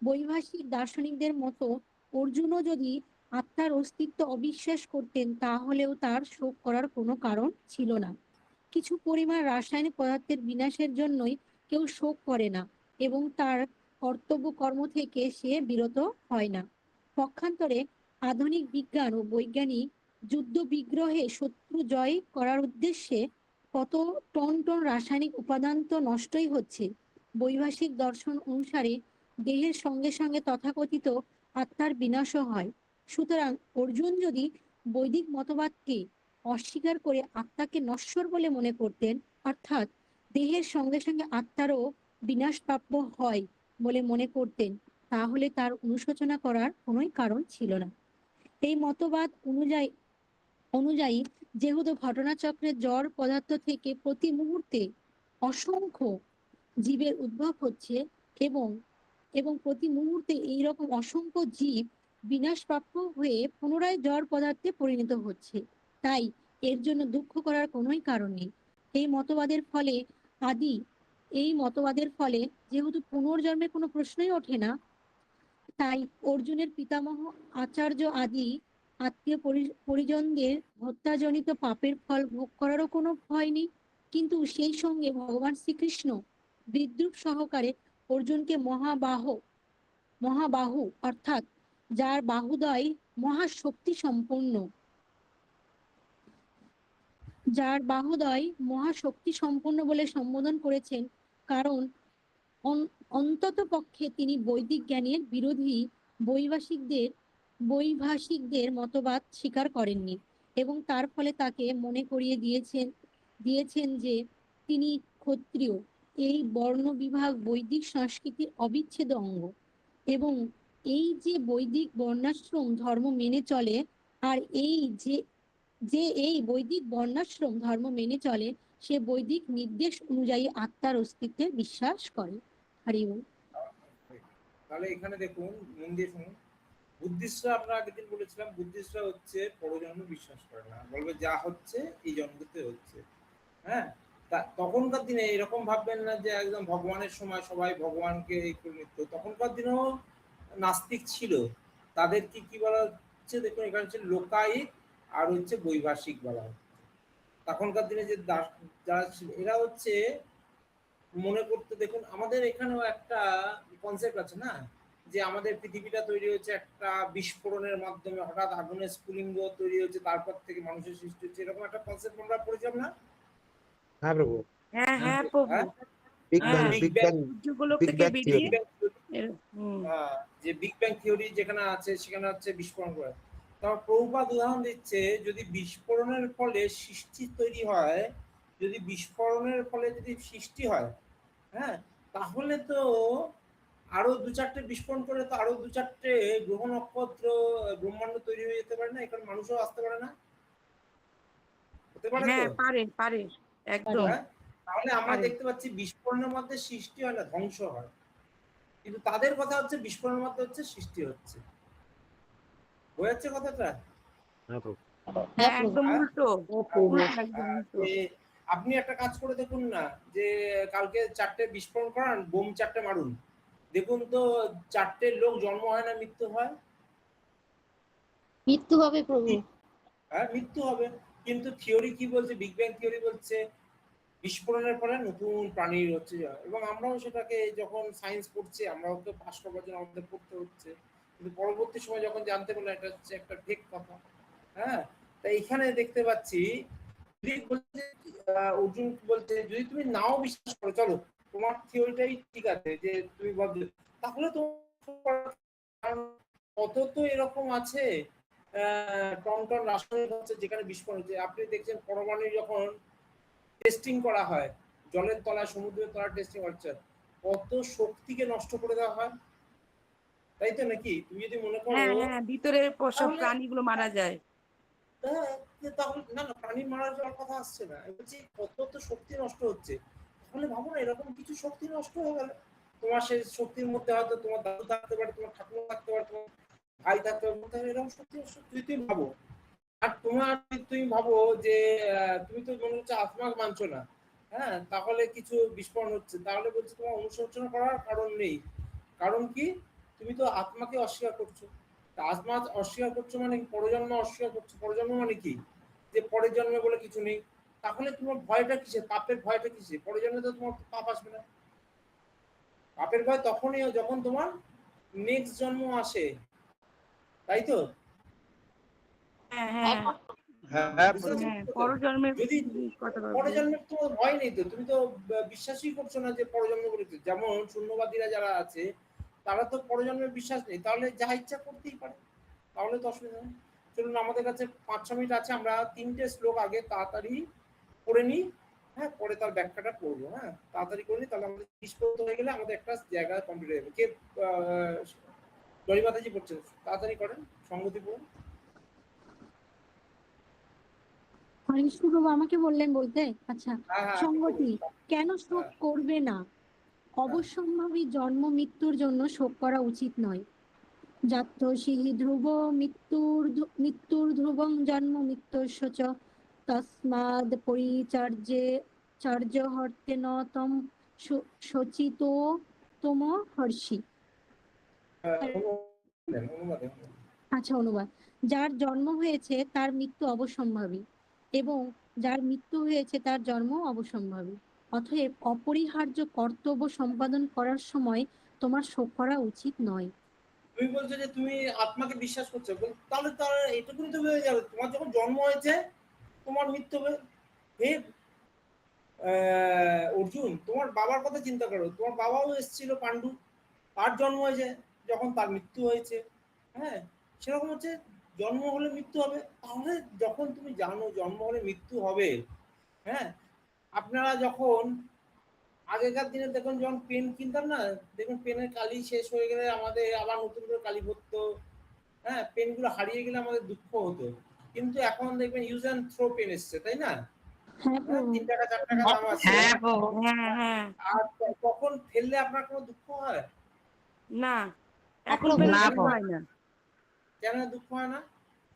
বৈভাষিক দার্শনিকদের মতো অর্জুনও যদি আত্মার অস্তিত্ব অবিশ্বাস করতেন, তাহলেও তার শোক করার কোনো কারণ ছিল না। কিছু পরিমাণ রাসায়নিক পদার্থের বিনাশের জন্যই কেউ শোক করে না এবং তার কর্তব্য কর্ম থেকে সে বিরত হয় না। পক্ষান্তরে আধুনিক বিজ্ঞান ও বৈজ্ঞানিক যুদ্ধ বিগ্রহে শত্রু জয় করার উদ্দেশ্যে কত টন টন রাসায়নিক উপাদান তো নষ্টই হচ্ছে। বৈভাষিক দর্শন অনুসারে দেহের সঙ্গে সঙ্গে তথাকথিত আত্মার বিনাশও হয়। সুতরাং অর্জুন যদি বৈদিক মতবাদকে অস্বীকার করে আত্মাকে নশ্বর বলে মনে করতেন, অর্থাৎ দেহের সঙ্গে সঙ্গে আত্মারও বিনাশপ্রাপ্য হয় বলে মনে করতেন, তাহলে তার অনুশোচনা করার কোনো কারণ ছিল না। এই মতবাদ অনুযায়ী যেহেতু ঘটনাচক্রে জড় পদার্থ থেকে প্রতি মুহূর্তে অসংখ্য জীবের উদ্ভব হচ্ছে এবং এবং প্রতি মুহূর্তে এইরকম অসংখ্য জীব বিনাশপ্রাপ্য হয়ে পুনরায় জড় পদার্থে পরিণত হচ্ছে, তাই এর জন্য দুঃখ করার কোনোই কারণ নেই। এই মতবাদের ফলে যেহেতু পুনর্জন্মের কোনো প্রশ্নই ওঠে না, তাই অর্জুনের পিতামহ আচার্য আদি আত্মীয় পরিজনদের হত্যাজনিত পাপের ফল ভোগ করারও কোনো ভয় নেই। কিন্তু সেই সঙ্গে ভগবান শ্রীকৃষ্ণ বিদ্রুপ সহকারে অর্জুনকে মহাবাহু অর্থাৎ যার বাহুদয় মহাশক্তি সম্পন্ন বলে সম্বোধন করেছেন, কারণ অন্তত পক্ষে তিনি বৈদিক জ্ঞানের বিরোধী বৈভাষিকদের মতবাদ স্বীকার করেননি এবং তার ফলে তাকে মনে করিয়ে দিয়েছেন যে তিনি ক্ষত্রিয়। এই বর্ণ বিভাগ বৈদিক সংস্কৃতির অবিচ্ছেদ্য অঙ্গ এবং এই যে বৈদিক বর্ণাশ্রম ধর্ম মেনে চলে আর এই বৈদিক বর্ণাশ্রম ধর্ম মেনে চলে, সে বৈদিক নির্দেশ অনুযায়ী আত্মার অস্তিত্বে বিশ্বাস করে। হরি বল। তাহলে এখানে দেখুন, মন দিয়ে শুনুন। বুদ্ধিস্টরা, আমরা আগের দিন বলেছিলাম, বুদ্ধিস্টরা হচ্ছে পরজন্ম বিশ্বাস করে না, বলবে যা হচ্ছে এই জন্মতে হচ্ছে। হ্যাঁ, তখনকার দিনে এরকম ভাববেন না যে একদম ভগবানের সময় সবাই ভগবানকে এই করে নিত। তখনকার দিনেও নাস্তিক ছিল। তাদের কি বলা হচ্ছে দেখুন, এখানে হচ্ছে লোকায়িক আর হচ্ছে বৈভাষিক বলা হচ্ছে। তখনকার দিনে যে যারা ছিল এরা হচ্ছে মনে করতে, দেখুন আমাদের এখানেও একটা কনসেপ্ট আছে না, যে আমাদের পৃথিবীটা তৈরি হচ্ছে একটা বিস্ফোরণের মাধ্যমে, হঠাৎ আগুনের স্ফুলিঙ্গ তৈরি হচ্ছে, তারপর থেকে মানুষের সৃষ্টি হচ্ছে, এরকম একটা কনসেপ্ট আমরা পড়েছিলাম না? হ্যাঁ প্রভু। যে বিগ ব্যাং থিওরি যেখানে আছে সেখানে হচ্ছে বিস্ফোরণ করে। তারপর প্রভুপাদ উদাহরণ দিচ্ছে, যদি বিস্ফোরণের ফলে সৃষ্টি তৈরি হয়, যদি বিস্ফোরণের ফলে যদি সৃষ্টি হয়, হ্যাঁ, তাহলে তো আরো দু চারটে বিস্ফোরণ করে তো আরো দু চারটে গ্রহ নক্ষত্র ব্রহ্মাণ্ড তৈরি হয়ে যেতে পারে না? এখানে মানুষও আসতে পারে না? হতে পারে তো? পারে একদম। তাহলে আমরা দেখতে পাচ্ছি বিস্ফোরণের মধ্যে সৃষ্টি হয় না, ধ্বংস হয়। কিন্তু তাদের কথা হচ্ছে বিস্ফোরণের মধ্যে হচ্ছে সৃষ্টি হচ্ছে। বোঝাচ্ছে কথাটা? আপনি একটা কাজ করে দেখুন না, যে কালকে 4টে বিস্ফোরণ করান, বোম 4টে মারুন, দেখুন তো 4টে লোক জন্ম হয় না মৃত্যু হয়? মৃত্যু হবে প্রভু। হ্যাঁ, মৃত্যু হবে। কিন্তু থিওরি কি বলছে? বিগ ব্যাং থিওরি বলছে বিস্ফোরণের পরে নতুন প্রাণীর হচ্ছে। এবং আমরাও সেটাকে যখন সায়েন্স পড়ছি, আমরাও তো 5 বছর আমাদের পড়তে হচ্ছে, কিন্তু পরবর্তী সময় যখন জানতে পারলাম এটা হচ্ছে একটা ফেক কথা। হ্যাঁ, তাই এখানে দেখতে পাচ্ছি অর্জুন বলছে যদি তুমি নাও বিশ্বাস করো, চলো তোমার থিওরিটাই ঠিক আছে যে তুমি ভাবছো, তাহলে তো কত তো এরকম আছে টন টন রাসায়নিক হচ্ছে যেখানে বিস্ফোরণ হচ্ছে। আপনি দেখছেন পরমাণু যখন টেস্টিং করা হয়, জলের তলায়, সমুদ্রের তলায় টেস্টিং হচ্ছে, কত শক্তিকে নষ্ট করে দেওয়া হয়, তাই তো নাকি? তুমি যদি মনে করো ভিতরে সব প্রাণীগুলো মারা যায়, তাহলে না প্রাণী মারা যাওয়ার কথা আসছে না, বলছি কত তো শক্তি নষ্ট হচ্ছে। তাহলে ভাবো না, এরকম কিছু শক্তি নষ্ট হয়ে গেল, তোমার সেই শক্তির মধ্যে হয়তো তোমার দাদু থাকতে পারে, তোমার ঠাকুমা থাকতে পারে, তোমার ভাই থাকতে পারে, এরকম শক্তি নষ্ট। তুমি ভাবো আর তোমার তুমি ভাবো যে তুমি তো মনে হচ্ছে আত্মা মানছো না, হ্যাঁ, তাহলে কিছু বিস্ফোরণ হচ্ছে, তাহলে বলছে তোমার অনুশোচনা করার কারণ নেই। কারণ কি? তুমি তো আত্মাকে অস্বীকার করছো। তা আত্মা অস্বীকার করছো মানে কি? পরজন্ম অস্বীকার করছো। পরজন্ম মানে কি? যে পরের জন্মে বলে কিছু নেই। তাহলে তোমার ভয়টা কিসে? পাপের ভয়টা কিসে? পরের জন্মে তো তোমার পাপ আসবে না। পাপের ভয় তখনই হয় যখন তোমার নেক্সট জন্ম আসে, তাই তো? হ্যাঁ হ্যাঁ হ্যাঁ বুঝতে প্রভু। পারছো? পরজন্মের যদি কথা পরের বলছি। জন্মের তোমার ভয় নেই তো, তুমি তো বিশ্বাসই করছো না যে পরজন্ম বলেছে। যেমন শূন্যবাদীরা যারা আছে তারা তো পরজন্মের বিশ্বাস নেই, তাহলে যা ইচ্ছা করতেই পারে, তাহলে তো অসুবিধা নেই। চলুন, আমাদের কাছে 5-6 মিনিট আছে, আমরা 3টে শ্লোক আগে তাড়াতাড়ি পড়ে নিই, হ্যাঁ, পরে তার ব্যাখ্যাটা করবো। হ্যাঁ, তাড়াতাড়ি করে নিই, তাহলে আমাদের 30 পর্যন্ত হয়ে গেলে আমাদের একটা জায়গায় কমপ্লিট হয়ে যাবে। কে জরি মাতাজি পড়ছেন? তাড়াতাড়ি করেন, সংগতি পড়ুন। হরিশপ্রভু আমাকে বললেন বলতে। আচ্ছা, হ্যাঁ হ্যাঁ, আপনি সঙ্গতি, করুন। কেন শোক হ্যাঁ করবে না? অবশ্যম্ভাবী জন্ম মৃত্যুর জন্য শোক করা উচিত নয়। যাত্রসি ধ্রুব মৃত্যুর ধ্রুবং জন্ম মৃত্যুস্য চ তস্মাদ চার্য হর্তে ন তম শচিত তম হর্ষি। অনুবাদে। আচ্ছা, অনুবাদ। যার জন্ম হয়েছে তার মৃত্যু অবশ্যম্ভাবী, এবং যার মৃত্যু হয়েছে তার জন্ম অবশ্যম্ভাবী। অতএব অপরিহার্য কর্তব্য সম্পাদন করার সময় তোমার শোক করা উচিত নয়। তুমি বলছো যে তুমি আত্মাকে বিশ্বাস করছো, তাহলে তার এটুকুনি তো হয়ে যাবে। তোমার যখন জন্ম হয়েছে তোমার মৃত্যু হবে। হে অর্জুন, তোমার বাবার কথা চিন্তা করো। তোমার বাবাও এসেছিল পাণ্ডু, তার জন্ম হয়েছে, যখন তার মৃত্যু হয়েছে। হ্যাঁ, সেরকম হচ্ছে, জন্ম হলে মৃত্যু হবে। তাহলে যখন তুমি জানো জন্ম হলে মৃত্যু হবে, হ্যাঁ, আপনারা যখন আগেকার দিনে দেখুন যখন পেন কিনতাম না, দেখুন পেনের কালি শেষ হয়ে গেলে আমাদের আবার নতুন করে কালি ভরতো। হ্যাঁ, পেনগুলো হারিয়ে গেলে আমাদের দুঃখ হতো। কিন্তু এখন দেখবেন ইউজ অ্যান্ড থ্রো পেন এসছে, তাই না? হ্যাঁ হ্যাঁ, প্রভু। 3 টাকা 4 টাকা দাম আছে। হ্যাঁ প্রভু, হ্যাঁ হ্যাঁ। আর তখন ফেললে আপনার কোনো দুঃখ হয় না, হ্যাঁ এখন প্রভু। পেলে না দুঃখ হয় না, কেন দুঃখ হয় না?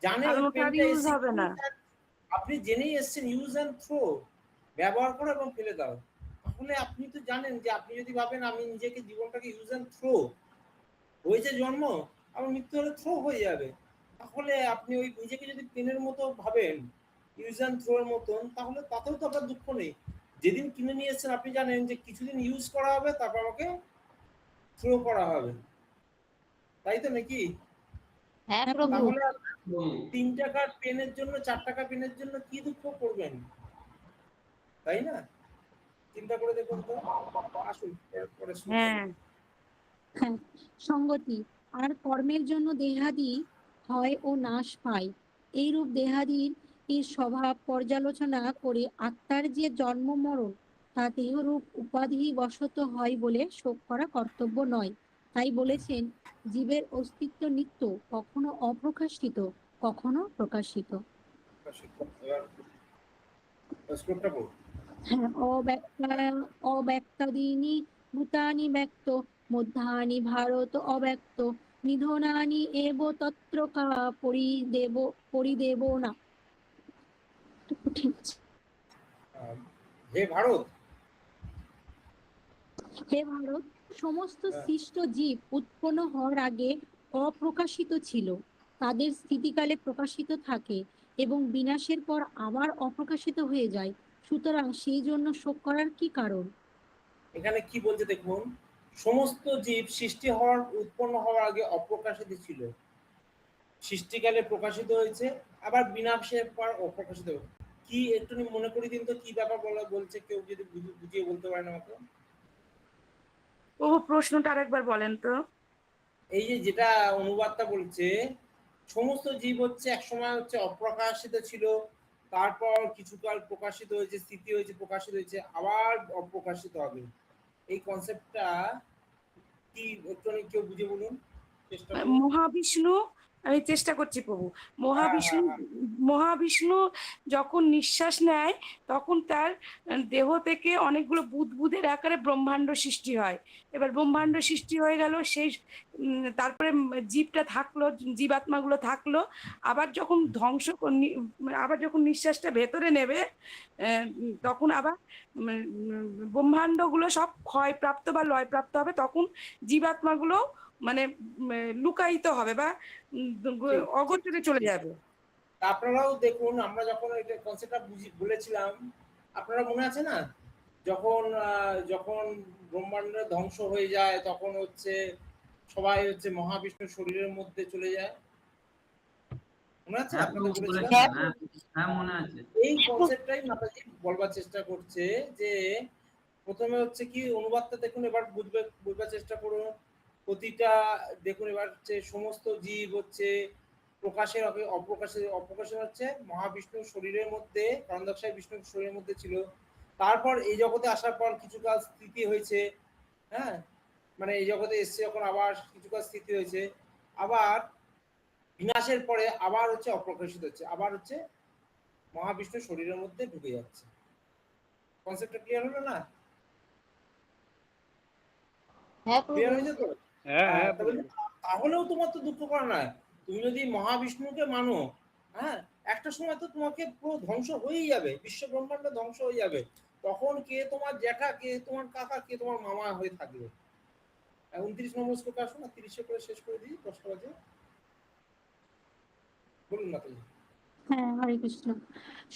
জানেন কারণ ওই ওটা আর পেনটা ইউজ এসছে, হবে না। আপনি জেনেই এসছেন ইউজ অ্যান্ড থ্রো, ব্যবহার করো এবং ফেলে দাও। তাহলে আপনি তো জানেন যে আপনি যদি ভাবেন আমি নিজেকে জীবনটাকে ইউজ অ্যান্ড থ্রো, হয়েছে জন্ম, আমার মৃত্যু হলে থ্রো হয়ে যাবে, তাহলে আপনি ওই নিজেকে যদি পেনের মতো ভাবেন, ইউজ অ্যান্ড থ্রো এর মতন, তাহলে তাতেও তো আপনার দুঃখ নেই। যেদিন কিনে নিয়ে এসছেন আপনি জানেন যে কিছুদিন ইউজ করা হবে, তারপর আমাকে থ্রো করা হবে, তাই তো নাকি? হ্যাঁ প্রভু। তাহলে 3 টাকার পেনের জন্য 4 টাকা পেনের জন্য কি দুঃখ করবেন, তাই না? চিন্তা করে দেখুন তো। আসুন পরে হ্যাঁ হ্যাঁ, সঙ্গতি। আর কর্মের জন্য দেহাদি হয় ও নাশ পায়। এইরূপ দেহাদির এই স্বভাব পর্যালোচনা করে আত্মার যে জন্ম মরণ তা দেহরূপ উপাধি বশত হয় বলে শোক করা কর্তব্য নয়। তাই বলেছেন, জীবের অস্তিত্ব নিত্য, কখনো অপ্রকাশিত, কখনো প্রকাশিত। এবার শ্লোকটা বলুন। হ্যাঁ, অব্যক্তাদীনি ভূতানি ব্যক্ত, মধ্যানি ভারত অব্যক্ত, নিধনানি এব তত্র কা পরিদেব না। ঠিক আছে। হে ভারত, হে ভারত, সমস্ত সৃষ্ট জীব উৎপন্ন হওয়ার আগে অপ্রকাশিত ছিল, তাদের স্থিতিকালে প্রকাশিত থাকে এবং বিনাশের পর আবার অপ্রকাশিত হয়ে যায়। সুতরাং সেই জন্য শোক করার কি কারণ? এখানে কি বলছে দেখুন, সমস্ত জীব সৃষ্টি হওয়ার উৎপন্ন হওয়ার আগে অপ্রকাশিত ছিল, সৃষ্টিকালে প্রকাশিত হয়েছে, আবার বিনাশের পর অপ্রকাশিত হবে। কি একটু মনে করি দিন তো, কি ব্যাপার বলছে, কেউ যদি বুঝিয়ে বলতে পারেন আমাকে। ও প্রশ্নটা আরেকবার বলেন তো। এই যে যেটা অনুবাদটা বলছে, সমস্ত জীব হচ্ছে একসময় হচ্ছে অপ্রকাশিত ছিল, তারপর কিছুকাল প্রকাশিত হয়েছে, স্থিতি হয়েছে, প্রকাশিত হয়েছে, আবার অপ্রকাশিত হবে। এই কনসেপ্টটা কি একটু কেউ বুঝে বলুন, চেষ্টা করুন। মহাবিষ্ণু আমি চেষ্টা করছি প্রভু। মহাবিষ্ণু মহাবিষ্ণু যখন নিঃশ্বাস নেয় তখন তার দেহ থেকে অনেকগুলো বুদবুদের আকারে ব্রহ্মাণ্ড সৃষ্টি হয়। এবার ব্রহ্মাণ্ড সৃষ্টি হয়ে গেল, সেই তারপরে জীবটা থাকলো, জীবাত্মাগুলো থাকলো। আবার যখন আবার যখন নিঃশ্বাসটা ভেতরে নেবে তখন আবার ব্রহ্মাণ্ডগুলো সব ক্ষয়প্রাপ্ত বা লয়প্রাপ্ত হবে, তখন জীবাত্মাগুলো মানে লুকায়িত হবে বা অগোচরে চলে যাবে। আপনারাও দেখুন, আমরা যখন এটা কনসেপ্টটা বলেছিলাম, আপনারা মনে আছে না, যখন যখন ব্রহ্মাণ্ড ধ্বংস হয়ে যায় তখন হচ্ছে সবাই হচ্ছে মহাবিষ্ণুর শরীরের মধ্যে চলে যায়, মনে আছে? আপনাদের বলেছিলাম। হ্যাঁ মনে আছে। এই কনসেপ্টটাই মাতাজি বলবার চেষ্টা করছে যে প্রথমে হচ্ছে কি অনুবাদটা দেখুন, এবার বুঝবার চেষ্টা করুন। প্রতিটা দেখুন এবার হচ্ছে সমস্ত জীব হচ্ছে প্রকাশের অপ্রকাশের হচ্ছে মহাবিষ্ণুর শরীরের মধ্যে, কারণদক্ষায় বিষ্ণুর শরীরের মধ্যে ছিল। তারপর এই জগতে আসার পর কিছু কাল স্থিতি হয়েছে, হ্যাঁ, মানে এই জগতে এসছে যখন আবার কিছু কাল স্থিতি হয়েছে, আবার বিনাশের পরে আবার হচ্ছে অপ্রকাশিত হচ্ছে, আবার হচ্ছে মহাবিষ্ণুর শরীরের মধ্যে ঢুকে যাচ্ছে। কনসেপ্টটা ক্লিয়ার হলো না? ক্লিয়ার হয়েছে তো? তাহলেও তোমার তো দুঃখ করা নয়, তুমি যদি মহাবিষ্ণুকে মানো, হ্যাঁ, একটা সময় তো তোমাকে পুরো ধ্বংস হয়েই যাবে, বিশ্ব ব্রহ্মাণ্ড ধ্বংস হয়ে যাবে, তখন কে তোমার জ্যাঠা, কে তোমার কাকা, কে তোমার মামা হয়ে থাকবে। 29 নম্বর শ্লোক আসো না, 30 করে শেষ করে দিই, 10টা বাজে। বলুন মাতাজি। হ্যাঁ, হরে কৃষ্ণ।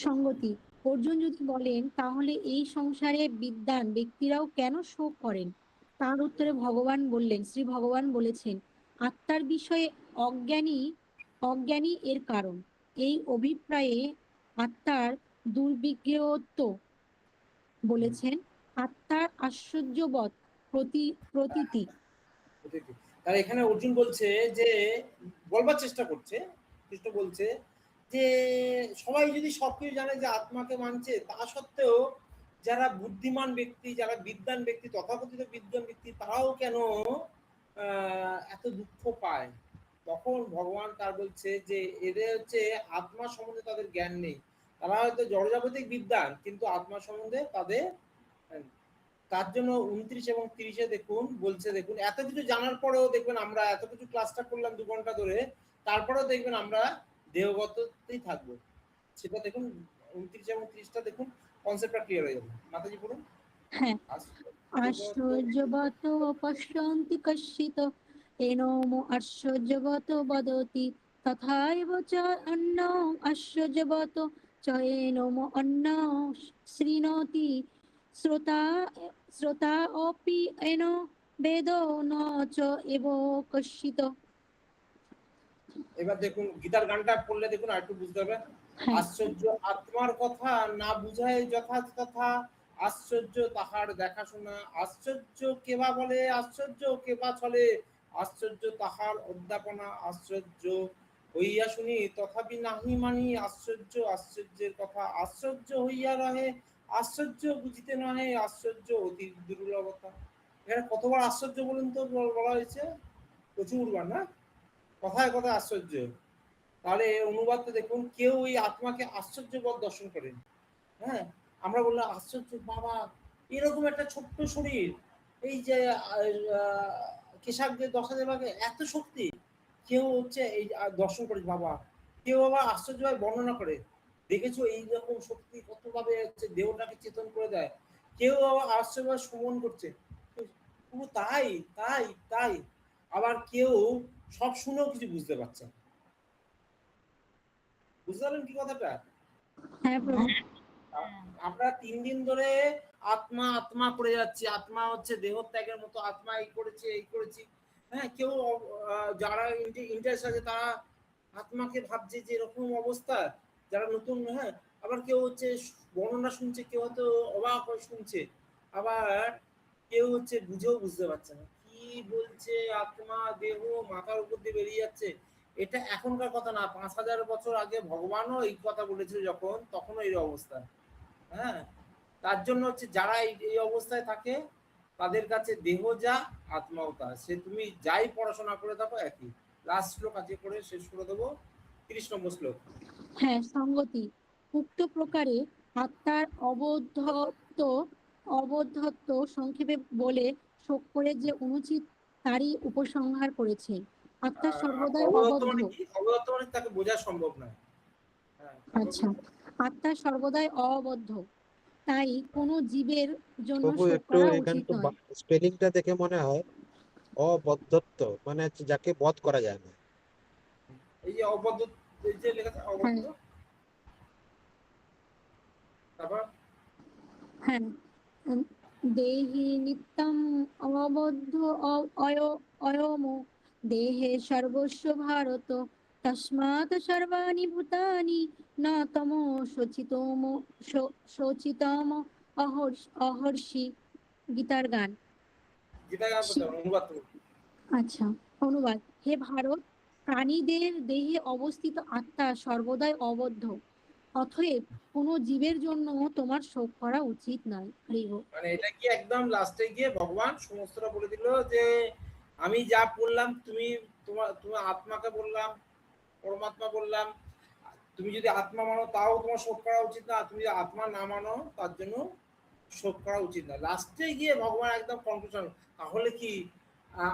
সঙ্গতি, অর্জুন যদি বলেন তাহলে এই সংসারে বিদ্বান ব্যক্তিরাও কেন শোক করেন? তার উত্তরে ভগবান বললেন, শ্রী ভগবান বলেছেন, আত্মার বিষয়ে অজ্ঞানী এর কারণ। এই অভিপ্রায়ে আত্মার দুর্বিজ্ঞত্ব বলেছেন আত্মার আশ্চর্যবৎ প্রতীতি। তার এখানে অর্জুন বলছে যে, বলবার চেষ্টা করছে, কৃষ্ণ বলছে যে সবাই যদি সবকিছু জানে যে আত্মাকে মানছে, তা সত্ত্বেও যারা বুদ্ধিমান ব্যক্তি, যারা বিদ্বান ব্যক্তি, তথাকথিত বিদ্বান ব্যক্তি, তারাও কেন এত দুঃখ পায়। তখন ভগবান তার বলছে যে এদের হচ্ছে আত্মা সম্বন্ধে তাদের জ্ঞান নেই। তারা হয়তো জড়জাগতিক বিদ্বান, কিন্তু আত্মা সম্বন্ধে তাদের, তার জন্য 29 এবং 30 দেখুন বলছে, দেখুন এত কিছু জানার পরেও দেখবেন, আমরা এত কিছু ক্লাসটা করলাম 2 ঘন্টা ধরে, তারপরেও দেখবেন আমরা দেহগততেই থাকবো। সেটা দেখুন 29 এবং 30টা দেখুন, কনসেপ্টটা ক্লিয়ার হয়ে যাবে। মাতাজি বলুন। হ্যাঁ, আশ্চর্যবত পশ্যন্তি কশ্চিৎ এনম আশ্চর্যবত বদতি তথাইব চ অন্য আশ্চর্যবত চ এনম অন্য শৃণোতি শ্রোতা অপি এন বেদ ন চ এব কশ্চিৎ। এবার দেখুন গীতার গানটা পড়লে দেখুন আর একটু বুঝতে হবে। আশ্চর্য আত্মার কথা না বুঝায় যথা, আশ্চর্য তাহার দেখাশোনা, আশ্চর্য কেবা বলে, আশ্চর্য কেবা চলে, আশ্চর্য তাহার অধ্যাপনা, আশ্চর্য হইয়া শুনি তথাপি নাহি মানি, আশ্চর্যের কথা আশ্চর্য হইয়া রহে, আশ্চর্য বুঝিতে নহে, আশ্চর্য অতি দুর্লভতা। এখানে কতবার আশ্চর্য বলুন তো বলা হয়েছে? প্রচুরবার না? কথায় কথায় আশ্চর্য। তাহলে অনুবাদটা দেখুন, কেউ এই আত্মাকে আশ্চর্যবোধ দর্শন করেন। হ্যাঁ, আমরা বললাম আশ্চর্য, বাবা এরকম একটা ছোট্ট শরীর, এই যে কেশাগ্রের 10,000 ভাগে এত শক্তি, কেউ হচ্ছে এই দর্শন করে বাবা। কেউ আবার আশ্চর্যভাবে বর্ণনা করে, দেখেছো এইরকম শক্তি কতভাবে হচ্ছে দেহটাকে চেতন করে দেয়। কেউ আবার আশ্চর্যভাবে শ্রবণ করছে, তাই তাই তাই। আবার কেউ সব শুনেও কিছু বুঝতে পারছে না। বুঝতে পারলেন কি কথাটা? আমরা 3 দিন ধরে আত্মা আত্মা করে যাচ্ছি, আত্মা হচ্ছে দেহত্যাগের মতো, আত্মা এই করেছে এই করেছি। হ্যাঁ, কেউ যারা ইন্টারেস্ট আছে তারা আত্মাকে ভাবছে যে এরকম অবস্থা, যারা নতুন, হ্যাঁ, আবার কেউ হচ্ছে বর্ণনা শুনছে, কেউ হয়তো অবাক হয়ে শুনছে, আবার কেউ হচ্ছে বুঝেও বুঝতে পারছে না কি বলছে। আত্মা দেহ মাথার উপর দিয়ে বেরিয়ে যাচ্ছে। এটা এখনকার কথা না, 5000 বছর আগে ভগবানও এই কথা বলেছিল যখন, তখনও এই অবস্থা। হ্যাঁ, তার জন্য হচ্ছে যারা এই অবস্থায় থাকে তাদের কাছে দেহ যা, আত্মাও তা। সে তুমি যাই পড়াশোনা করে থাকো একই। লাস্ট শ্লোক আজকে করে শেষ করে দেবো, 30 নম্বর শ্লোক। হ্যাঁ, সঙ্গতি উক্ত প্রকারে আত্মার অবদ্ধত্ব সংক্ষেপে বলে শোক করে যে অনুচিত তারই উপসংহার করেছে। আত্মা সর্বদাই অবদত্ত অবদ্ধ। মানে কি? অবদত্ত মানে তাকে বোঝা সম্ভব নয়। হ্যাঁ, আচ্ছা, আত্মা সর্বদাই অবদ্ধ, তাই কোনো জীবের জন্য তবু শোক একটু করা এখানে উচিত তো নয়। স্পেলিংটা দেখে মনে হয় অবদ্ধত্ব, মানে হচ্ছে যাকে বধ করা যায় না। এই যে অবদ্ধ, এই যে লেখা আছে অবদ্ধ, হ্যাঁ তারপর হ্যাঁ, দেহি নিত্যম অবদ্ধ অয়ম দেহে সর্বস্ব ভারত তস্মাৎ সর্বাণি ভূতানি ন তম শোচিতম অহর্ষি। গীতার গান। গীতা গান করতে হবে, অনুবাদ করতে হবে। আচ্ছা, অনুবাদ। হে ভারত, প্রাণীদের দেহে অবস্থিত আত্মা সর্বদাই অবদ্ধ, অতএব কোনো জীবের জন্য তোমার শোক করা উচিত নয়। হরি বল। মানে এটা কি একদম লাস্টে গিয়ে ভগবান সমস্তটা বলে দিল যে আমি যা বললাম, তোমার আত্মাকে বললাম, পরমাত্মা বললাম, তুমি যদি আত্মা মানো তাও তোমার শোক করা উচিত না, তুমি যদি আত্মা না মানো তার জন্য শোক করা উচিত না। লাস্টে গিয়ে ভগবান একদম কনক্লুশন, তাহলে কি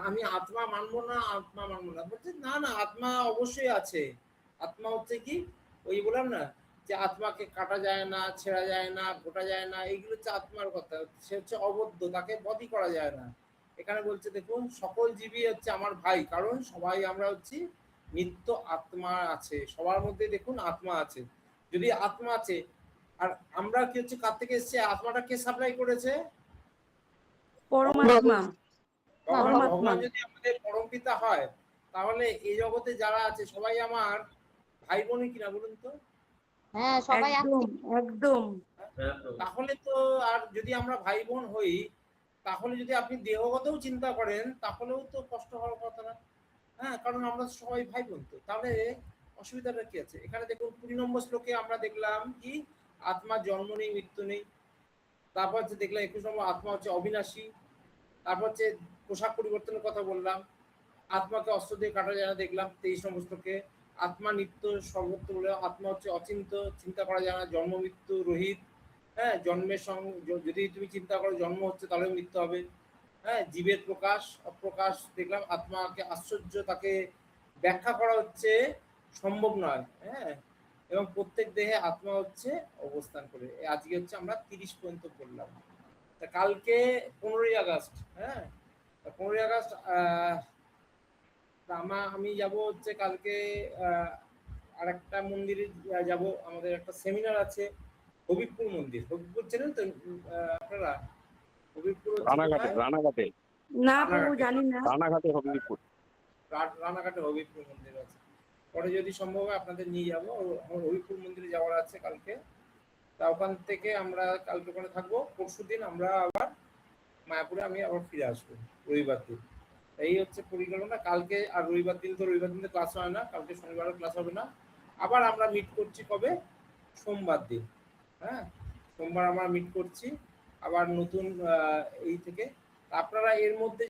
আমি আত্মা মানবো না, আত্মা মানবো না? বলছে না না, আত্মা অবশ্যই আছে। আত্মা হচ্ছে কি, ওই বললাম না যে আত্মাকে কাটা যায় না, ছেঁড়া যায় না, ঘোটা যায় না, এইগুলো হচ্ছে আত্মার কথা। সে হচ্ছে অবদ্ধ, তাকে বধই করা যায় না। এখানে বলছে দেখুন, সকল জীবই হচ্ছে আমার ভাই, কারণ সবাই আমরা হচ্ছি নিত্য আত্মা আছে, সবার মধ্যে দেখুন আত্মা আছে। যদি আত্মা আছে, আর আমরা কি হচ্ছে কার থেকে এসেছে, আত্মাটা কে সাপ্লাই করেছে? পরমাত্মা। ভগবান যদি আমাদের পরম পিতা হয়, তাহলে এই জগতে যারা আছে সবাই আমার ভাই বোনই কিনা বলুন তো? হ্যাঁ, সবাই একদম একদম। তাহলে তো, আর যদি আমরা ভাই বোন হই, তাহলে যদি আপনি দেহগতও চিন্তা করেন, তাহলেও তো কষ্ট হওয়ার কথা না। হ্যাঁ, কারণ আমরা সবাই ভাই বোন, তো তাহলে অসুবিধাটা কি আছে? এখানে দেখুন 20 নম্বর শ্লোকে আমরা দেখলাম কি, আত্মা জন্ম নেই, মৃত্যু নেই। তারপর হচ্ছে দেখলাম 21 নম্বর, আত্মা হচ্ছে অবিনাশী। তারপর হচ্ছে পোশাক পরিবর্তনের কথা বললাম, আত্মাকে অস্ত্র দিয়ে কাটা যায় না দেখলাম 23 নম্বর শ্লোকে। আত্মা নিত্য সর্বত্র বলে, আত্মা হচ্ছে অচিন্ত, চিন্তা করা যায় না, জন্ম মৃত্যু রহিত। হ্যাঁ, জন্মের সঙ্গে যদি তুমি চিন্তা করো জন্ম হচ্ছে, তাহলে মৃত্যু হবে। হ্যাঁ, জীবের প্রকাশ অপ্রকাশ দেখলাম, আত্মাকে আশ্চর্য, তাকে ব্যাখ্যা করা হচ্ছে সম্ভব নয়। হ্যাঁ, এবং প্রত্যেক দেহে আত্মা হচ্ছে অবস্থান করে। আজকে হচ্ছে আমরা 30 পর্যন্ত পড়লাম। তা কালকে 15ই আগস্ট। হ্যাঁ, 15ই আগস্ট আমি যাব হচ্ছে কালকে আরেকটা মন্দিরে যাব, আমাদের একটা সেমিনার আছে, হবিবপুর মন্দির। হবিবপুর চেনেন তো আপনারা? হবিবপুর হচ্ছে রানাঘাটে কোথায়? রানাঘাটে না প্রভু, জানি না। রানাঘাটে হবিবপুর। রানাঘাটে হবিবপুর মন্দির আছে। পরে যদি সম্ভব হয় আপনাদের নিয়ে যাবো। আমার হবিবপুর মন্দিরে যাওয়ার আছে কালকে। তা ওখান থেকে আমরা কালকে ওখানে থাকবো। পরশুদিন আমরা আবার মায়াপুরে আমি আবার ফিরে আসবো রবিবার দিন। এই হচ্ছে পরিকল্পনা। কালকে আর রবিবার দিন তো ক্লাস হয় না, কালকে শনিবারও ক্লাস হবে না। আবার আমরা মিট করছি কবে? সোমবার দিন। হ্যাঁ, সোমবার আমরা মিট করছি আবার নতুন এই থেকে। আপনারা এর মধ্যে